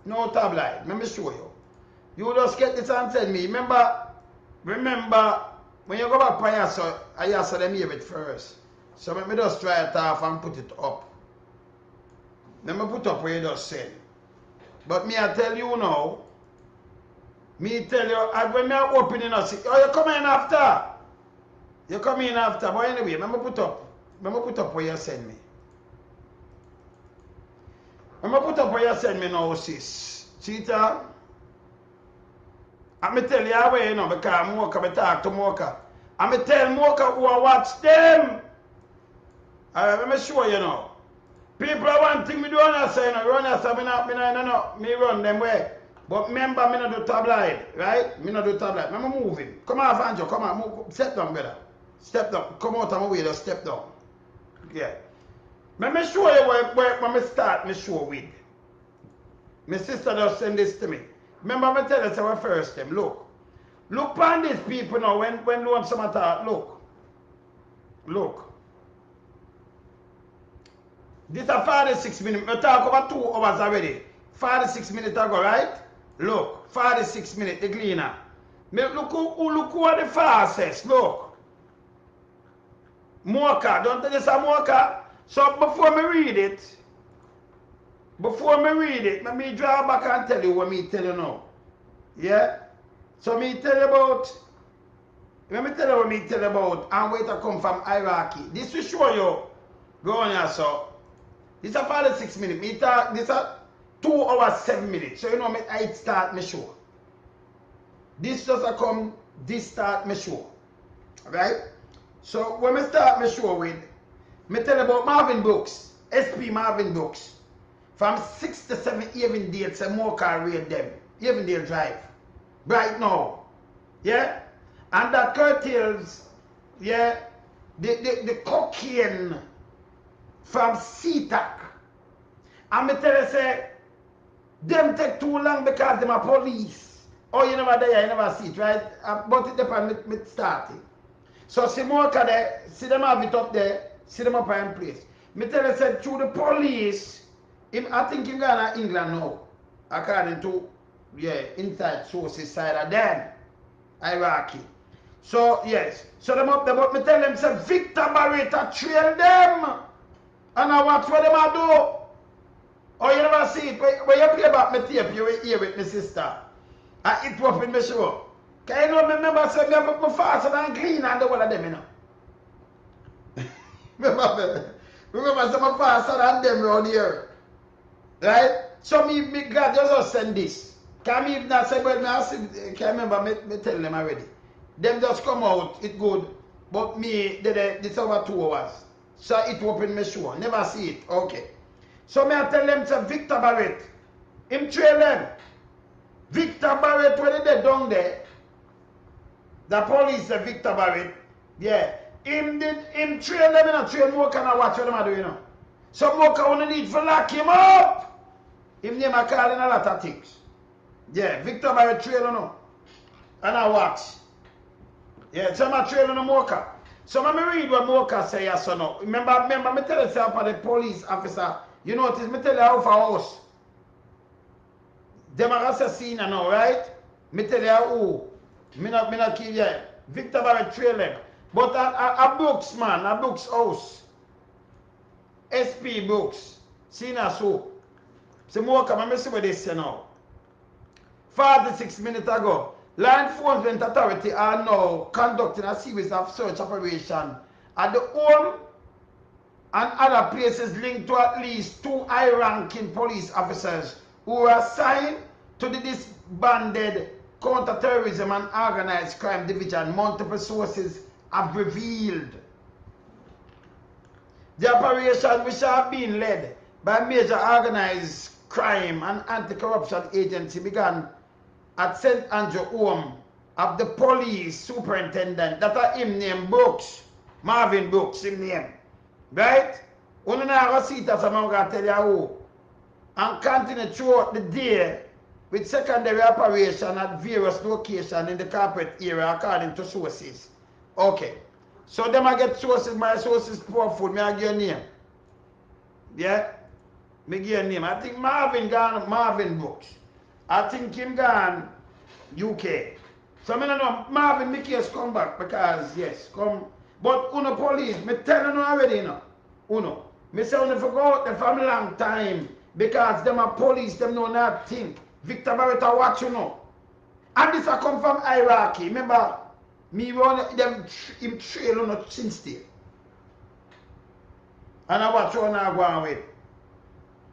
No tabloid. Let me show you. You just get this and tell me. Remember when you go back to I saw them hear it first. So let me just try it off and put it up. Let me put up where you just said. But me I tell you now, me tell you, when me are opening us, oh you come in after. You come in after. But anyway, let me put up where you send me. Let me put up where you send me now, sis. Cheetah. I'm tell you away, you know, because Moca, I talk to Moca. I'm tell Moca who I watch them. Alright, let me show you now. People are one thing me do on say, no, run us, me run them way. But remember, me not do tabloid, right? Me not do tabloid. Me move him. Come on, Vanjo, come on, move. Step down, brother. Step down. Come out of my way, just step down. Yeah. Let me show you where me start me show with. My sister just send this to me. Remember, me tell you, say, first them, look. Look upon these people now, when loan some talk, look. Look. This is 46 minutes. We talk about 2 hours already. 46 minutes ago, right? Look, 46 minutes, the cleaner. Look who are the fastest. Look. Moca. Don't tell you some Moca. So before me read it, let me draw back and tell you what me tell you now. Yeah? So me tell you about, let me tell you what me tell you about and where to come from hierarchy. This will show you. Go on here, so. This is 46 minutes. Me talk, this is 2 hours 7 minutes. So you know me I start my show. This just a come, this start my show. Right? So when I start my show with, me tell about Marvin Brooks, SP Marvin Brooks. From 6 to 7 Avondale, say Moca raid them. Avondale Drive. Right now. Yeah? And that curtails, yeah, the cocaine from Ctoc. And me tell you, say, them take too long because them are police. Oh, you never there, you never see it, right? But it depends on me starting. So see Moca there, see them have it up there, see them up in place. Me tell you, say, through the police, I think he's going to England now, according to, yeah, inside sources side of them, hierarchy. So, yes, so them up there, but me tell them, say, Victor Barrett trail them. And I watch what them I do. Oh, you never see it. When you play back my tape, you will hear with my sister. And it was in my show. Can you know, remember, say, I'm faster than clean and the one of them, you know. Remember, I'm faster than them around here. Right? So, me God just send this. Can me even say, well, I can't remember, me tell them already. Them just come out, it good. But me, this over 2 hours. So it open me show. Never see it. Okay. So me I tell them say Victor Barrett. Him trail them. Victor Barrett when they down there. The police say Victor Barrett. Yeah. Him trail them and trail Moca and watch what them are doing. You know. So Moca only need to lock him up. Him name are calling a lot of things. Yeah. Victor Barrett trail you know. And I watch. Yeah. So I'm trail on Moca. So let me read what Moca say yes or no. Remember me tell you about the police officer. You notice me tell you how for house. Them are assassin now, right? Me tell you who. Me not kill you. Victor Barrett trail them. But a Brooks man, a Brooks house. SP Brooks. Sina so. See Moca, I see what they say now. 46 minutes ago, law enforcement authority are now conducting a series of search operation at the home and other places linked to at least 2 high-ranking police officers who were assigned to the disbanded counter-terrorism and organized crime division, multiple sources have revealed. The operation, which have been led by major organized crime and anti-corruption agency, began at St. Andrew home of the police superintendent, that are him named Brooks, Marvin Brooks, him name. Right? When I go see that, I'm going to tell you who. And continue throughout the day with secondary operation at various locations in the corporate area according to sources. Okay. So them I get sources, my sources powerful, me I give a name. Yeah? Me give a name. I think Marvin gone, Marvin Brooks. I think him gone UK. So I don't know, Marvin make case come back because yes, come. But Uno police, me tell you already, you know. Uno. Me say Uno for go out there for a long time because them are police, them know nothing. Victor Barretta watch you know. And this I come from hierarchy. Remember, me run them him trail on since day. And I watch you now go on with.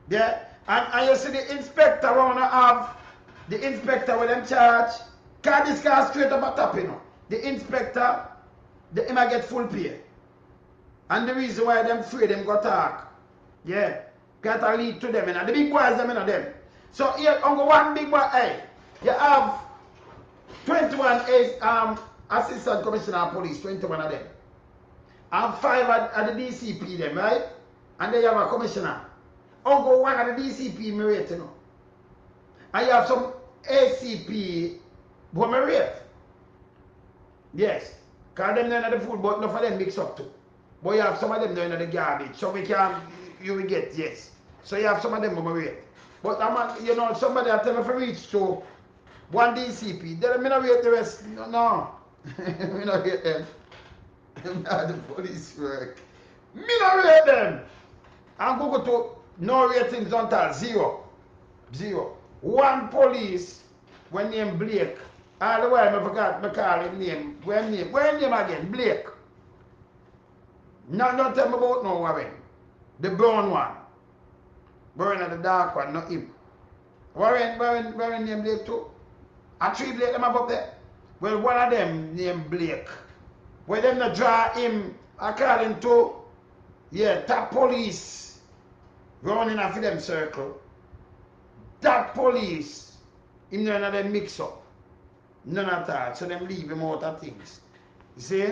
Yeah? And you see the inspector wanna have the inspector with them charge. Cause this guy straight up a top, you know. The inspector, the him I get full pay. And the reason why them afraid them go talk. Yeah. Gotta lead to them, you know. The big boys them, you know, them. So here, only one big boy, hey, you have 21 assistant commissioner of police, 21 of them. And 5 at the DCP them, right? And then you have a commissioner. Only one at the DCP me rate, you know. And you have some ACP who me rate. Yes. Because them down at the food, but enough of them mix up too. But you have some of them down at the garbage. So we can, you will get, yes. So you have some of them who me rate. But you know, somebody I tell me for reach to one DCP. Then me not rate the rest. No. Me not rate them. Them not the police work. Me not rate them. And go to no ratings until 0. 0. One police when named Blake. All the while I forgot me call him name. Where name again? Blake. No, don't tell me about no Warren. The brown one. Warren and the dark one, not him. Warren named Blake too. And 3 Blake them up there. Well, one of them named Blake. Well, them not draw him according to, yeah, top police running after them circle. That police, him none of them mix up. None at all. So them leave him out of things. You see?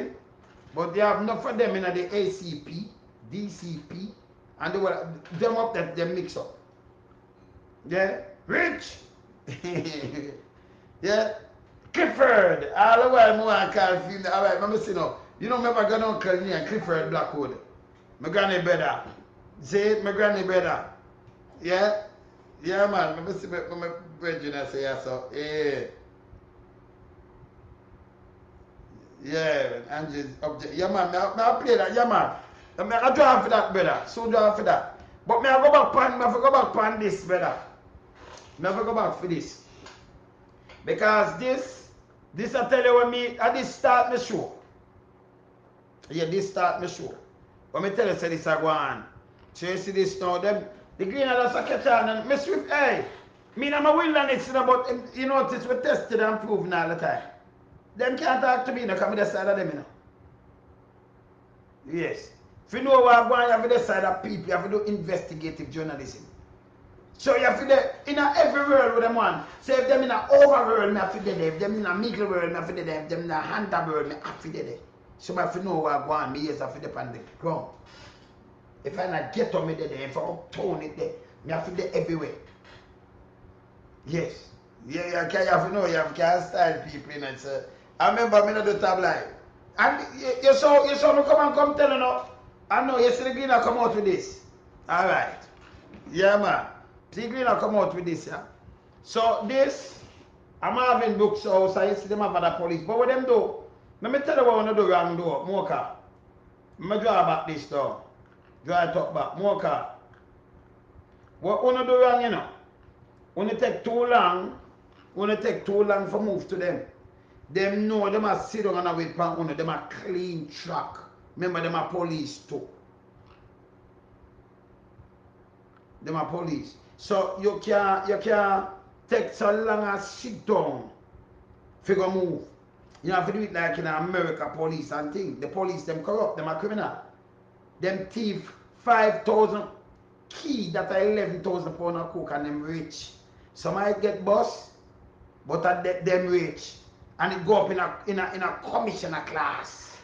But they have enough of them in the ACP, DCP, and them up that they mix up. Yeah? Rich! Yeah? Clifford! All the while more I call him. Alright, let me see now. You know, my granduncle named Clifford Blackwood. My granny brother. See? My granny brother. Yeah? Yeah, man. Let me see my brethren I say so. Yeah. Yeah, Angie's object. Yeah, man. I play that. Yeah, man. I draw for that, brother. So draw for that. But I go back on this, brother. I go back for this. Because this I tell you when this start my show. Yeah, this start my show. When I tell you say this I go on. So you see this now, them the green are just catch on and mess with, hey, me and my wilderness, you know, but you notice we tested and proven all the time. Them can't talk to me, you know, come to the side of them, you know. Yes. If you know what going on, you have to decide of people, you have to do investigative journalism. So you have to do, in every world with them one. So if them in an overworld, I have to do there. If them in a middle world, I have to do there. If them in a hunter world, I have to do there. So I have to know what going on, me yes, I have to do on the ground. If I not get on me there, if I uptown it there, I have to do everywhere. Yes. Yeah, you have to know, you have to style people, you know. So I remember me not the tabloid. And you saw me come tell you now. I know, you see the green will come out with this. Alright. Yeah, man. See the green will come out with this, yeah. So this, I'm having books house, I see them have the police. But what them do, Let me tell you what I want to do wrong though, Moca. I'm going to draw back this though. Draw it up back. Moca. What I want to do wrong, you know? When it take too long for move to them. Them know them are sit down and wait for them are clean track. Remember them are police too. Them are police. So you can't take so long as sit down figure move. You have to do it like in America police and thing. The police them corrupt, them are criminal. Them thief 5,000 key that are 11,000 pound of coke and them rich. Some might get boss, but at them rich. And it go up in a commissioner class.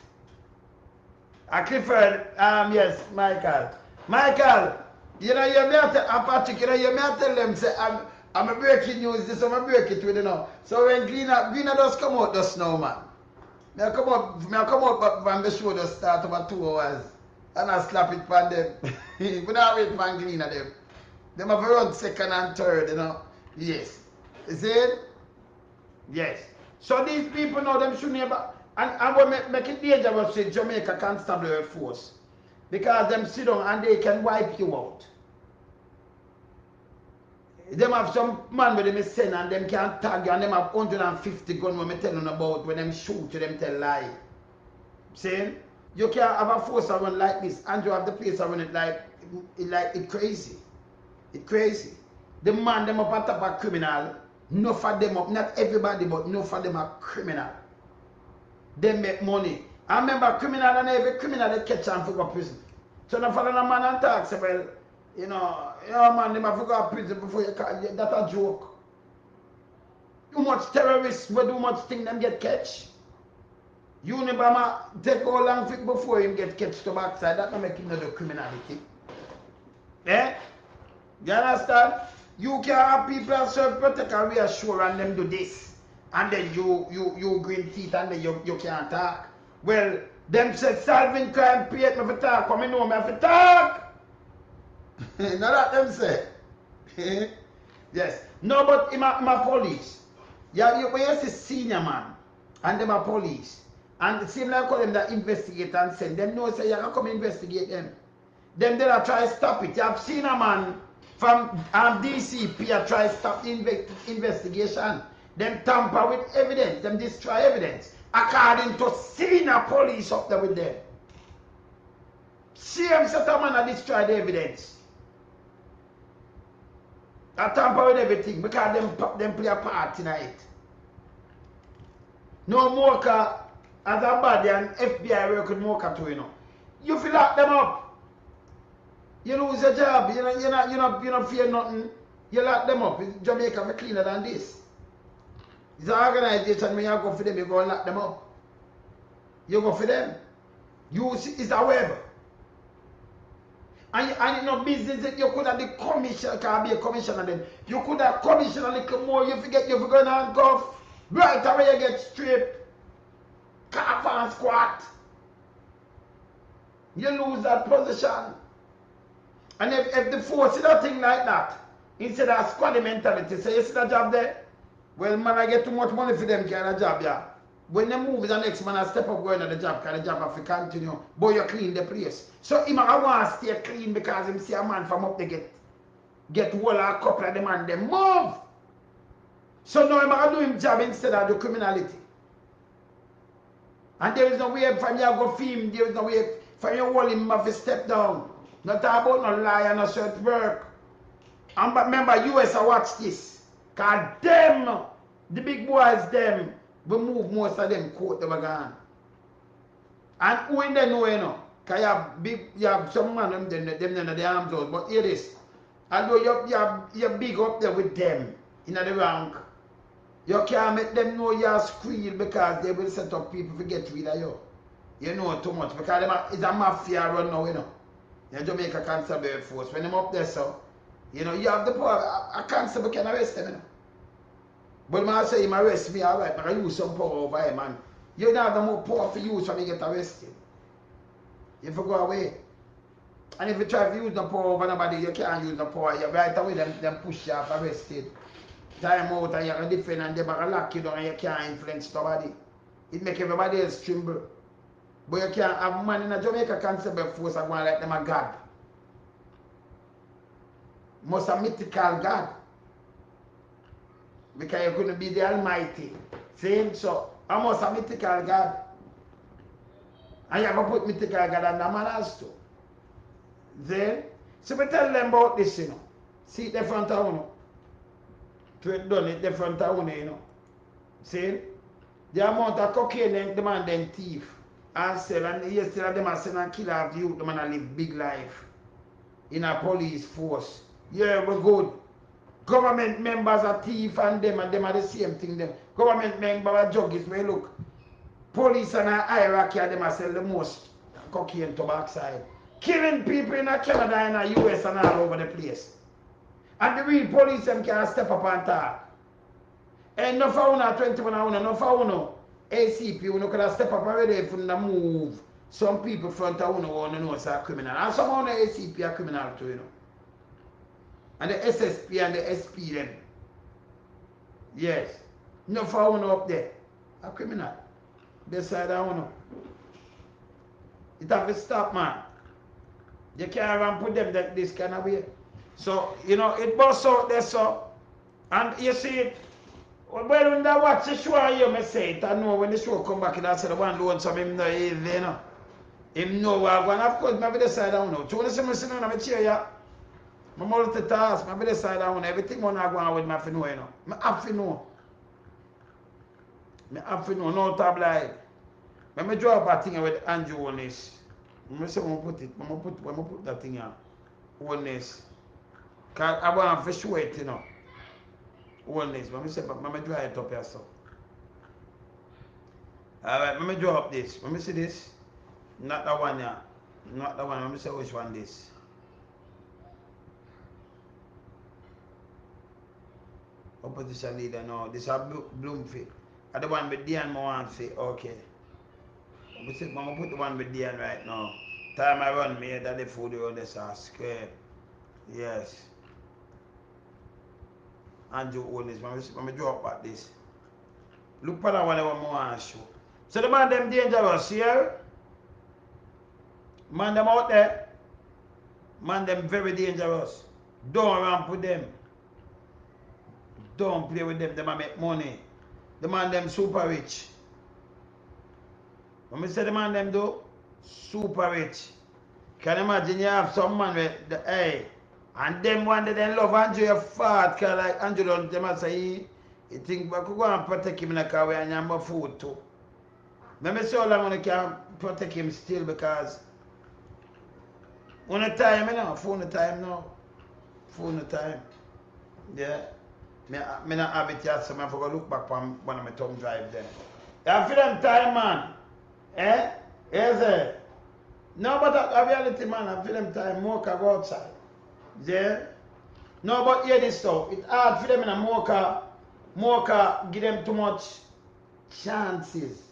Clifford, yes, Michael. Michael, you know, you may tell Patrick, you know, you may tell them, say, I'm a breaking news, this I'm a break it with, you know. So when Gleaner does come out just now, man. I come out but from the show just start about 2 hours. And I slap it from them. We don't wait for Gleaner them. Them have run second and third, you know. Yes. You see it? Yes. So these people know them shouldn't have, and we make it dangerous with Jamaica Constabulary Force. Because them sit down and they can wipe you out. Them have some man with them send and them can tag you and them have 150 guns when me tell them about when them shoot you, them tell lie. See? You can't have a force around like this and you have the place around it like it's crazy. It's crazy. The man them up on top of criminal. Enough of them up, not everybody, but enough of them are criminal. They make money. I remember criminal and every criminal they catch and go to prison. So now follow a man and talk, say, well, you know man, they have to go to prison before you can, that's a joke. Too much terrorists, but too much thing them get catch. Unibama take how long before him get catch to backside, that don't make him not do criminality. Eh? You understand? You can have people self-protect and reassure and them do this. And then you green teeth and then you can't talk. Well, them said solving crime paid me for talk. Come in know me for talk. Not that them say. Yes. No, but in my police. Yeah, you see senior man. And them are police. And it seems like call them that investigate and send. Them know say you can come investigate them. Them they are try to stop it. You have seen a man from DCP try to stop the investigation. Them tamper with evidence. Them destroy evidence. According to senior police up there with them. Same set of man destroy the evidence. I tamper with everything because them play a part tonight. No Moca as a body and FBI work with Moca too, you know. You feel lock them up. You lose your job, you not fear nothing. You lock them up. Jamaica be cleaner than this. It's an organization when you go for them, you go and lock them up. You go for them. It's a web. And in no business that you could have the commission, can be a commissioner then. You could have commissioned a little more, you forget you're going to handcuff. Right away you get stripped. Calf and squat. You lose that position. And if the force is a thing like that, instead of squad mentality, say you see that job there, well man I get too much money for them kind of job, yeah. When they move the next man I step up going to the job, because the job have to continue, but you clean the place. So him I want to stay clean because him see a man from up there get whole a couple of them and them move. So now I'm going to do him job instead of the criminality. And there is no way from you go film, there is no way from you hold him have to step down. Not about no lie and no short work. And but remember, US watch this. Because them, the big boys, them, we move most of them court they were gone. And who in there know, you know? Because you have some man them in the arms out. But hear this. Although you're big up there with them in the rank, you can't make them know you're squeal because they will set up people to get rid of you. You know too much because it's a mafia run now, you know. The Jamaica Constabulary Force, when them up there, so, you know, you have the power. A constable can arrest them, you know. But when I say him arrest me, all right, but I use some power over him, man. You don't have the more power for use when you get arrested. If you go away. And if you try to use the power over nobody, you can't use the power. You right away, them push you off arrested. Time out and you can defend and they can lock you down and you can't influence nobody. It make everybody else tremble. But you can't have man in a Jamaica concept force and go like them a God. Most a mythical God. Because you couldn't be the Almighty. See? So, almost a mythical God. And you have to put mythical God on the man has to. Then, so we tell them about this, you know. See it the front of you. To it done it the front of you know. See? The amount of cocaine the man them thief and sell, and yesterday them are sell and kill off the youth, the man a live big life in a police force. Yeah, we're good. Government members are thief and them are the same thing. Them. Government members are juggies. Where look, police and a hierarchy of them are sell the most cocaine to backside. Killing people in a Canada and a US and all over the place. And the real police them can step up and talk. And no for una 21 una, no for una ACP, you could have step up already if you move some people front of una want to know it's a criminal. And some of the ACP are criminal too, you know. And the SSP and the SP them. Yes. No for una up there. A criminal. Beside of una. It have to stop, man. You can't even put them that this kind of way. So, you know, it busts out there so. And you see it. Well, when I watch the show, I say it. I know when the show come back, I say the one loan some him know you know. Him know what one. Of course, maybe decide I don't know. You want to see me sitting on my chair, yeah? I multitask, maybe decide I don't know. Everything when I go on with my know, you know. I have to know. I have to know, no tabloid. When I draw up a thing with Andrew Holness, I say, I'm put that thing here. Holness. Because I want to show it, you know. Holness. Let me say, let me draw it up here, so. Alright, let me draw up this. Let me see this. Not that one here. Not that one. Let me see which one this. Opposition leader, no. This is a Bloomfield. I the one with Diane I want to say, okay. Let me see, I'm going to put the one with Diane right now. Time I run me, that the food on the square. Yes. Andrew Holness, let me draw up at this. Look for that one I want to show. So the man them dangerous here. Man them out there. Man them very dangerous. Don't ramp with them. Don't play with them. They make money. The man them super rich. When we say the man them do, super rich. Can you imagine you have some man with the hey, and them one that they love Andrew your fat, cause like Andrew don't them say he think we could go and protect him in the car and have more food too. Let me see how long we can protect him still because on the time, you know, phone the time now. Phone the time. Yeah. Me not have it yet, so I forgot to look back on one of my thumb drive there. You feel them time, man. Eh? Yes, eh? No, but a reality, man, I feel them time. Moca go outside. Yeah? No, but hear this stuff. It's hard for them in a Moca. Moca give them too much chances.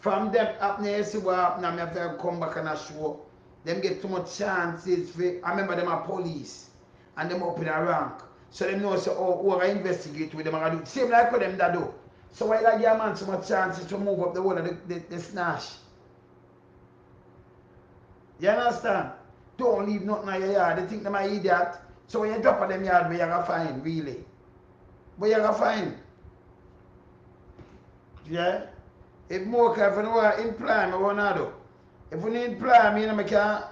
From them up there, see what happened, I have to come back and show. Them get too much chances. I remember them are police. And them up in a rank. So them know so who I investigate with them and do same like what them that do. So why like give a man so much chances to move up the whole of the snatch? You understand? Don't leave nothing in your yard. They think them are idiot. So when you drop on them yard, where you gonna find, really? Where you gonna find? Yeah? If Moca, if you want to imply me, what I do? If you need imply me, you know, I can,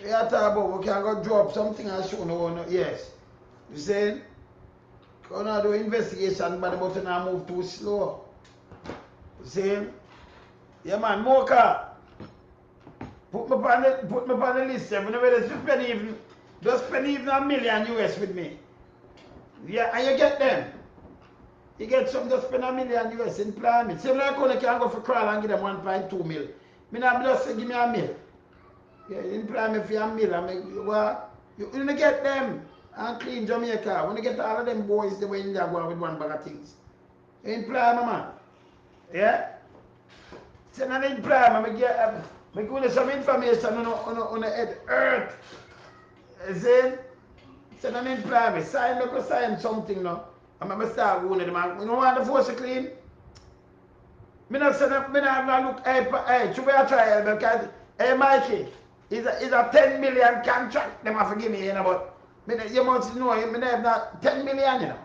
we are talking about, we can go drop something and show no, yes. You saying? Because now do investigation, but the button now move too slow. You saying? Yeah, man, Moca. Put me on the list. If you never spend even $1 million US with me. Yeah, and you get them. You get some just spend $1 million US in plan. Same like when you can go for crawl and give them 1.2 mil. Me not just say give me $1 mil. Yeah, in plan me for $1 mil. I mean, what? You don't get them and clean Jamaica. When you get all of them boys, they went in there going with one bag of things. In plan, man. Yeah? So now in plan, I get me give you some information on the head earth. See? So now in plan, sign something now. I'm going to start going to the man. You know what the force clean? Me not say that, me not look, hey, should we try because, hey, Mikey, is a 10 million contract, them have to give me, you know, but you must know, me have not 10 million, you know.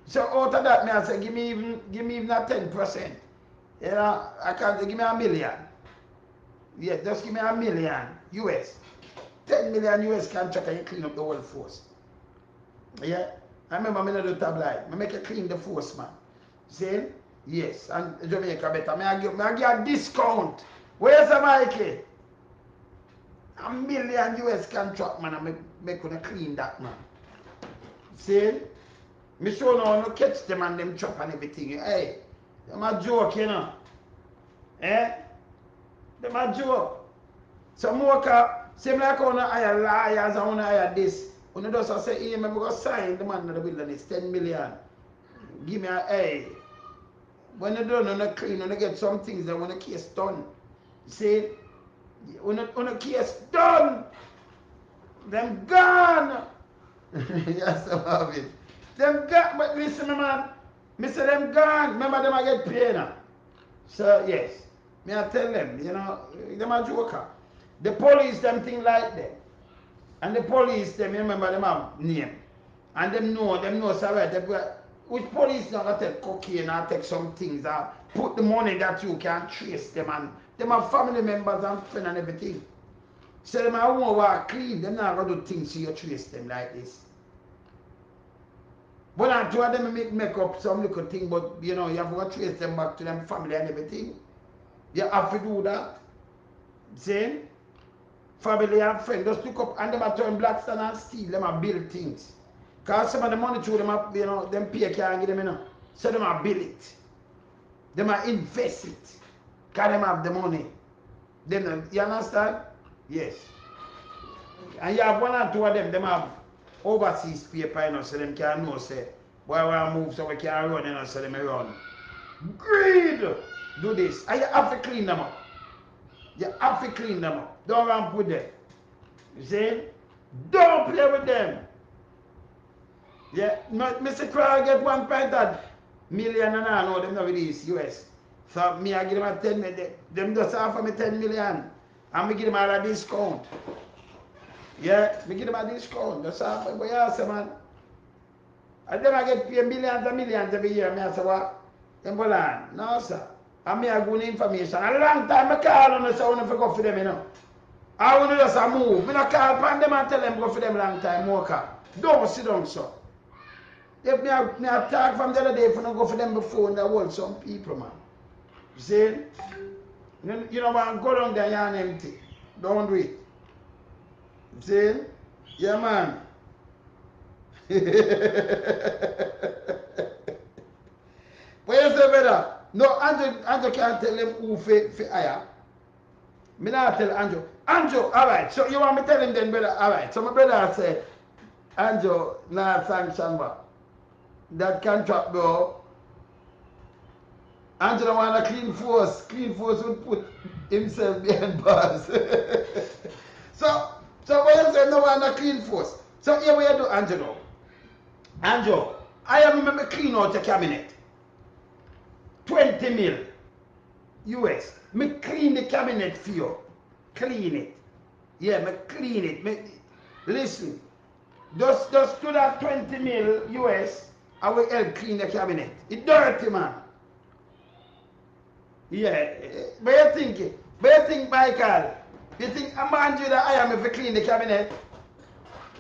So out of that, me I say, give me even a 10%. You know, I can't give me $1 million. Yeah, just give me $1 million US. 10 million US contract and you clean up the whole force. Yeah? I remember me not do tabloid. I make you clean the force, man. See? Yes. And Jamaica better. I give a discount. Where's the Mikey? $1 million US contract, man. I make you clean that, man. See? Me show now no catch them and them chop and everything. Hey, them a joke, you know. Eh? Them a joke. So Moca, same like on hire liars and on hire this. When you just say, hey, I'm going to sign the man in the building, it's 10 million. Give me a, hey. When you don't on the clean, when you get some things that when the case done. See? When the case done, them gone. Yes, I have it. Them gone, but listen, man. Me say them gone. Remember them I get paid now. So yes, me I tell them, you know, them a joker. The police them think like them, and the police them remember them have name, and them know so right. Which police not gonna take cocaine and take some things and put the money that you can trace them and them have family members and friends and everything. So them are want to clean. Them not gonna do things so you trace them like this. But I two of them make up some little thing, but you know, you have to trace them back to them family and everything. You have to do that. See? Family and friends, just look up and them are turn Blackstone and steal, them are build things. Because some of the money through them are, you know, them pay can't give them, you know. So them are build it. Them are invest it. Because them have the money. Them, you understand? Yes. And you have one or two of them have overseas paper, you know, so them can know, say, boy, we want to move so we can run, you know, so them run. Greed! Do this. And you have to clean them up. You have to clean them up. Don't run with them. You see? Don't play with them. Yeah, Mr. Crowell get 1.8 million and I know them not release US. So me I give them a 10 million. Them just offer me 10 million. And me give them all a discount. Yeah, me give them a discount. Just offer me, yeah, say man. And them I get paid millions and millions every year. Me I say what? Them go on. No sir. And me I go information. A long time I call on us, I want to go for them, you know. I want to just move. Me not call upon them and tell them go for them long time, Moca. Don't sit down, sir. If me I talk from the other day, if I don't go for them before, and I hold some people, man. You see? You know what? Go down there and empty. Don't do it. You see? Yeah, man. What you say, brother? No, Andrew can't tell him who for hire. Me not tell Andrew. Andrew, alright. So you want me to tell him then, brother? Alright. So my brother say, Andrew, not sanction back. That contract, bro. Andrew want a clean force. Clean force would put himself behind bars. So when you say no want a clean force. So here we do, Andrew. Andrew, I remember clean out your cabinet. 20 mil US. Me clean the cabinet for you. Clean it. Yeah, me clean it. Listen. Just to that 20 mil US, I will help clean the cabinet. It's dirty, man. Yeah. But you think, Michael, you think I'm man you that I am if I clean the cabinet?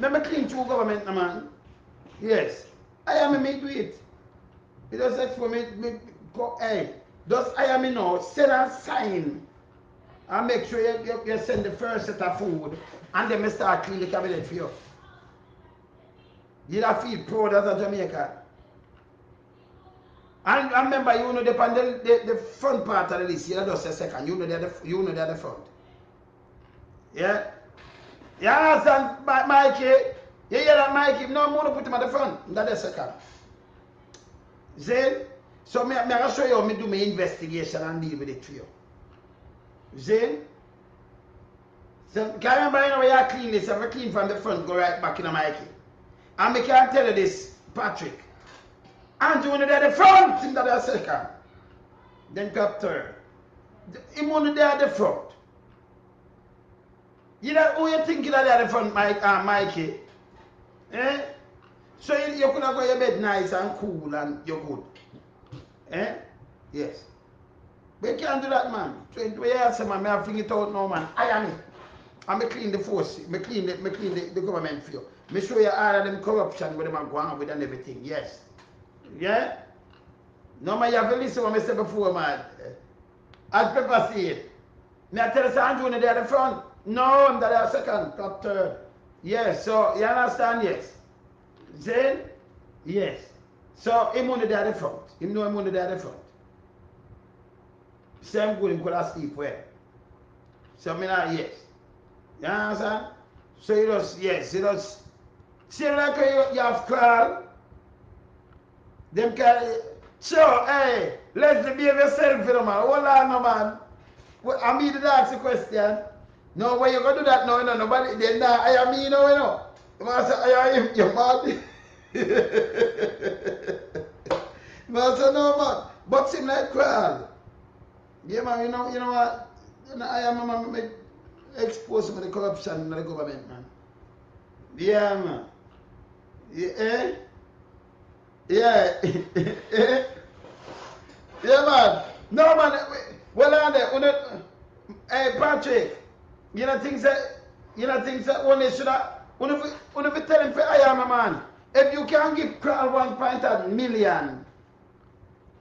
Let me clean through government, man. Yes. I am me do it. It just says for me go, hey, just I am now, send a sign and make sure you send the first set of food and then I start clean the cabinet for you. You don't feel proud as a Jamaican. And remember, you know the front part of the list, you know just a second, you know they're the front. Yeah? You understand, Mikey? You hear that, Mikey? No more to put him at the front, that's the second. See? So I'm going to show you how I do my investigation and deal with it for you. See? So, can you remember, you know, when you clean this, if I clean from the front, go right back in the Mikey. And I can tell you this, Patrick. Andrew, when you're at the front, in the second. then top third. Him only there at the front. You know who you think that at the front, Mikey? Eh? So you could have got your bed nice and cool and you're good. Eh? Yes. But you can't do that, man. 20 years, man, I fling it out now, man. I am it. I clean the force, I clean the government for you. I show you all of them corruption with them and go on with and everything. Yes. Yeah? No, man, you have to listen to what I said before, man. As Pepper said, I tell you, Andrew, they're at the front. No, I'm the second, top third. Yes, so you understand? Yes. Then, yes. So him only there at the front. Him know him only there at the front. Same good, him could have sleep well. So I mean, yes. You understand? So he does, yes, he does. See like you have call. Them can, so hey, let's behave yourself, you know, man. Hold on, no, man. I mean to ask the question. No, when you go do that now, you know, nobody, then I am me, you know. You must say, I am your man. Man say, no, man. But him like crawl. Yeah, man, you know what? You know, I am, man, expose some of the corruption in the government, man. Yeah, man. Yeah, eh? Yeah. Yeah, man. No, man. Well, on there, hey, Patrick. You know things that only should have, only tell him, I am a man. If you can give Carl 1.8 million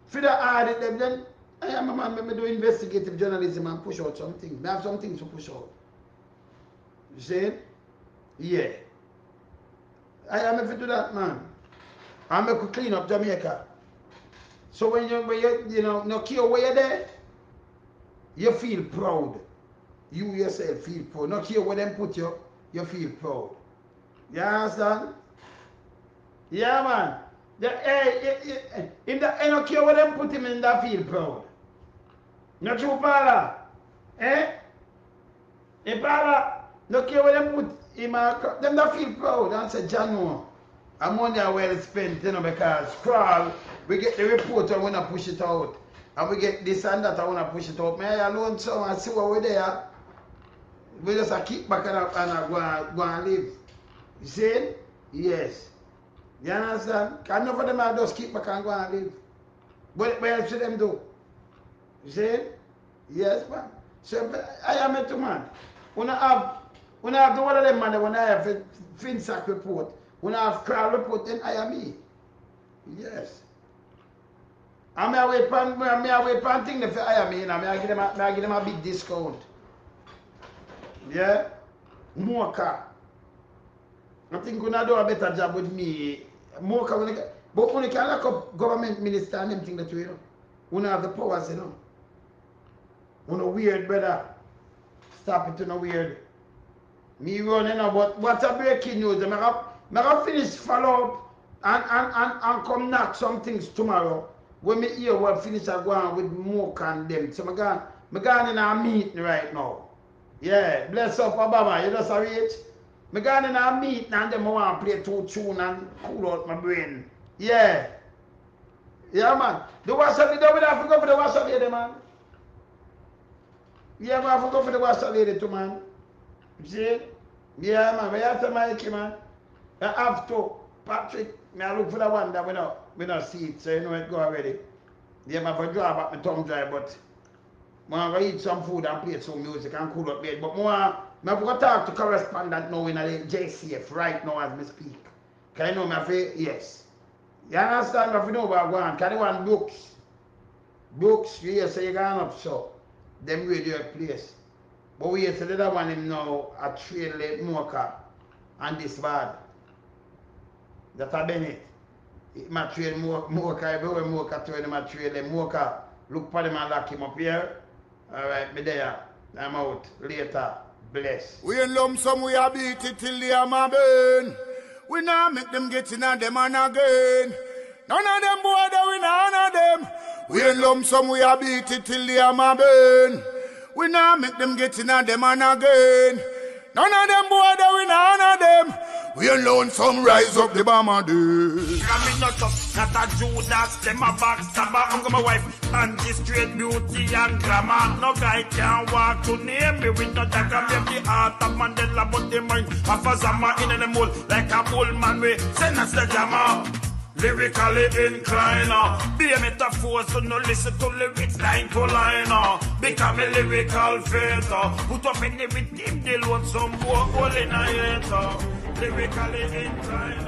for the audit, then I am a man. Let me do investigative journalism and push out some things. I have some things to push out. You see? Yeah. I am if you do that, man. I make you clean up Jamaica. So when you know, no care where you're there, you feel proud. You yourself feel proud. Not care where them put you, you feel proud. You understand? Yeah, man. In the I don't care where them put him in that feel proud. Not true, Paula? Eh? In Paula, no care where them put him, them that feel proud. And say, Jano, I'm money well spent, you know, because crawl, we get the report, I want to push it out. And we get this and that, I want to push it out. May I alone so and see what we're there. We just keep back and go and live. You see? Yes. You understand? Because none of them are just keep back and go and live. What else should them do? You see? Yes, man. So I am it, man. When I have the one of them, man, when I have a FinSac report, when I have crowd report, then I am me. Yes. I may wait for thing if I am me, and I give them a big discount. Yeah? Moca. I think we're going to do a better job with me. Moca, but when you can lock up government minister and them thing that you know. We don't have the powers, you know. We're no weird, brother. Stop it, you know, weird. Me running, you know, but what's a breaking news? I'm going to finish follow up and come knock some things tomorrow. When me hear we'll finish go on with Moca and them. So I'm going in a meeting right now. Yeah, bless up Obama, you just reach. I'm going in a meeting and them want to play 2 tunes and cool out my brain. Yeah. Yeah, man. The WhatsApp lady, we have to go for the WhatsApp lady, man. Yeah, we have to go for the WhatsApp lady too, man. You see? Yeah, man. We have to Mikey, man. I have to. Patrick, I look for the one that we don't see it, so you know it go already. Yeah, I have to draw back my tongue dry, but I'm going to eat some food and play some music and cool up bed. But I'm going to talk to correspondent now in the JCF right now as we speak. Can you know my face? Yes. You understand if you know about one? Can you want books? Books, you say you're going up, so them radio place. But we say the other one him now a trail like Moca and this bad. That a Bennett. My trail Moca, everywhere Moca trail him a trail like Moca. Look for them and lock him up here. Alright, me there. I'm out. Later. Bless. We in lump sum, we a beat it till the hammer burn. We not make them get in a them and again. None of them boy that we none of them. We in lump sum, we a beat it till the hammer burn. We not make them get in a them and again. None of them boy that we none of them. We alone some rise up the bomber day. I'm not tough, not a Judas, them a backstabber. I'm my wife, and this straight beauty and glamour. No guy can walk to name me with no dagger. Make the heart of Mandela, but the mind of a Zama in the mold. Like a bull man, we send us the jammer. Lyrically inclined, be a metaphor, so no listen to lyrics line to line. Become a lyrical filter. Put up in the rhythm, they want some more hole in a hater. Lyrically inclined.